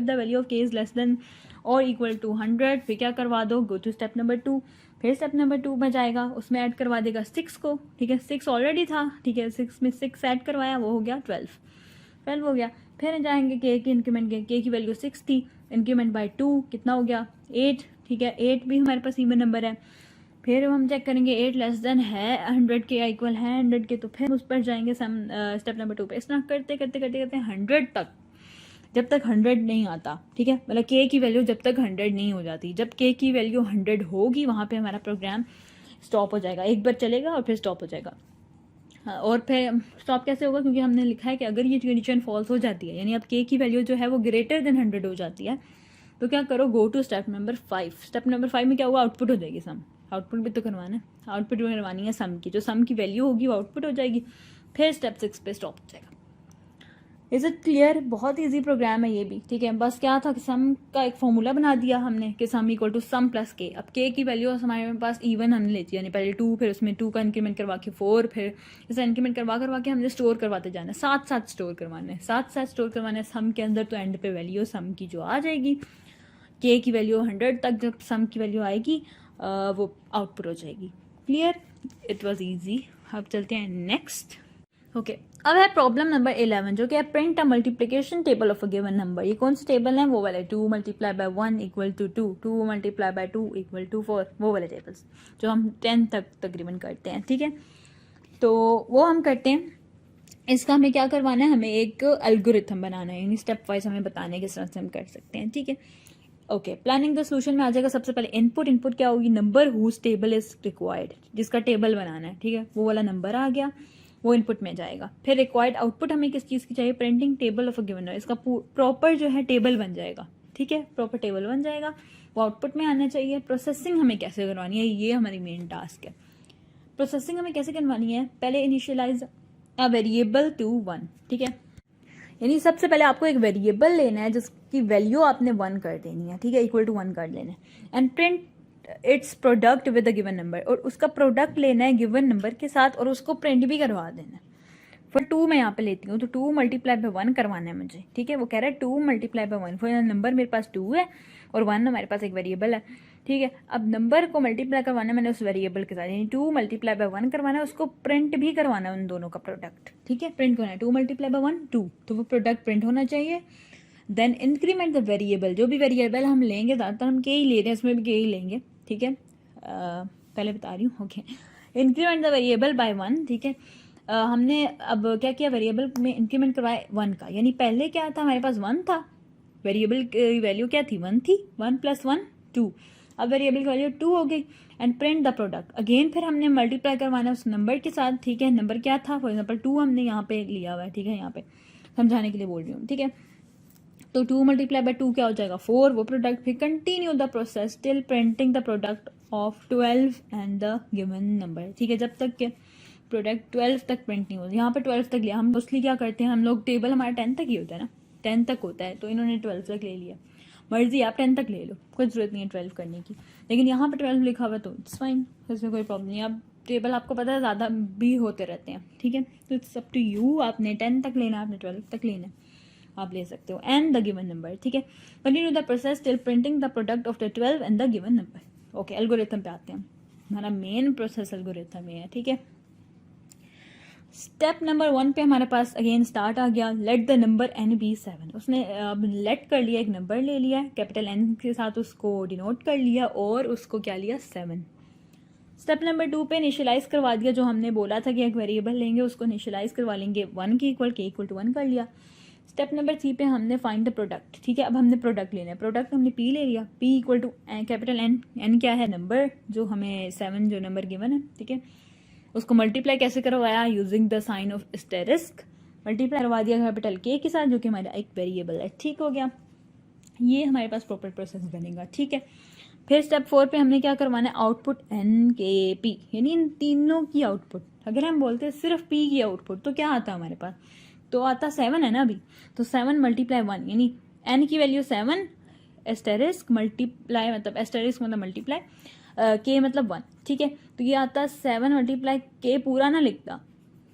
the value of K is less than और इक्वल टू 100, फिर क्या करवा दो, गो टू स्टेप नंबर 2। फिर स्टेप नंबर 2 में जाएगा, उसमें ऐड करवा देगा 6 को, ठीक है, 6 ऑलरेडी था, ठीक है, 6 में 6 ऐड करवाया, वो हो गया 12 हो गया। फिर जाएंगे के की इंक्रीमेंट, के की वैल्यू 6 थी, इंक्रीमेंट बाय 2 कितना हो गया 8, ठीक है, 8 भी हमारे पास इवन नंबर है। फिर हम चेक करेंगे 8 लेस देन है 100 के या इक्वल है 100 के, तो फिर उस पर जाएंगे स्टेप नंबर 2 पे। इस तरह करते करते करते करते 100 तक, जब तक 100 नहीं आता, ठीक है, मतलब के की वैल्यू जब तक 100 नहीं हो जाती, जब के की वैल्यू 100 होगी वहाँ पे हमारा प्रोग्राम स्टॉप हो जाएगा, एक बार चलेगा और फिर स्टॉप हो जाएगा। हाँ, और फिर स्टॉप कैसे होगा, क्योंकि हमने लिखा है कि अगर ये कंडीशन फॉल्स हो जाती है, यानी अब के की वैल्यू जो है वो ग्रेटर देन 100 हो जाती है, तो क्या करो, go to step number 5। Step number 5 में क्या होगा, आउटपुट हो जाएगी सम, आउटपुट भी तो करवाना है, आउटपुट भी करवानी है सम की, जो सम की वैल्यू होगी वो आउटपुट हो जाएगी। फिर स्टेप 6 पे स्टॉप हो जाएगा। इज इट क्लियर, बहुत ईजी प्रोग्राम है ये भी, ठीक है। बस क्या था कि सम का एक फॉर्मूला बना दिया हमने कि sum equal to sum plus K. अब के की वैल्यू हमारे पास इवन हमने लेती है, यानी पहले 2, फिर उसमें 2 का इंक्रीमेंट करवा के 4, फिर इसे इंक्रीमेंट करवा के हमने स्टोर करवाते जाना है, साथ साथ स्टोर करवाना है, साथ साथ स्टोर करवाना है सम के अंदर। तो एंड पे वैल्यू सम की जो आ जाएगी, के की वैल्यू 100 तक जब सम की वैल्यू आएगी वो आउटपुट हो जाएगी। Clear, it was easy. अब चलते हैं नेक्स्ट। ओके, अब है प्रॉब्लम नंबर 11 जो कि है print a multiplication table of a given number. ये कौन सा टेबल है, वो वाले 2 × 1 = 2, 2 × 2 = 4, वो वाले टेबल्स जो हम 10 तक तकरीबन करते हैं, ठीक है। तो वो हम करते हैं, इसका हमें क्या करवाना है, हमें एक एल्गोरिथम बनाना है, यानी स्टेप वाइज हमें बताना है किस तरह से हम कर सकते हैं, ठीक है। ओके, प्लानिंग द सोल्यूशन में आ जाएगा सबसे पहले इनपुट क्या होगी, number whose table is required, जिसका टेबल बनाना है, ठीक है, वो वाला नंबर आ गया, वो इनपुट में जाएगा। फिर रिक्वायर्ड आउटपुट हमें किस चीज़ की चाहिए, printing table of a given number, इसका प्रॉपर जो है टेबल बन जाएगा, ठीक है, प्रॉपर टेबल बन जाएगा, वो आउटपुट में आना चाहिए। प्रोसेसिंग हमें कैसे करवानी है, ये हमारी मेन टास्क है। प्रोसेसिंग हमें कैसे करवानी है, पहले इनिशियलाइज अ वेरिएबल टू 1, ठीक है, यानी सबसे पहले आपको एक वेरिएबल लेना है जिसकी वैल्यू आपने 1 कर देनी है, ठीक है, इक्वल टू 1 कर लेना है। And print it's product with a given number, और उसका प्रोडक्ट लेना है गिवन नंबर के साथ और उसको प्रिंट भी करवा देना है। फिर 2 मैं यहाँ पे लेती हूँ, तो 2 × 1 करवाना है मुझे, ठीक है, वो कह रहा है 2 × 1, फिर नंबर मेरे पास 2 है और 1 हमारे पास एक वेरिएबल है, ठीक है। अब नंबर को मल्टीप्लाई करवाना है मैंने उस वेरिएबल के साथ, यानी 2 मल्टीप्लाई बाय 1 करवाना है, उसको प्रिंट भी करवाना है उन दोनों का प्रोडक्ट, ठीक है। प्रिंट करना है 2 मल्टीप्लाई बाय 1 2, तो वो प्रोडक्ट प्रिंट होना चाहिए। देन इंक्रीमेंट द वेरिएबल, जो भी वेरिएबल हम लेंगे, ज़्यादातर हम के ही ले रहे हैं, इसमें भी के ही लेंगे, ठीक है। पहले बता रही हूँ, okay. Increment the variable bye 1, ठीक है। हमने अब क्या किया, वेरिएबल में इंक्रीमेंट करवाए 1 का, यानी पहले क्या था हमारे पास 1 था, वेरिएबल की वैल्यू क्या थी 1 थी, 1 + 1 2, अब वेरिएबल की वैल्यू 2 हो गई। And print the product, again फिर हमने मल्टीप्लाई करवाना उस नंबर के साथ, ठीक है। नंबर क्या था, फॉर एग्जांपल 2 हमने यहाँ पे लिया हुआ है, ठीक है, यहाँ पे समझाने के लिए बोल रही हूँ, ठीक है। तो 2 मल्टीप्लाई बाय 2 क्या हो जाएगा 4, वो प्रोडक्ट। फिर continue the process till printing the product of 12 and the given number, ठीक है, जब तक के प्रोडक्ट 12 तक प्रिंट नहीं होता। यहाँ पे 12 तक लिया, हम मोस्टली क्या करते हैं हम लोग, टेबल हमारा 10 तक ही होता है ना, 10 तक होता है, तो इन्होंने 12 तक ले लिया। मर्जी आप 10 तक ले लो, कोई ज़रूरत नहीं है 12 करने की, लेकिन यहाँ पे 12 लिखा हुआ तो इट्स फाइन, इसमें कोई प्रॉब्लम नहीं है। अब टेबल आपको पता है ज़्यादा भी होते रहते हैं, ठीक है, तो इट्स अप टू यू, आपने 10 तक लेना है, आपने 12 तक लेना है, आप ले सकते हो। एंड द गिवन नंबर, ठीक है। Continue the process till printing the product of the 12 and the given number. Okay, algorithm पे आते हैं, हमारा मेन प्रोसेस एल्गोरिथम में है, ठीक है। स्टेप नंबर 1 पे हमारे पास अगेन स्टार्ट आ गया, let the number n be 7। उसने लेट कर लिया, एक नंबर ले लिया कैपिटल N के साथ, उसको डिनोट कर लिया और उसको क्या लिया 7। स्टेप नंबर 2 पे इनिशियलाइज करवा दिया, जो हमने बोला था कि एक वेरिएबल लेंगे उसको इनिशियलाइज करवा लेंगे 1 के इक्वल, के इक्वल टू 1 कर लिया। स्टेप नंबर 3 पे हमने फाइंड द प्रोडक्ट, ठीक है। अब हमने प्रोडक्ट लेना है, प्रोडक्ट हमने P ले लिया, P equal to capital N क्या है नंबर, जो हमें 7 जो नंबर गिवन है, ठीक है। उसको मल्टीप्लाई कैसे करवाया, using the sign of asterisk, multiply करवा दिया कैपिटल K के साथ, जो कि हमारा एक वेरिएबल है, ठीक हो गया। ये हमारे पास प्रॉपर प्रोसेस बनेगा, ठीक है। फिर स्टेप 4 पे हमने क्या करवाना है, आउटपुट NKP, यानी इन तीनों की आउटपुट। अगर हम बोलते हैं सिर्फ P की आउटपुट तो क्या आता है हमारे पास, तो आता 7 है ना अभी, तो 7 × 1, यानी N की वैल्यू 7, एस्टेरिस्क मल्टीप्लाई मतलब एस्टेरिस्क मतलब मल्टीप्लाई, K मतलब 1, ठीक है। तो ये आता 7 × K, पूरा ना लिखता,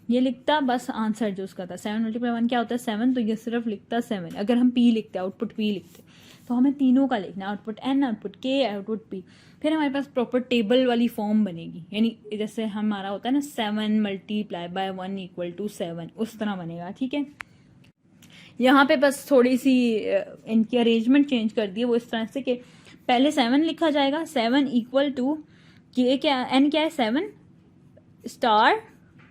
ये लिखता बस आंसर जो उसका था 7 × 1 क्या होता है 7, तो ये सिर्फ लिखता 7। अगर हम P लिखते, आउटपुट P लिखते, तो हमें तीनों का लिखना, output N, output K, output P। फिर हमारे पास प्रॉपर टेबल वाली फॉर्म बनेगी, यानी जैसे हमारा होता है ना 7 × 1 = 7, उस तरह बनेगा, ठीक है। यहाँ पे बस थोड़ी सी इनकी अरेंजमेंट चेंज कर दी है, वो इस तरह से कि पहले 7 लिखा जाएगा, 7 = K क्या, N क्या है 7 स्टार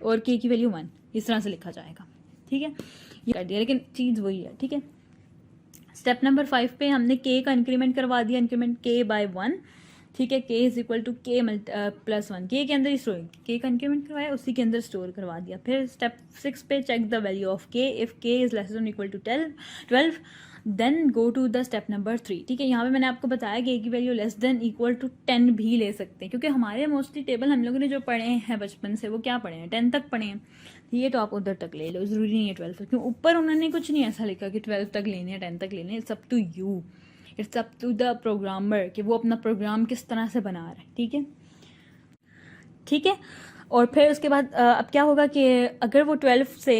और K की वैल्यू 1, इस तरह से लिखा जाएगा, ठीक है। ये कर दिया, लेकिन चीज़ वही है, ठीक है। स्टेप नंबर 5 पे हमने K का इंक्रीमेंट करवा दिया, इंक्रीमेंट K by 1, ठीक है। K = K + 1, K के अंदर ही स्टोर, K का इंक्रीमेंट करवाया, उसी के अंदर स्टोर करवा दिया। फिर स्टेप 6 पे check the value of K, if K = ≤ 12, then go to the step number 3, ठीक है। यहाँ पे मैंने आपको बताया कि A की वैल्यू <= 10 भी ले सकते हैं, क्योंकि हमारे मोस्टली टेबल हम लोगों ने जो पढ़े हैं बचपन से वो क्या पढ़े हैं, 10 तक पढ़े हैं, ये तो आप उधर तक ले लो, ज़रूरी नहीं है 12 तक, क्यों ऊपर उन्होंने कुछ नहीं ऐसा लिखा कि 12 तक लेने हैं 10 तक लेने हैं। It's up to you, it's up to the programmer कि वो अपना प्रोग्राम किस तरह से बना रहा है, ठीक है, ठीक है। और फिर उसके बाद अब क्या होगा कि अगर वो 12 से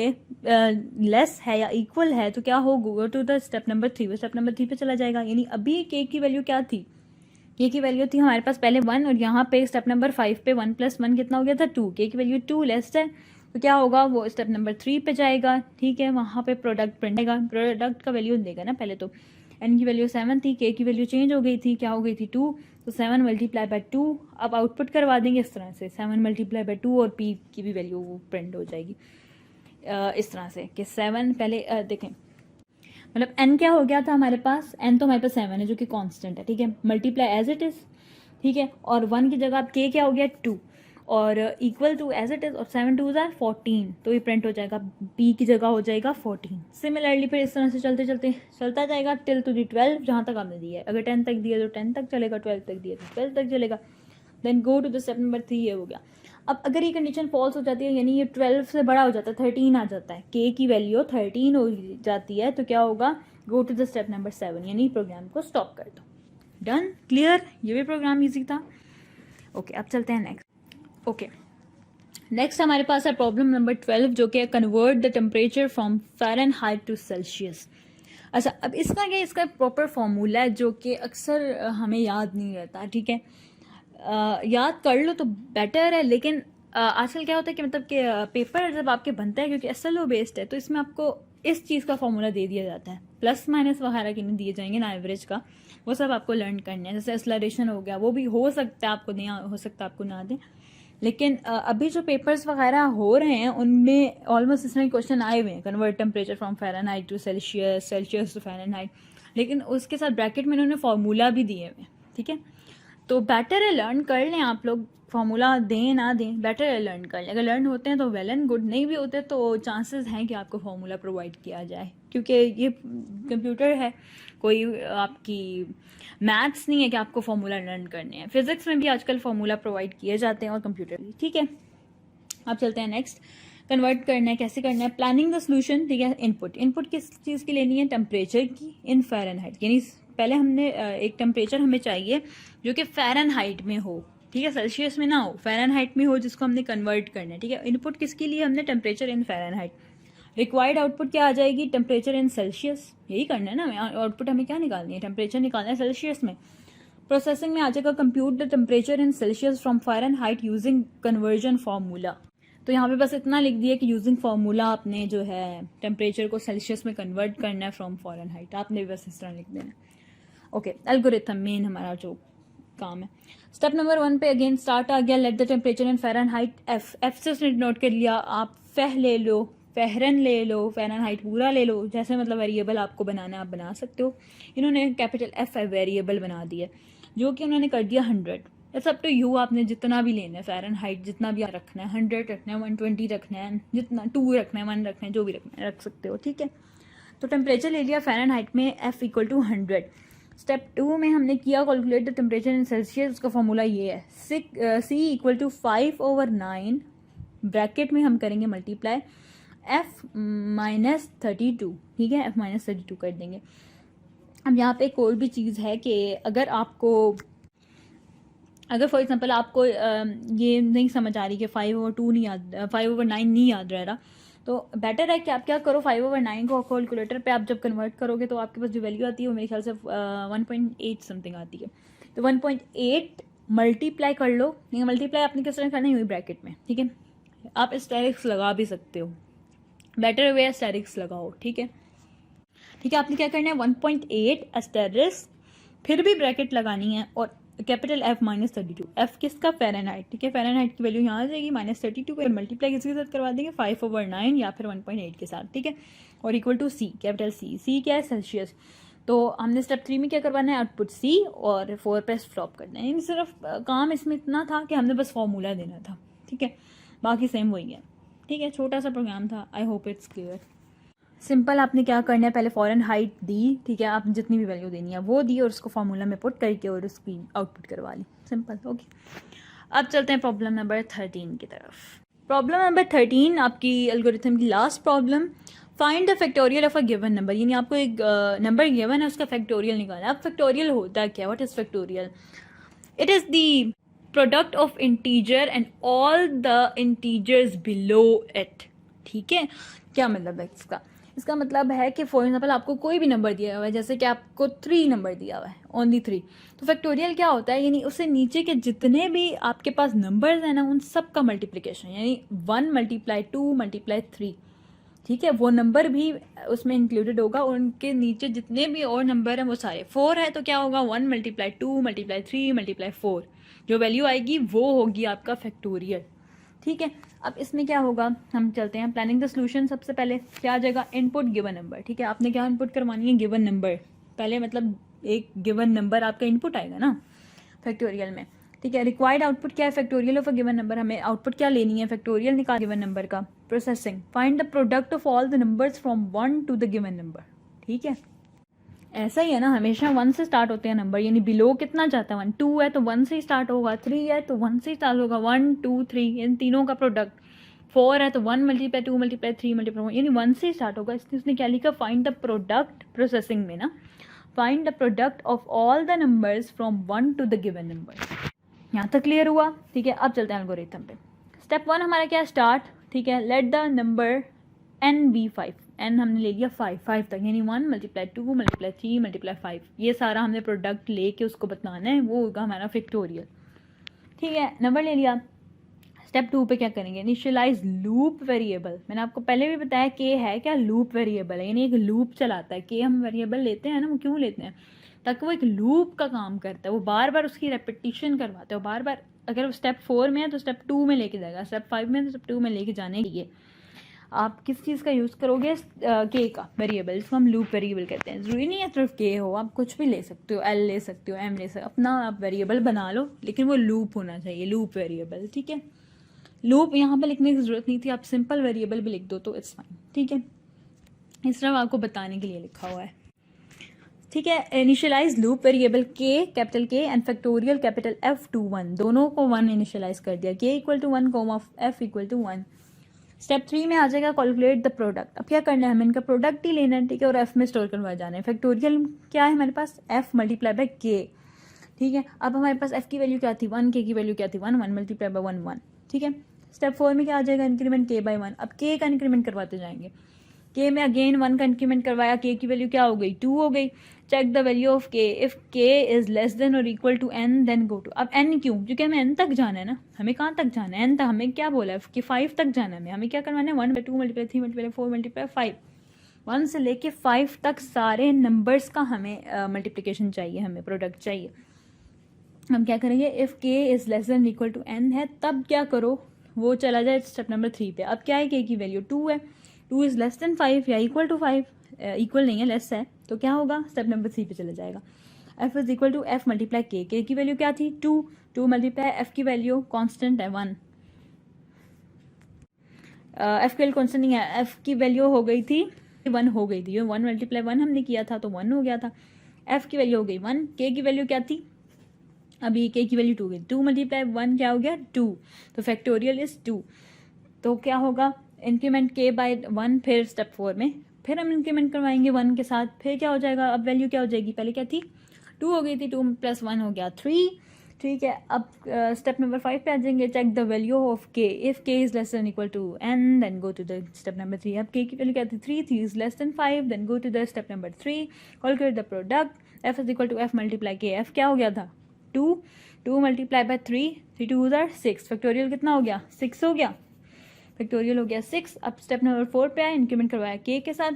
लेस है या इक्वल है तो क्या हो, go to the step number 3, वो स्टेप नंबर 3 पे चला जाएगा। यानी अभी K की वैल्यू क्या थी, K की वैल्यू थी हमारे पास पहले 1, और यहाँ पे स्टेप नंबर 5 पे 1 + 1 कितना हो गया था 2, K की वैल्यू 2 लेस है, तो क्या होगा वो स्टेप नंबर 3 पे जाएगा, ठीक है। वहाँ पे प्रोडक्ट प्रिंट देगा, प्रोडक्ट का वैल्यू देगा ना, पहले तो N की वैल्यू 7 थी, K की वैल्यू चेंज हो गई थी, क्या हो गई थी 2, तो 7 × 2, अब आउटपुट करवा देंगे इस तरह से 7 × 2, और P की भी वैल्यू प्रिंट हो जाएगी इस तरह से कि 7 पहले देखें, मतलब N क्या हो गया था हमारे पास, N तो हमारे पास 7 है जो कि कांस्टेंट है, ठीक है, मल्टीप्लाई एज इट इज़, ठीक है। और 1 की जगह अब K क्या हो गया 2, और equal to as it is, और 7 × 2 = 14, तो ये प्रिंट हो जाएगा, P की जगह हो जाएगा 14। सिमिलरली फिर इस तरह से चलते चलते चलता जाएगा टिल टू दी 12, जहाँ तक आपने दिया है। अगर 10 तक दिया तो 10 तक चलेगा, 12 तक दिया तो 12 तक चलेगा। Then go to the step number 3, ये हो गया। अब अगर ये कंडीशन फॉल्स हो जाती है, यानी ये 12 से बड़ा हो जाता है, 13 आ जाता है, K की वैल्यू 13 हो जाती है, तो क्या होगा, go to the step number 7, यानी प्रोग्राम को स्टॉप कर दो। डन, क्लियर, ये भी प्रोग्राम ईजी था। ओके, अब चलते हैं नेक्स्ट। ओके, नेक्स्ट हमारे पास है प्रॉब्लम नंबर 12, जो कि convert the temperature from Fahrenheit to Celsius. अच्छा, अब इसका क्या, इसका प्रॉपर फॉर्मूला है जो कि अक्सर हमें याद नहीं रहता, ठीक है। याद कर लो तो बेटर है, लेकिन आजकल क्या होता है कि मतलब कि पेपर जब आपके बनता है, क्योंकि SLO बेस्ड है, तो इसमें आपको इस चीज़ का फॉर्मूला दे दिया जाता है, प्लस माइनस वगैरह के नहीं दिए जाएंगे ना, एवरेज का, वो सब आपको लर्न करना है। जैसे एक्सेलरेशन हो गया, वो भी हो सकता है आपको दें, हो सकता है आपको ना दें, लेकिन अभी जो पेपर्स वगैरह हो रहे हैं उनमें ऑलमोस्ट इस तरह क्वेश्चन आए हुए हैं, convert temperature from Fahrenheit to Celsius, Celsius to Fahrenheit, लेकिन उसके साथ ब्रैकेट में इन्होंने फार्मूला भी दिए हुए हैं, ठीक है। तो बेटर है लर्न कर लें आप लोग, फार्मूला दें ना दें, बेटर है लर्न कर लें। अगर लर्न होते हैं तो वेल एंड गुड, नहीं भी होते तो चांसेस हैं कि आपको फार्मूला प्रोवाइड किया जाए, क्योंकि ये कंप्यूटर है, कोई आपकी मैथ्स नहीं है कि आपको फार्मूला लर्न करने हैं। फिजिक्स में भी आजकल फार्मूला प्रोवाइड किए जाते हैं और कंप्यूटर भी, ठीक है। अब चलते हैं नेक्स्ट, कन्वर्ट करना है, कैसे करना है, प्लानिंग द सोल्यूशन, ठीक है। इनपुट किस चीज़ की लेनी है, टेम्परेचर की इन फ़ारेनहाइट, यानी पहले हमने एक टेम्परेचर हमें चाहिए जो कि फ़ारेनहाइट में हो, ठीक है, सेल्सियस में ना हो, फ़ारेनहाइट में हो, जिसको हमने कन्वर्ट करना है, ठीक है। इनपुट किसके लिए, हमने temperature in Fahrenheit. Required output क्या आ जाएगी, टेम्परेचर इन सेल्सियस, यही करना है ना, आउटपुट हमें क्या निकालनी है, टेम्परेचर निकालना है सेल्सियस में। प्रोसेसिंग में आ जाएगा compute the temperature in Celsius from Fahrenheit using conversion formula. तो यहाँ पे बस इतना लिख दिया कि यूजिंग फार्मूला आपने जो है टेम्परेचर को सेल्सियस में कन्वर्ट करना है फ्रॉम फ़ारेनहाइट, आपने भी बस इस तरह लिख देना है। ओके, एल्गोरिथम मेन हमारा जो काम है। स्टेप नंबर 1 पे अगेन स्टार्ट आ गया, let the temperature in Fahrenheit, F से उसने नोट कर लिया, आप फह ले लो, फ़ारेन ले लो, फ़ारेनहाइट पूरा ले लो, जैसे मतलब वेरिएबल आपको बनाना है आप बना सकते हो। इन्होंने कैपिटल F वेरिएबल बना दिया, जो कि उन्होंने कर दिया 100। इट्स अप टू यू, आपने जितना भी लेना है, फ़ारेनहाइट जितना भी रखना है, 100 रखना है, 120 रखना है, जितना 2 रखना है, 1 रखना है, जो भी रखना है रख सकते हो, ठीक है। तो टेम्परेचर ले लिया फ़ारेनहाइट में, F इक्वल टू 100। स्टेप 2 में हमने किया calculate the temperature in Celsius, उसका फॉर्मूला ये है, C इक्वल टू 5/9, ब्रैकेट में हम करेंगे मल्टीप्लाई F माइनस 32, ठीक है, F माइनस 32 कर देंगे। अब यहाँ पे एक और भी चीज़ है कि अगर फॉर एग्जांपल आपको ये नहीं समझ आ रही कि 5/2 नहीं याद, 5/9 नहीं याद रह रहा, तो बेटर है कि आप क्या करो, 5/9 को कैलकुलेटर पे आप जब कन्वर्ट करोगे तो आपके पास जो वैल्यू आती है वो मेरे ख्याल से 1.8 समथिंग आती है। तो 1.8 मल्टीप्लाई कर लो, ठीक है। मल्टीप्लाई आपने किस तरह करना है, हुई ब्रैकेट में, ठीक है। आप एस्टेरिक्स लगा भी सकते हो, बेटर वे एस्टेरिक्स लगाओ, ठीक है। ठीक है, आपने क्या करना है, 1.8 एस्टेरिक्स, फिर भी ब्रैकेट लगानी है, और कैपिटल F माइनस 32, F किसका, फ़ारेनहाइट, ठीक है। फ़ारेनहाइट की वैल्यू यहाँ आ जाएगी -32 को मल्टीप्लाई किसके साथ करवा देंगे, 5/9 या फिर 1.8 के साथ, ठीक है। और equal to C, capital C क्या है, सेल्सियस। तो हमने स्टेप 3 में क्या करवाना है, आउटपुट C और 4 पे स्टॉप करना है। सिर्फ काम इसमें इतना था कि हमने बस फॉर्मूला देना था, ठीक है, बाकी सेम वही है, ठीक है। छोटा सा प्रोग्राम था, I hope it's clear. Simple, आपने क्या करना है, पहले फ़ारेनहाइट दी, ठीक है, आपने जितनी भी वैल्यू देनी है वो दी और उसको फार्मूला में पुट करके और उसकी आउटपुट करवा ली, सिंपल, ओके। अब चलते हैं प्रॉब्लम नंबर 13 की तरफ। प्रॉब्लम नंबर 13 आपकी एल्गोरिथम की last problem, find the factorial of a given number, यानी आपको एक नंबर गिवन है, उसका फैक्टोरियल निकालना है। अब फैक्टोरियल होता है क्या, what is factorial, it is the product of integer and all the integers below it, ठीक है। क्या मतलब है इसका, इसका मतलब है कि फॉर एग्जाम्पल आपको कोई भी नंबर दिया हुआ है, जैसे कि आपको 3 नंबर दिया हुआ है, ओनली 3, तो फैक्टोरियल क्या होता है, यानी उससे नीचे के जितने भी आपके पास नंबर्स हैं ना, उन सब का मल्टीप्लिकेशन, यानी 1 × 2 × 3, ठीक है, वो नंबर भी उसमें इंक्लूडेड होगा, और उनके नीचे जितने भी और नंबर हैं वो सारे। 4 है तो क्या होगा, 1 × 2 × 3 × 4, जो वैल्यू आएगी वो होगी आपका फैक्टोरियल, ठीक है। अब इसमें क्या होगा, हम चलते हैं प्लानिंग द सोल्यूशन। सबसे पहले क्या आ जाएगा, इनपुट गिवन नंबर, ठीक है। आपने क्या इनपुट करवानी है, गिवन नंबर, पहले मतलब एक गिवन नंबर आपका इनपुट आएगा ना फैक्टोरियल में, ठीक है। रिक्वायर्ड आउटपुट क्या है, factorial of a given number, हमें आउटपुट क्या लेनी है, फैक्टोरियल निकाल गिवन नंबर का। Processing, find the product of all the numbers from 1 to the given number, ठीक है। ऐसा ही है ना, हमेशा 1 से स्टार्ट होते हैं नंबर, यानी बिलो कितना जाता है, 1, 2 है तो 1 से ही स्टार्ट होगा, 3 है तो 1 से ही स्टार्ट होगा, 1 2 3 इन तीनों का प्रोडक्ट, 4 है तो 1 × 2 × 3 × 1, यानी 1 से ही स्टार्ट होगा। इसलिए उसने क्या लिखा, फाइंड द प्रोडक्ट, प्रोसेसिंग में ना, find the product of all the numbers from 1 to the given number. यहाँ तक क्लियर हुआ, ठीक है। अब चलते हैं एल्गोरिथम पे। स्टेप 1 हमारा क्या है, स्टार्ट, ठीक है। Let the number n be 5, n हमने ले लिया 5 तक, यानी 1 × 2 × 3 × 5, ये सारा हमने प्रोडक्ट लेके उसको बताना है, वो होगा हमारा फैक्टोरियल। ठीक है, नंबर ले लिया। स्टेप 2 पे क्या करेंगे, इनिशियलाइज लूप वेरिएबल। मैंने आपको पहले भी बताया के है क्या, लूप वेरिएबल है, यानी एक लूप चलाता है। के हम वेरिएबल लेते हैं ना, वो क्यों लेते हैं, ताकि वो एक लूप का काम करता है, वो बार बार उसकी रेपिटिशन करवाता है, वो बार बार, अगर वो स्टेप 4 में है तो स्टेप 2 में लेके जाएगा, स्टेप 5 में है तो स्टेप 2 में लेके जाने के लिए आप किस चीज़ का यूज़ करोगे, के का वेरिएबल, जिसको हम लूप वेरिएबल कहते हैं। ज़रूरी नहीं है सिर्फ के हो, आप कुछ भी ले सकते हो, एल ले सकते हो, एम ले सकते हो, अपना आप वेरिएबल बना लो, लेकिन वो लूप होना चाहिए, लूप वेरिएबल। ठीक है, लूप यहाँ पे लिखने की ज़रूरत नहीं थी, आप सिंपल वेरिएबल भी लिख दो तो इट्स फाइन। ठीक है, इस तरह आपको बताने के लिए लिखा हुआ है। ठीक है, इनिशियलाइज लूप वेरिएबल के, कैपिटल के and factorial capital F to 1, दोनों को 1 इनिशियलाइज कर दिया, के = 1, F = 1। स्टेप 3 में आ जाएगा कैलकुलेट द प्रोडक्ट। अब क्या करना है, हमें इनका प्रोडक्ट ही लेना है, ठीक है, और एफ में स्टोर करवा जाना है। फैक्टोरियल क्या है हमारे पास, f × के। ठीक है, अब हमारे पास f की वैल्यू क्या थी 1, k की वैल्यू क्या थी 1, 1 × 1 1। ठीक है, स्टेप 4 में क्या आ जाएगा, इंक्रीमेंट k / 1। अब k का इंक्रीमेंट करवाते जाएंगे, k में अगेन 1 का इंक्रीमेंट करवाया, k की वैल्यू क्या हो गई 2 हो गई। Check the value of k, if k is less than और equal to n then go to. अब n क्यों, क्योंकि हमें n तक जाना है ना, हमें कहाँ तक जाना है, n तक, हमें क्या बोला है कि 5 तक जाना है, हमें क्या करवाना है 1 × 2 × 3 × 4 × 5, 1 से लेके 5 तक सारे नंबर्स का हमें मल्टीप्लिकेशन चाहिए, हमें प्रोडक्ट चाहिए। हम क्या करेंगे, if k is less than equal to n है, तब क्या करो, वो चला जाए स्टेप नंबर 3 पे। अब क्या है, k की वैल्यू 2 है, 2 इज़ लेस देन 5 या इक्वल टू 5, इक्वल नहीं है लेस है, तो क्या होगा स्टेप नंबर 3 पे चला जाएगा। f is equal to f × k, k की वैल्यू क्या थी 2, 2 × f की वैल्यू कांस्टेंट है 1, f की वैल्यू कांस्टेंट नहीं है, f की वैल्यू हो गई थी 1 हो गई थी, 1 × 1 हमने किया था तो 1 हो गया था, f की वैल्यू हो गई 1, k की वैल्यू क्या थी, अभी k की वैल्यू 2 गई, 2 × 1 क्या हो गया 2, तो फैक्टोरियल इज 2, तो क्या होगा इंक्रीमेंट k / 1, फिर स्टेप 4 में फिर हम इंक्रीमेंट करवाएंगे 1 के साथ, फिर क्या हो जाएगा, अब वैल्यू क्या हो जाएगी, पहले क्या थी 2 हो गई थी, 2 + 1 हो गया 3। ठीक है, अब स्टेप नंबर 5 पे आ जाएंगे, check the value of k, if k is less than equal to n then go to the step number 3। अब k की वैल्यू क्या थी 3 is less than 5 then go to the step number 3, calculate the product, f is equal to f × k, f क्या हो गया था 2, 2 × 3, 3 2 = 6, factorial कितना हो गया 6 हो गया, फैक्टोरियल हो गया 6। अब स्टेप नंबर 4 पे आए, इंक्रीमेंट करवाया k के साथ,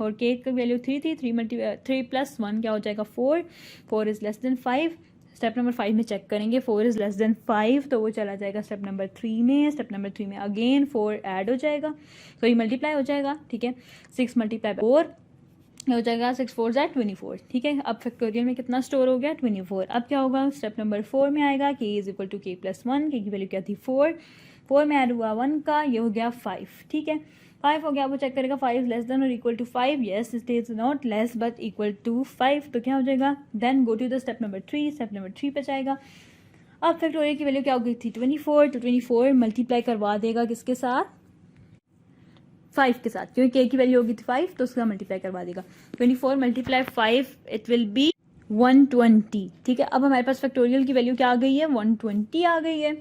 और k की वैल्यू 3 थी, 3 + 1 क्या हो जाएगा 4, 4 is less than 5। Step number 5 में चेक करेंगे 4 इज़ लेस देन 5, तो वो चला जाएगा स्टेप नंबर 3 में। स्टेप नंबर 3 में अगेन 4 ऐड हो जाएगा, तो ये मल्टीप्लाई हो जाएगा। ठीक है, 6 × 4 हो जाएगा, 6 4 = 24। ठीक है, अब फैक्टोरियल में कितना स्टोर हो गया 24। अब क्या होगा, स्टेप नंबर 4 में आएगा, k is equal to k + 1, k की वैल्यू क्या थी 4, 4 में ऐड हुआ 1 का, ये हो गया 5। ठीक है, 5 हो गया, वो चेक करेगा 5 लेस देन और equal to 5, yes it is not less but equal to 5, तो क्या हो जाएगा, then go to the step number 3, step number 3 पे जाएगा। अब फैक्टोरियल की वैल्यू क्या हो गई थी 24, तो 24 मल्टीप्लाई करवा देगा किसके साथ 5 के साथ, क्योंकि k की वैल्यू होगी थी 5, तो उसका मल्टीप्लाई करवा देगा। 24 × 5 इट विल बी 120। ठीक है, अब हमारे पास फैक्टोरियल की वैल्यू क्या आ गई है 120 आ गई है।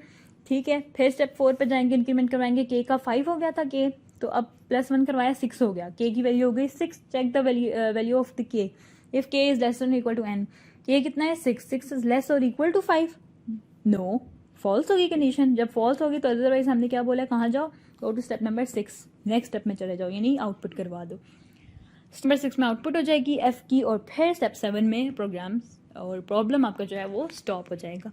ठीक है, फिर स्टेप 4 पे जाएंगे, इंक्रीमेंट करवाएंगे, k का 5 हो गया था k, तो अब +1 करवाया 6 हो गया, k की वैल्यू हो गई 6। Check the value of the k, if k is less than equal to n, k कितना है 6, 6 इज लेस और इक्वल टू 5, नो फॉल्स होगी कंडीशन। जब फॉल्स होगी तो अदरवाइज हमने क्या बोला, कहाँ जाओ, go to step number 6, next step में चले जाओ, यानी आउटपुट करवा दो। स्टेप नंबर 6 में आउटपुट हो जाएगी f की, और फिर स्टेप 7 में प्रोग्राम्स और प्रॉब्लम आपका जो है वो स्टॉप हो जाएगा।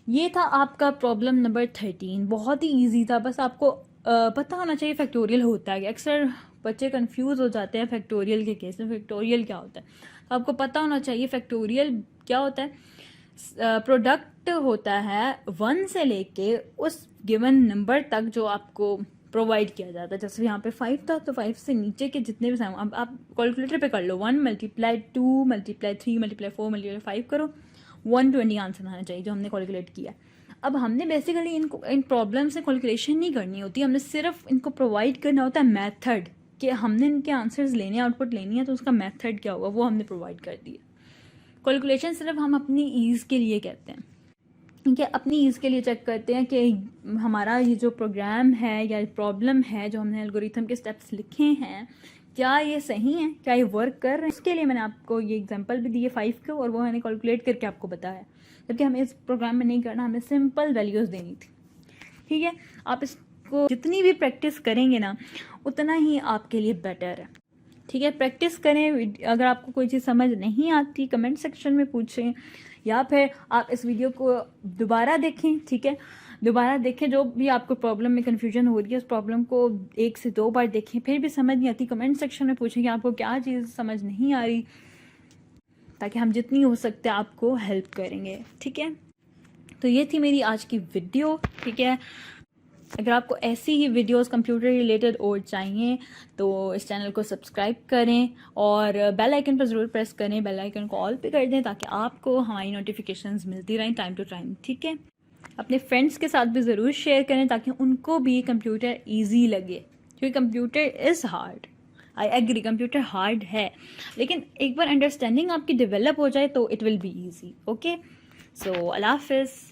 ये था आपका प्रॉब्लम नंबर 13, बहुत ही ईजी था, बस आपको पता होना चाहिए फैक्टोरियल होता है। अक्सर बच्चे कंफ्यूज हो जाते हैं फैक्टोरियल के केस में, फैक्टोरियल क्या होता है, तो आपको पता होना चाहिए फैक्टोरियल क्या होता है। प्रोडक्ट होता है 1 से लेके उस गिवन नंबर तक जो आपको प्रोवाइड किया जाता है। जैसे यहाँ पे 5 था, तो 5 से नीचे के जितने भी सामान, अब आप कैलकुलेटर पे कर लो, 1 × 2 × 3 × 4 × 5 करो, 120 आंसर आना चाहिए जो हमने कैलकुलेट किया। अब हमने बेसिकली इन प्रॉब्लम से कैलकुलेशन नहीं करनी होती, हमने सिर्फ इनको प्रोवाइड करना होता है मेथड, कि हमने इनके आंसर्स लेने हैं, आउटपुट लेनी है, तो उसका मेथड क्या होगा वो हमने प्रोवाइड कर दिया। कैलकुलेशन सिर्फ हम अपनी ईज़ के लिए कहते हैं। ठीक है, अपनी ईज़ के लिए चेक करते हैं कि हमारा ये जो प्रोग्राम है या प्रॉब्लम है, जो हमने एल्गोरिथम के स्टेप्स लिखे हैं, क्या ये सही है, क्या ये वर्क कर रहे हैं। इसके लिए मैंने आपको ये एग्जांपल भी दिए 5 के, और वो मैंने कैलकुलेट करके आपको बताया, जबकि हमें इस प्रोग्राम में नहीं करना, हमें सिंपल वैल्यूज़ देनी थी। ठीक है, आप इसको जितनी भी प्रैक्टिस करेंगे ना, उतना ही आपके लिए बेटर है। ठीक है, प्रैक्टिस करें। अगर आपको कोई चीज़ समझ नहीं आती, कमेंट सेक्शन में पूछें, या फिर आप इस वीडियो को दोबारा देखें। ठीक है, दोबारा देखें, जो भी आपको प्रॉब्लम में कन्फ्यूजन हो रही है, उस प्रॉब्लम को 1 से 2 बार देखें, फिर भी समझ नहीं आती, कमेंट सेक्शन में पूछें कि आपको क्या चीज़ समझ नहीं आ रही, ताकि हम जितनी हो सकते हैं आपको हेल्प करेंगे। ठीक है, तो ये थी मेरी आज की वीडियो। ठीक है, अगर आपको ऐसी ही वीडियोस कंप्यूटर रिलेटेड और चाहिए तो इस चैनल को सब्सक्राइब करें और बेल आइकन पर ज़रूर प्रेस करें, बेल आइकन को ऑल पे कर दें, ताकि आपको हमारी नोटिफिकेशंस मिलती रहें टाइम टू टाइम। ठीक है, अपने फ्रेंड्स के साथ भी ज़रूर शेयर करें, ताकि उनको भी कंप्यूटर ईजी लगे, क्योंकि computer is hard. I agree, computer hard है, लेकिन एक बार अंडरस्टैंडिंग आपकी डेवलप हो जाए तो it will be easy. Okay, so Allah हाफिज़।